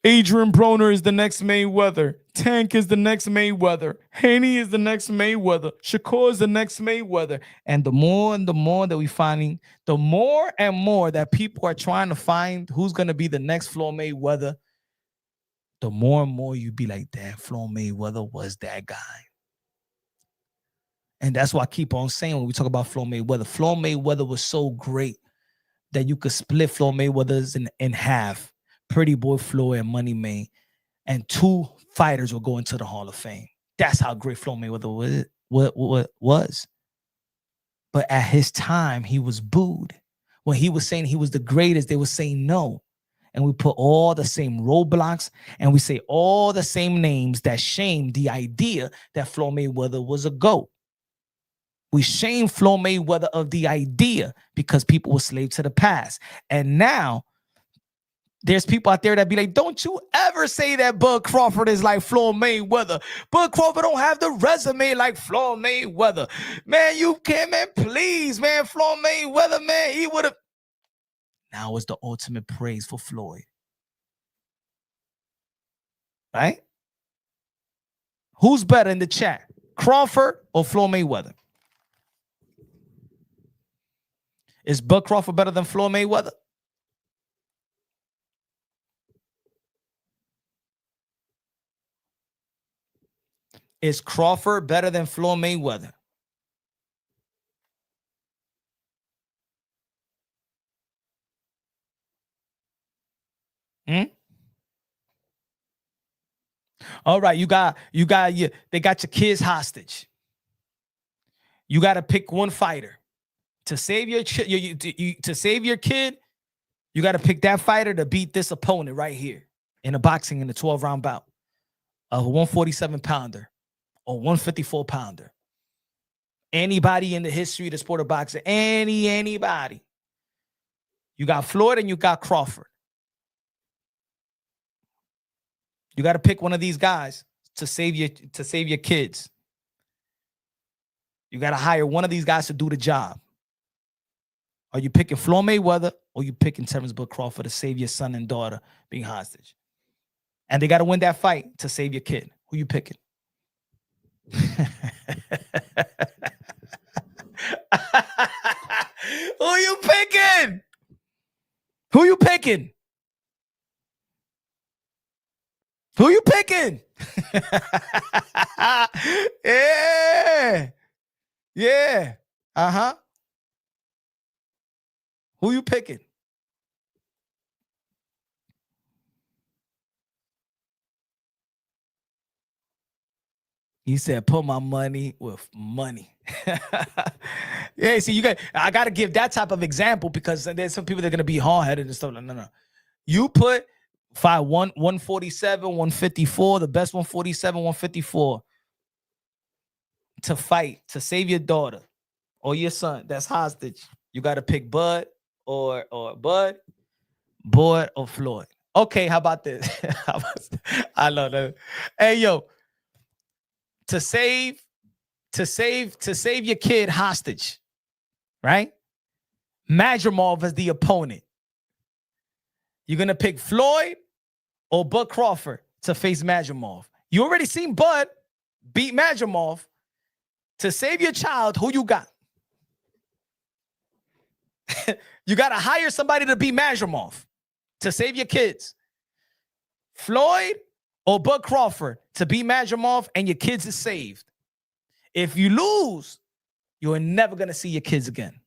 Speaker 3: Adrian Broner is the next Mayweather. Tank is the next Mayweather. Haney is the next Mayweather. Shakur is the next Mayweather. And the more and the more that we're finding, the more and more that people are trying to find who's going to be the next Floyd Mayweather, the more and more you be like, damn, Floyd Mayweather was that guy. And that's why I keep on saying when we talk about Floyd Mayweather was so great that you could split Floyd Mayweather's in half. Pretty Boy Floyd and Money May, and two fighters will go into the Hall of Fame. That's how great Floyd Mayweather was. But at his time, he was booed. When he was saying he was the greatest, they were saying no. And we put all the same roadblocks and we say all the same names that shame the idea that Floyd Mayweather was a GOAT. We shame Floyd Mayweather of the idea because people were slaves to the past. And now, there's people out there that be like, don't you ever say that Bud Crawford is like Floyd Mayweather. Bud Crawford don't have the resume like Floyd Mayweather. Man, you can't, man, please, man. Floyd Mayweather, man, he would have. Now it's the ultimate praise for Floyd. Right? Who's better in the chat? Crawford or Floyd Mayweather? Is Bud Crawford better than Floyd Mayweather? Is Crawford better than Floyd Mayweather? All right, they got your kids hostage. You got to pick one fighter to save to save your kid. You got to pick that fighter to beat this opponent right here in the 12-round bout of a 147 pounder or 154 pounder. Anybody in the history of the sport of boxing, anybody. You got Floyd and you got Crawford. You got to pick one of these guys to save your kids. You got to hire one of these guys to do the job. Are you picking Floyd Mayweather or you picking Terrence Bud Crawford to save your son and daughter being hostage? And they got to win that fight to save your kid. Who you picking? Who you picking? Who you picking? Who you picking? Yeah. Yeah. Uh-huh. Who you picking? He said, put my money with money. Yeah, see, I got to give that type of example because there's some people that are going to be hard-headed and stuff. No. You put 147, 154, the best 147, 154 to fight, to save your daughter or your son that's hostage. You got to pick Bud or Bud, Boyd or Floyd. Okay, how about this? I love that. Hey, yo, to save your kid hostage, right? Madrimov as the opponent. You're going to pick Floyd or Bud Crawford to face Madrimov. You already seen Bud beat Madrimov. To save your child, who you got? You got to hire somebody to beat Madrimov to save your kids. Floyd or Bud Crawford to beat Madrimov and your kids is saved. If you lose, you're never going to see your kids again.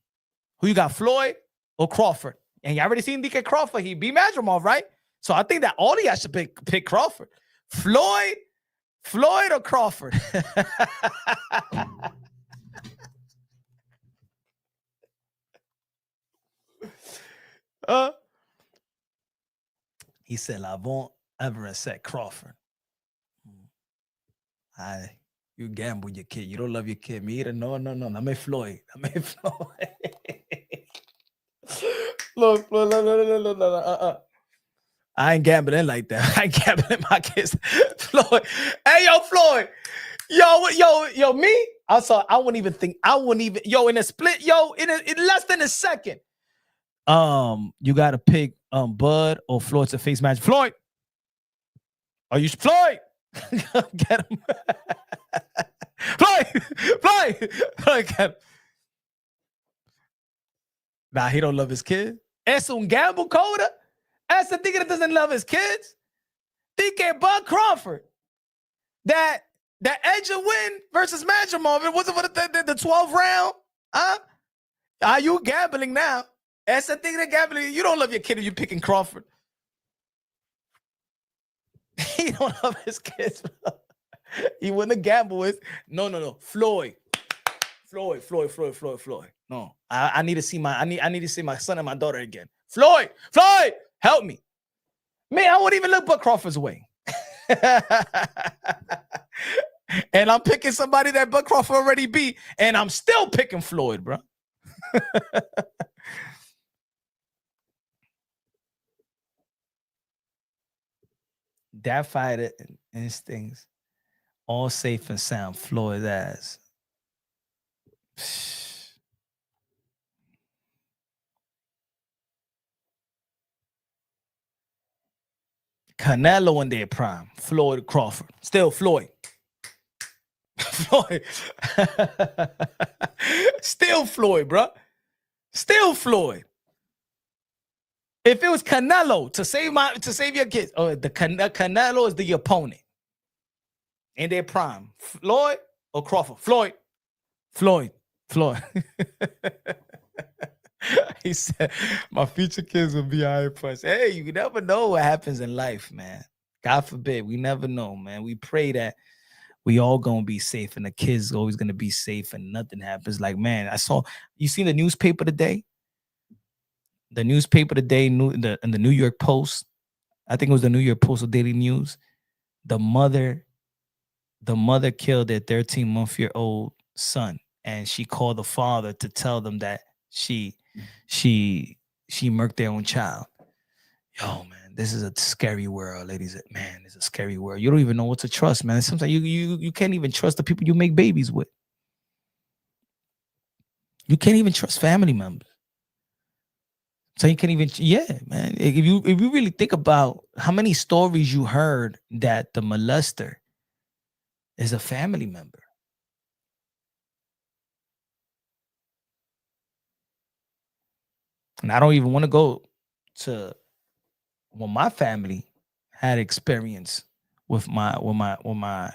Speaker 3: Who you got, Floyd or Crawford? And you already seen DK Crawford. He beat Madrimov, right? So I think that all of y'all should pick Crawford. Floyd or Crawford? He said, I won't ever said Crawford. You gamble your kid. You don't love your kid. Me either. No. I'm a Floyd. Look, no. I ain't gambling like that. I ain't gambling my kids. Floyd. Hey, yo, Floyd. Yo, me? I'm sorry. I wouldn't even, in a split, in less than a second. You got to pick Bud or Floyd to face match. Floyd. Are you Floyd? Get him. Floyd, get him. Nah, he don't love his kid. Es un gamble coda. That's the thing that doesn't love his kids. DK Bud Crawford. That edge of win versus Madrimov. It wasn't for the 12th round. Huh? Are you gambling now? That's the thing that gambling. You don't love your kid if you're picking Crawford. He don't love his kids. He wouldn't gamble with. No. Floyd. No, I need to see I need to see my son and my daughter again. Floyd, help me. Man, I wouldn't even look but Crawford's way. And I'm picking somebody that Bud Crawford already beat, and I'm still picking Floyd, bro. That fighter instincts, all safe and sound. Floyd ass. Canelo in their prime. Floyd Crawford. Still Floyd. Floyd. Still Floyd, bro. Still Floyd. If it was Canelo to save your kids, the Canelo is the opponent in their prime. Floyd or Crawford? Floyd. He said, my future kids will be high price. Hey, you never know what happens in life, man. God forbid. We never know, man. We pray that we all gonna be safe and the kids always gonna be safe and nothing happens. Like, man, you seen the newspaper today? The newspaper today, in the New York Post, I think it was the New York Post or Daily News. The mother killed their 13-month-old son, and she called the father to tell them that she murked their own child. Yo, man, this is a scary world, ladies. Man, it's a scary world. You don't even know what to trust, man. Sometimes you can't even trust the people you make babies with. You can't even trust family members. So you can't even, man. If you really think about how many stories you heard that the molester is a family member. And I don't even want to go to when my family had experience with my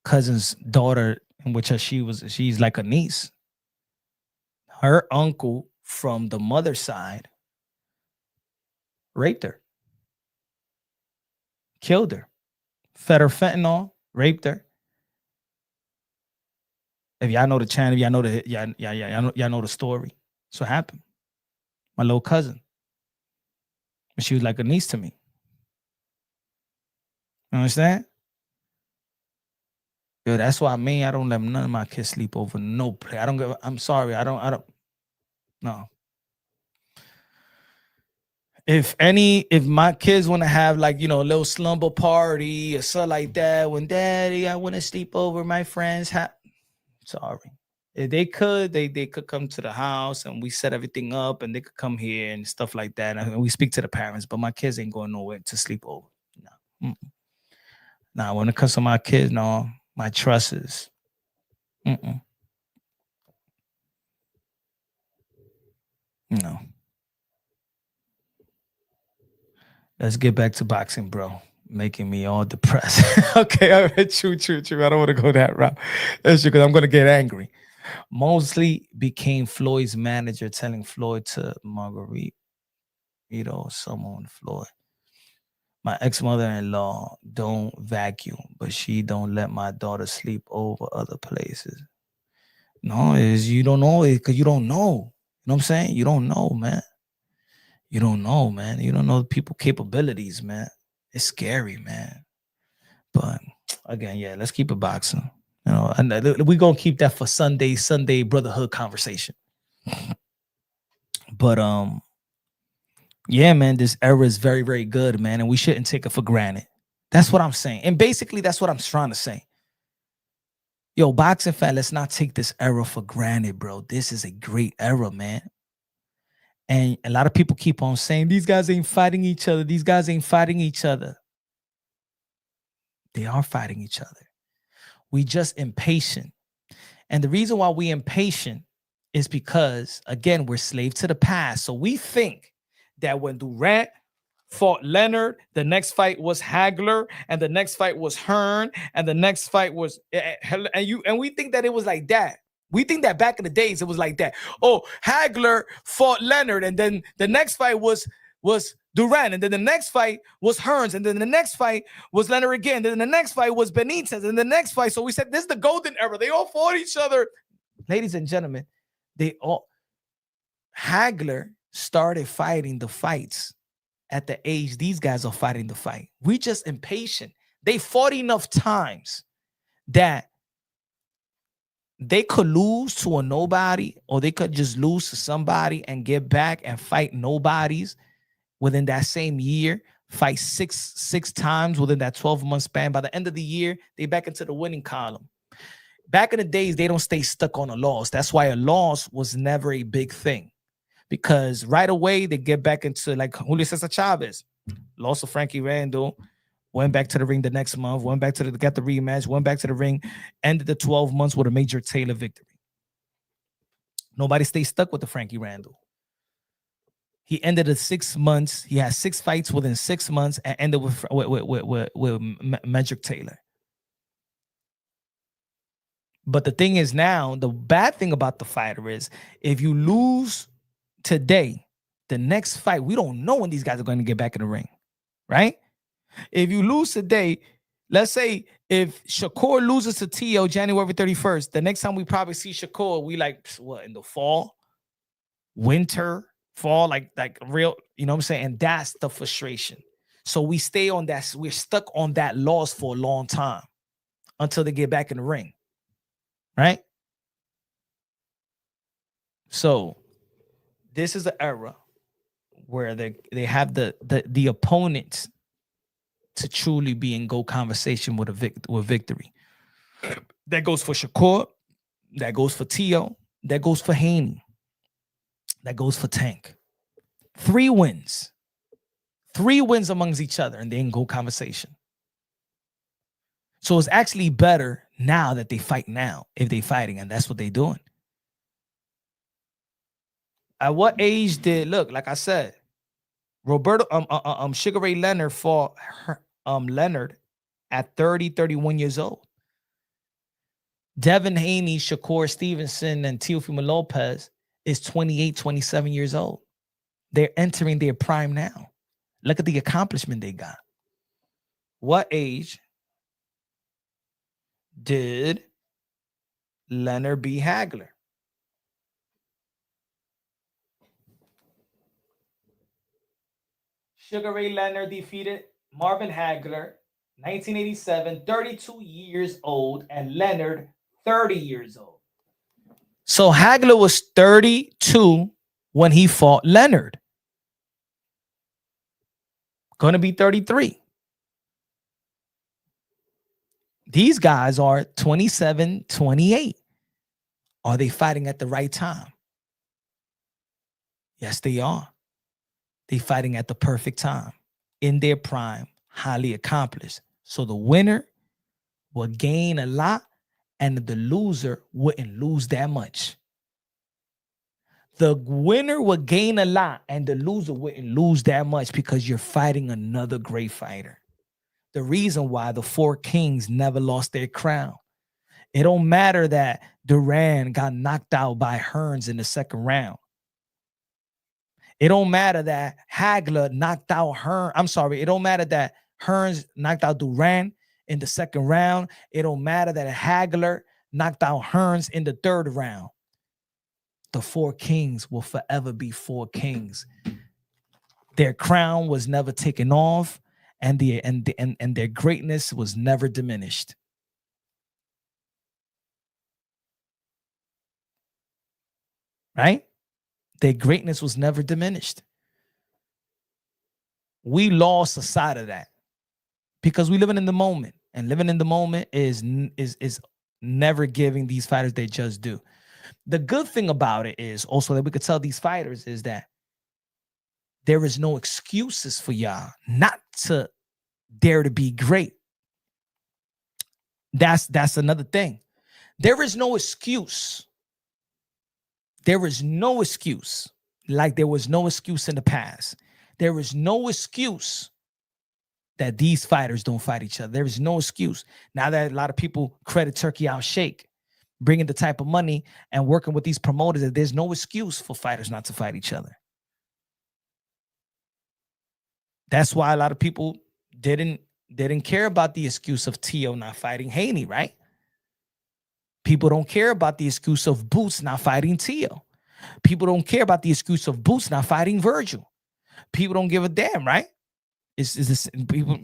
Speaker 3: cousin's daughter, in which she's like a niece. Her uncle from the mother's side raped her, killed her, fed her fentanyl, raped her. If y'all know the channel, y'all know y'all know the story. That's what happened. My little cousin. She was like a niece to me. You understand? Yo, that's why I don't let none of my kids sleep over no place. I'm sorry. I don't. No. If my kids want to have like, a little slumber party or something like that, when daddy, I want to sleep over my friend's house. Sorry. If they could, they could come to the house and we set everything up and they could come here and stuff like that. And we speak to the parents, but my kids ain't going nowhere to sleep over. No. Now, when it comes to my kids, no, my trust is. No. Let's get back to boxing, bro. Making me all depressed. Okay, all right, true. I don't want to go that route. That's true, because I'm going to get angry. Mosley became Floyd's manager, telling Floyd to Marguerite, someone Floyd. My ex-mother-in-law don't vacuum, but she don't let my daughter sleep over other places. No, you don't know it because you don't know. You know what I'm saying? You don't know, man. You don't know, man. You don't know people's capabilities, man. It's scary, man. But again, let's keep it boxing. And we're gonna keep that for Sunday brotherhood conversation. But man, this era is very, very good, man, and we shouldn't take it for granted. That's what I'm saying. And basically, that's what I'm trying to say. Yo, boxing fan, let's not take this era for granted, bro. This is a great era, man. And a lot of people keep on saying, these guys ain't fighting each other. These guys ain't fighting each other. They are fighting each other. We just impatient. And the reason why we impatient is because, again, we're slave to the past. So we think that when Durant fought Leonard, the next fight was Hagler, and the next fight was Hearn, and the next fight was and we think that it was like that. We think that back in the days it was like that. Oh, Hagler fought Leonard, and then the next fight was Durant, and then the next fight was Hearns, and then the next fight was Leonard again, then the next fight was Benitez, and the next fight. So we said this is the golden era. They all fought each other. Ladies and gentlemen, Hagler started fighting the fights at the age these guys are fighting the fight. We just impatient. They fought enough times that they could lose to a nobody, or they could just lose to somebody and get back and fight nobodies within that same year, fight six times within that 12-month span. By the end of the year, they back into the winning column. Back in the days, they don't stay stuck on a loss. That's why a loss was never a big thing, because right away they get back into, like Julio Cesar Chavez, lost to Frankie Randall, went back to the ring the next month, got the rematch, went back to the ring, ended the 12 months with a Major Taylor victory. Nobody stays stuck with the Frankie Randall. He ended the 6 months. He had 6 fights within 6 months and ended with Major Taylor. But the thing is now, the bad thing about the fighter is if you lose today, the next fight, we don't know when these guys are going to get back in the ring, right? If you lose today, let's say if Shakur loses to Tio January 31st, the next time we probably see Shakur, we like what, in the fall, winter, fall, like real, you know what I'm saying? And that's the frustration. So we stay on that, we're stuck on that loss for a long time until they get back in the ring. Right? So this is an era where they have the opponents to truly be in go conversation with victory. That goes for Shakur, that goes for Tio, that goes for Haney, that goes for Tank. 3 wins. 3 wins amongst each other, and they in go conversation. So it's actually better now that they fight now, if they fighting, and that's what they doing. At what age did, look, like I said, Sugar Ray Leonard fought Leonard at 30, 31 years old. Devin Haney, Shakur Stevenson, and Teofimo Lopez is 28, 27 years old. They're entering their prime now. Look at the accomplishment they got. What age did Leonard beat Hagler? Sugar Ray Leonard defeated Marvin Hagler, 1987, 32 years old, and Leonard, 30 years old. So Hagler was 32 when he fought Leonard. Going to be 33. These guys are 27, 28. Are they fighting at the right time? Yes, they are. They're fighting at the perfect time, in their prime, highly accomplished. So the winner will gain a lot, and the loser wouldn't lose that much. The winner will gain a lot, and the loser wouldn't lose that much because you're fighting another great fighter. The reason why the 4 kings never lost their crown. It don't matter that Duran got knocked out by Hearns in the 2nd round. It don't matter that Hagler knocked out Hearns. I'm sorry. It don't matter that Hearns knocked out Duran in the 2nd round. It don't matter that Hagler knocked out Hearns in the 3rd round. The 4 kings will forever be 4 kings. Their crown was never taken off, and their greatness was never diminished. Right? Their greatness was never diminished. We lost a side of that because we living in the moment, and living in the moment is never giving these fighters their just due. The good thing about it is also that we could tell these fighters is that there is no excuses for y'all not to dare to be great. That's another thing. There is no excuse. There is no excuse, like there was no excuse in the past. There is no excuse that these fighters don't fight each other. There is no excuse. Now that a lot of people credit Turkey Out Shake, bringing the type of money and working with these promoters, that there's no excuse for fighters not to fight each other. That's why a lot of people didn't care about the excuse of Tio not fighting Haney, right? People don't care about the excuse of Boots not fighting Tio. People don't care about the excuse of Boots not fighting Virgil. People don't give a damn, right? It's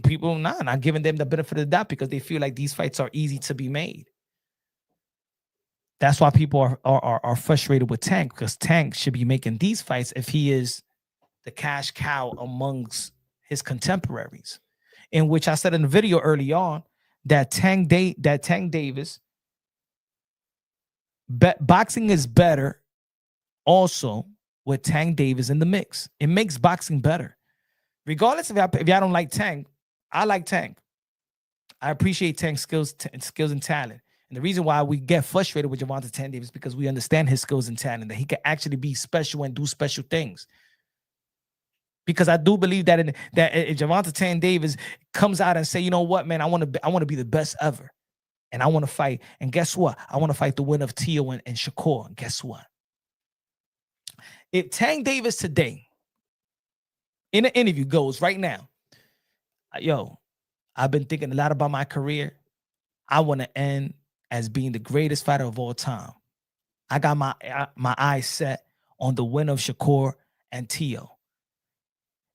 Speaker 3: people not giving them the benefit of the doubt because they feel like these fights are easy to be made. That's why people are frustrated with Tank, because Tank should be making these fights if he is the cash cow amongst his contemporaries. In which I said in the video early on that Tank Davis, boxing is better also with Tank Davis in the mix. It makes boxing better. Regardless if y'all don't like Tank, I like Tank. I appreciate Tank's skills and talent. And the reason why we get frustrated with Gervonta Tank Davis is because we understand his skills and talent, that he can actually be special and do special things. Because I do believe that if Gervonta Tank Davis comes out and say, you know what, man, I want to be the best ever. And I want to fight. And guess what? I want to fight the winner of Tio and Shakur. And guess what? If Tank Davis today, in an interview, goes right now, Yo, I've been thinking a lot about my career. I want to end as being the greatest fighter of all time. I got my eyes set on the win of Shakur and Teo.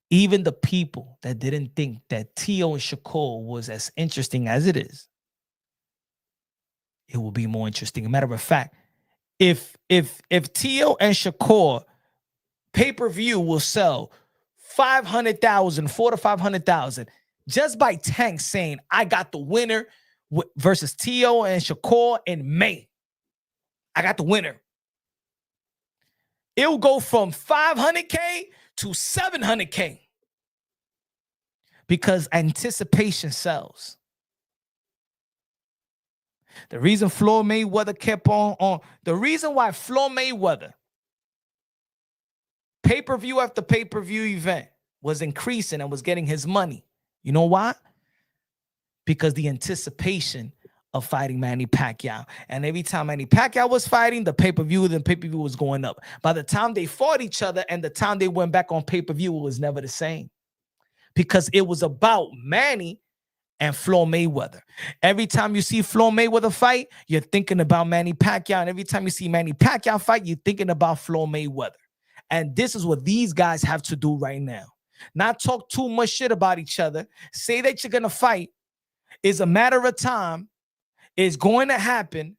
Speaker 3: Even the people that didn't think that Teo and Shakur was as interesting as it is, it will be more interesting. As a matter of fact, if Teo and Shakur pay-per-view will sell 500,000, 4 to 500,000, just by Tank saying I got the winner versus Teo and Shakur in May. I got the winner. It'll go from 500K to 700K because anticipation sells. The reason Floyd Mayweather kept on the reason why Floyd Mayweather pay-per-view after pay-per-view event was increasing and was getting his money. You know why? Because the anticipation of fighting Manny Pacquiao. And every time Manny Pacquiao was fighting, the pay-per-view was going up. By the time they fought each other and the time they went back on pay-per-view, it was never the same. Because it was about Manny and Floyd Mayweather. Every time you see Floyd Mayweather fight, you're thinking about Manny Pacquiao. And every time you see Manny Pacquiao fight, you're thinking about Floyd Mayweather. And this is what these guys have to do right now. Not talk too much shit about each other. Say that you're going to fight. It's a matter of time. It's going to happen.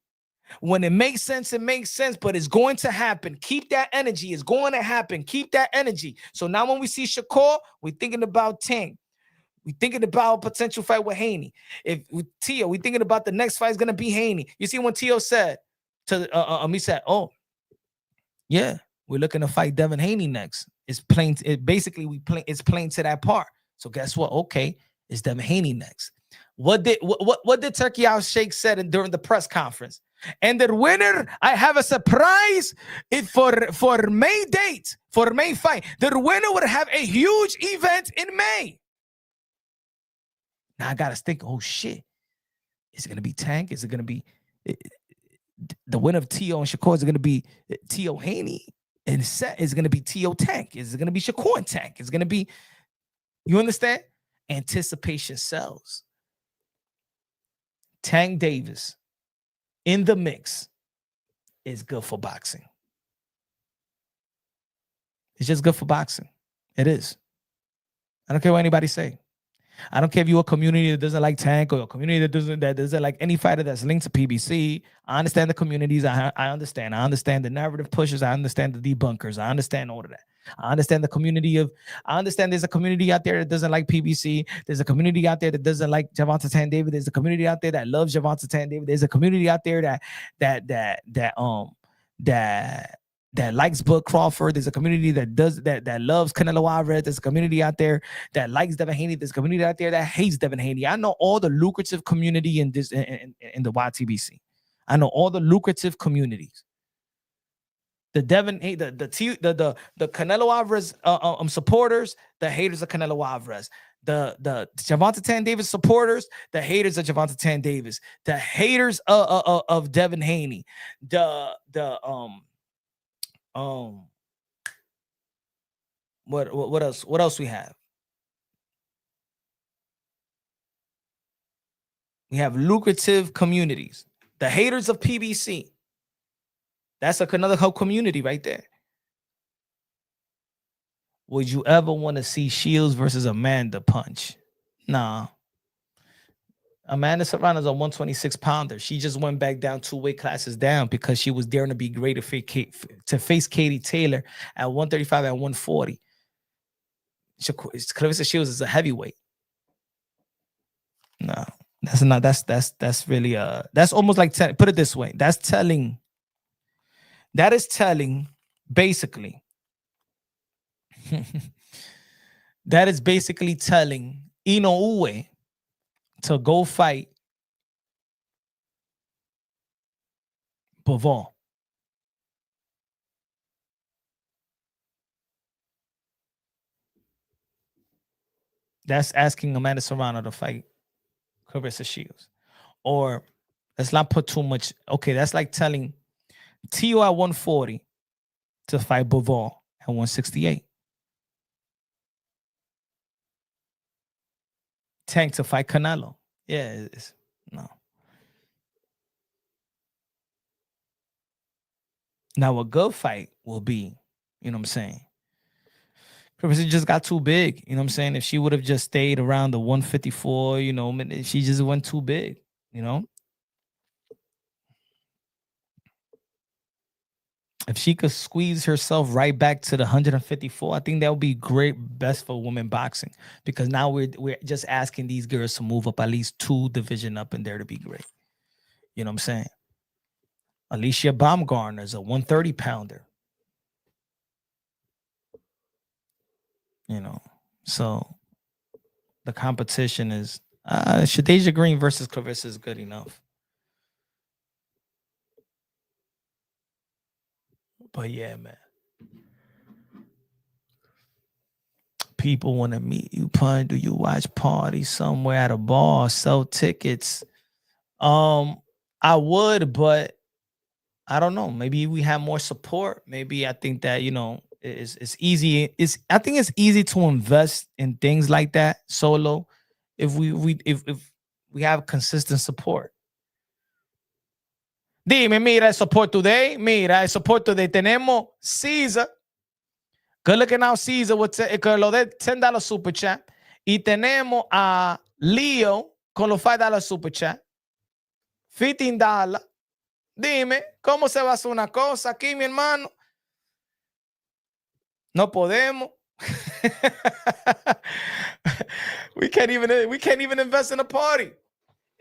Speaker 3: When it makes sense, it makes sense, but it's going to happen. Keep that energy. It's going to happen. Keep that energy. So now when we see Shakur, we're thinking about Tank. We're thinking about a potential fight with Haney. If with Teo, we're thinking about the next fight is going to be Haney. You see when Teo said to he said, oh, yeah, we're looking to fight Devin Haney next. It's plain. It's plain to that part. So guess what? Okay, it's Devin Haney next. What did Turkey Al Sheikh said during the press conference? And the winner, I have a surprise for May date, for May fight. The winner would have a huge event in May. Now I gotta think, oh shit, is it gonna be Tank? Is it gonna be the winner of Teo and Shakur? Is it gonna be Teo Haney? And set is gonna be Teo Tank? Is it gonna be Shakur and Tank? Is it gonna be, you understand? Anticipation sells. Tank Davis in the mix is good for boxing. It's just good for boxing. It is. I don't care what anybody say. I don't care if you're a community that doesn't like Tank or a community that doesn't like any fighter that's linked to PBC. I understand the communities. I understand. I understand the narrative pushers. I understand the debunkers. I understand all of that. I understand I understand there's a community out there that doesn't like PBC. There's a community out there that doesn't like Gervonta Tank David. There's a community out there that loves Gervonta Tank David. There's a community out there that likes Bud Crawford. There's a community that loves Canelo Alvarez. There's a community out there that likes Devin Haney. There's a community out there that hates Devin Haney. I know all the lucrative community in the YTBC. I know all the lucrative communities. The Canelo Alvarez supporters, the haters of Canelo Alvarez. The Gervonta Tank Davis supporters, the haters of Gervonta Tank Davis. The haters of Devin Haney. What else? What else we have? We have lucrative communities. The haters of PBC. That's another whole community right there. Would you ever want to see Shields versus Amanda punch? Nah. Amanda Serrano's a 126 pounder. She just went back down 2 weight classes down because she was daring to be great to face Katie Taylor at 135 and 140. Clarissa Shields is a heavyweight. No, that's not. That's really that's almost like put it this way. That is telling basically. That is basically telling Inoue to go fight Bivol. That's asking Amanda Serrano to fight Clarissa Shields. Or let's not put too much. Okay, that's like telling Teo at 140 to fight Bivol at 168. Tank to fight Canelo. Yeah, no. Now a good fight will be, you know what I'm saying? Clarissa just got too big. You know what I'm saying? If she would have just stayed around the 154, you know, she just went too big, you know? If she could squeeze herself right back to the 154, I think that would be great, best for women boxing. Because now we're just asking these girls to move up at least 2 division up in there to be great. You know what I'm saying? Alicia Baumgartner's a 130 pounder. You know, so the competition is Shadeja Green versus Clarissa is good enough. But yeah, man. People want to meet you, Pun. Do you watch parties somewhere at a bar, sell tickets? I would, but I don't know. Maybe we have more support. Maybe I think that, you know, it's easy. I think it's easy to invest in things like that solo if we have consistent support. Dime, mira, el support today. Mira, el support today. Tenemos Caesar. Good looking out, Caesar, con lo de $10 super chat. Y tenemos a Leo con los $5 super chat. $15. Dime, ¿cómo se va a hacer una cosa aquí, mi hermano? No podemos. we can't even invest in a party.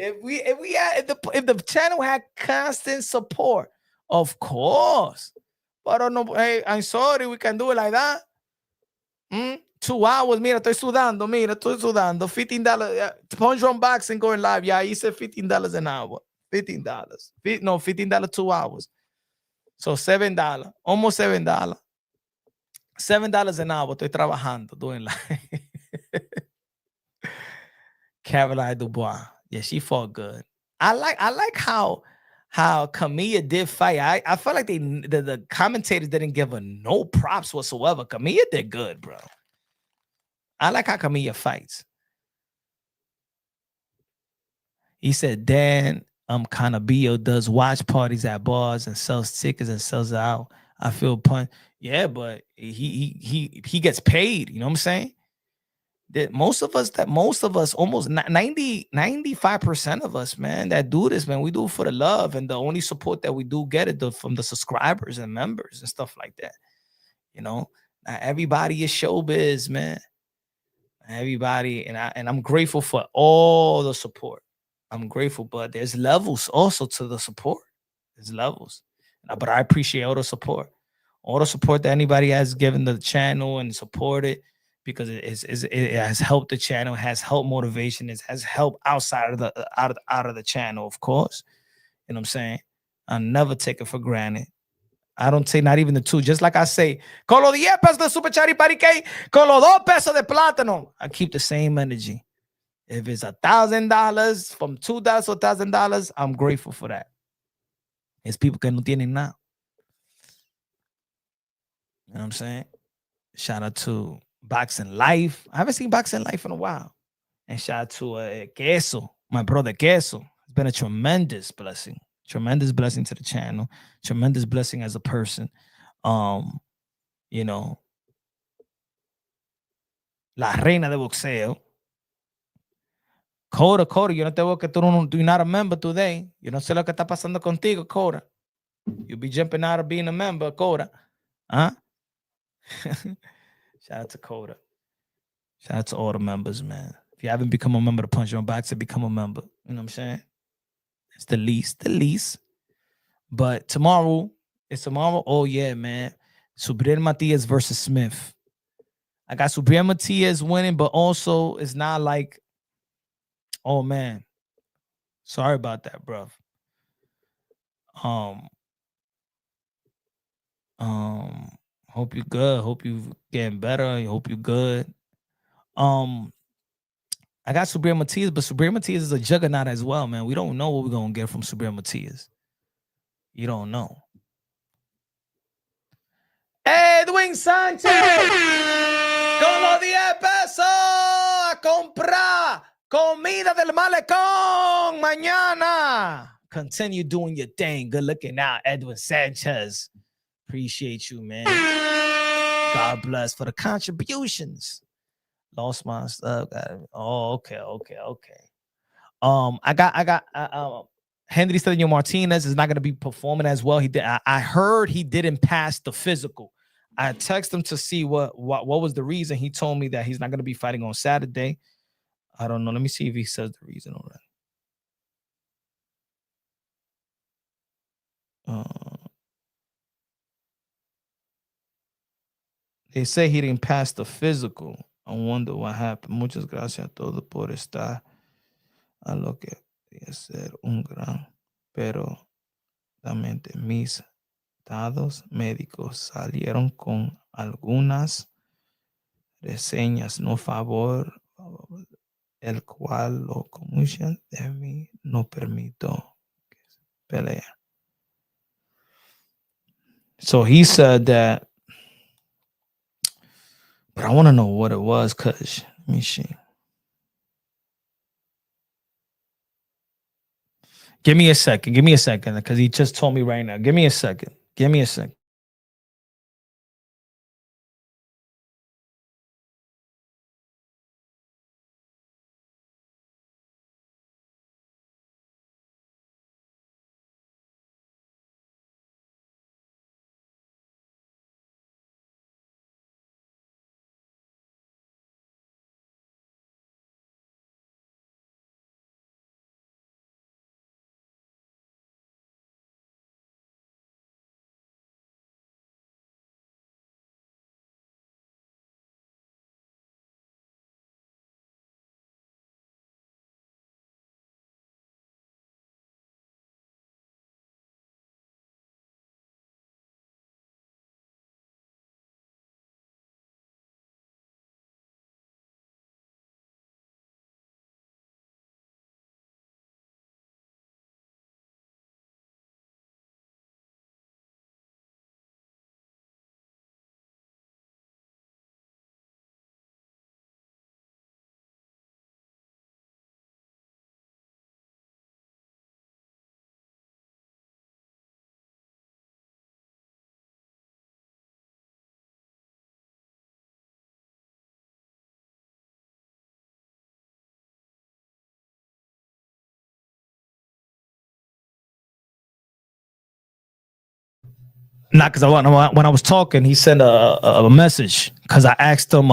Speaker 3: If the channel had constant support, of course. But no, hey, I'm sorry, we can do it like that. 2 hours, mira, estoy sudando, $15. Punch Run Boxing going live. Yeah, he said $15 an hour. $15. No, $15 2 hours. So $7, almost $7. $7 an hour. Estoy trabajando, doing live. Caroline Dubois. Yeah, she fought good. I like how Camilla did fight. I felt like the commentators didn't give her no props whatsoever. Camilla did good, bro. I like how Camilla fights. He said Dan Canabio does watch parties at bars and sells tickets and sells out. I feel Pun. Yeah, but he gets paid. You know what I'm saying? That most of us, almost 95% of us, man, that do this, man, we do it for the love, and the only support that we do get it from the subscribers and members and stuff like that. You know, not everybody is showbiz, man. Everybody, and I'm grateful for all the support. I'm grateful, but there's levels also to the support. There's levels, but I appreciate all the support that anybody has given the channel and supported, because it has helped the channel, has helped motivation, it has helped outside of the out of the channel, of course. You know what I'm saying? I never take it for granted. I don't take not even the 2. Just like I say, con los 10 pesos de super chat y parique, con los 2 pesos de plátano. I keep the same energy. If it's $1,000 from $2 to $1,000, I'm grateful for that. It's people que no tienen nada. You know what I'm saying? Shout out to Boxing Life. I haven't seen Boxing Life in a while. And shout out to Queso, my brother Queso. It's been a tremendous blessing. Tremendous blessing to the channel. Tremendous blessing as a person. You know, La Reina de Boxeo. Coda, yo no te veo que tú no, you're not a member today. Yo no sé lo que está pasando contigo, Coda. You'll be jumping out of being a member, Coda. Huh? Shout out to Coda. Shout out to all the members, man. If you haven't become a member of Punch Your Boxer, become a member. You know what I'm saying? It's the least. But tomorrow, oh yeah, man. Subriel Matias versus Smith. I got Subriel Matias winning, but also it's not like, oh man, sorry about that, bro. Hope you're good. Hope you getting better. I hope you're good. I got Subriel Matias, but Subriel Matias is a juggernaut as well, man. We don't know what we're gonna get from Subriel Matias. You don't know. Edwin Sánchez, con los 10 pesos a comprar Comida del Malecón mañana. Continue doing your thing. Good looking out, Edwin Sanchez. Appreciate you, man. God bless for the contributions. Lost my stuff. Oh, okay. I got Henry Stevenson Martinez is not going to be performing as well. He did. I heard he didn't pass the physical. I texted him to see what was the reason. He told me that he's not going to be fighting on Saturday. I don't know. Let me see if he says the reason already. They say he didn't pass the physical. I wonder what happened. Muchas gracias a todos por estar a lo que podría ser un gran, pero realmente mis datos médicos salieron con algunas reseñas no favor, el cual lo comisión de mí no permitió pelea. So he said that, but I want to know what it was, cause let me see. Give me a second, because he just told me right now. Give me a second. Not because when I was talking, he sent a message because I asked him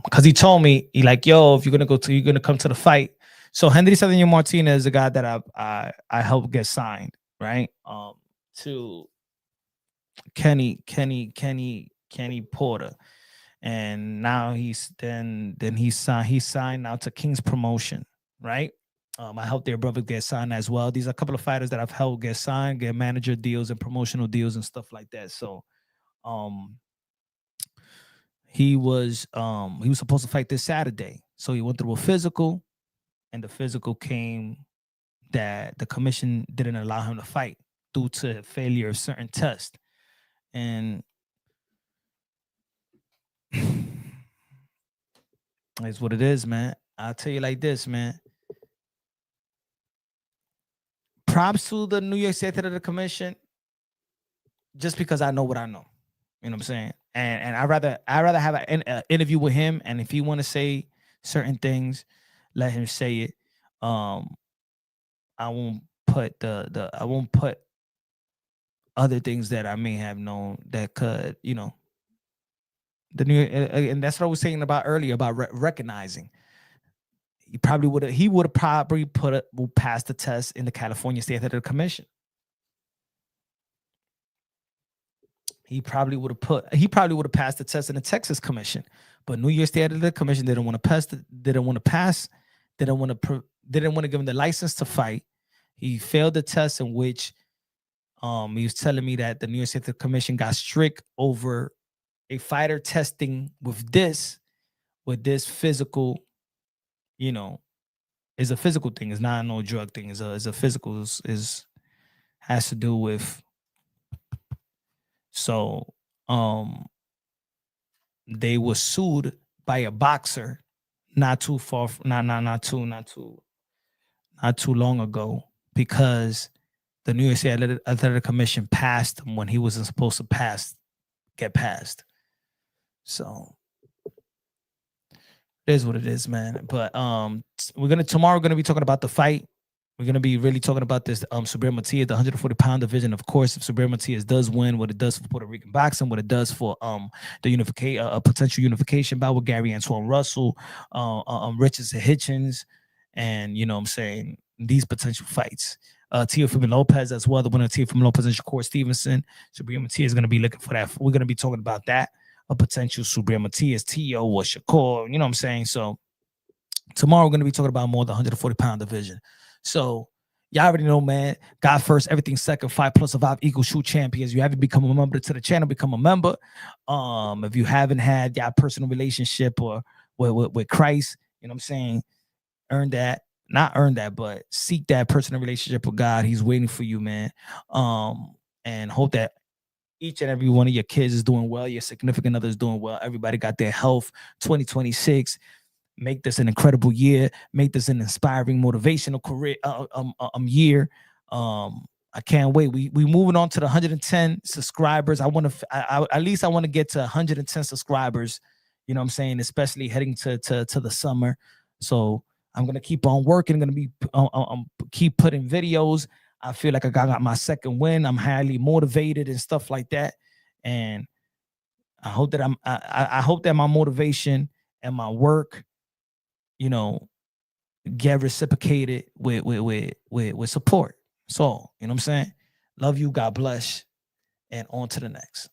Speaker 3: because he told me he like, yo, if you're gonna come to the fight. So Henry Stevenson Martinez is the guy that I helped get signed, right? To Kenny Porter, and now he signed now to King's Promotion, right? I helped their brother get signed as well. These are a couple of fighters that I've helped get signed, get manager deals and promotional deals and stuff like that. So he was supposed to fight this Saturday. So he went through a physical, and the physical came that the commission didn't allow him to fight due to failure of certain tests. And it's what it is, man. I'll tell you like this, man. Props to the New York State Athletic Commission, just because I know what I know. You know what I'm saying? And I'd rather have an interview with him, and if he want to say certain things, let him say it. I won't put I won't put other things that I may have known that could, the new, and that's what I was saying about earlier about recognizing. He would have probably passed the test in the California State Athletic Commission. He probably would have passed the test in the Texas Commission, but New York State Athletic Commission didn't want to pass. Didn't want to give him the license to fight. He failed the test, in which he was telling me that the New York State Athletic Commission got strict over a fighter testing with this physical, is a physical thing. It's not no drug thing. It's a physical. Has to do with. So, they were sued by a boxer not too long ago, because the New York State Athletic Commission passed him when he wasn't supposed to get passed. So it is what it is, man. But tomorrow we're gonna be talking about the fight. We're going to be really talking about this Subir Matias, the 140-pound division. Of course, if Subir Matias does win, what it does for Puerto Rican boxing, what it does for the unification, potential unification bout with Gary Antoine Russell, Richardson Hitchens, and, you know what I'm saying, these potential fights. Teofimo Lopez as well, the winner of Teofimo Lopez and Shakur Stevenson. Subir Matias is going to be looking for that. We're going to be talking about that, a potential Subir Matias, Teo or Shakur, you know what I'm saying? So tomorrow we're going to be talking about more the 140-pound division. So y'all already know, man. God first, everything second. 5 + Survive equals true champions. You haven't become a member to the channel, become a member. If you haven't had your personal relationship or with Christ, you know what I'm saying, not earn that, but seek that personal relationship with God. He's waiting for you, man. And hope that each and every one of your kids is doing well. Your significant other is doing well. Everybody got their health. 2026. Make this an incredible year. Make this an inspiring, motivational career year. I can't wait. We moving on to the 110 subscribers. I want to at least I want to get to 110 subscribers. You know what I'm saying? Especially heading to the summer. So I'm gonna keep on working. I'm gonna be keep putting videos. I feel like I got my second win. I'm highly motivated and stuff like that. And I hope that I hope that my motivation and my work, you know, get reciprocated with support. So, you know what I'm saying? Love you. God bless. And on to the next.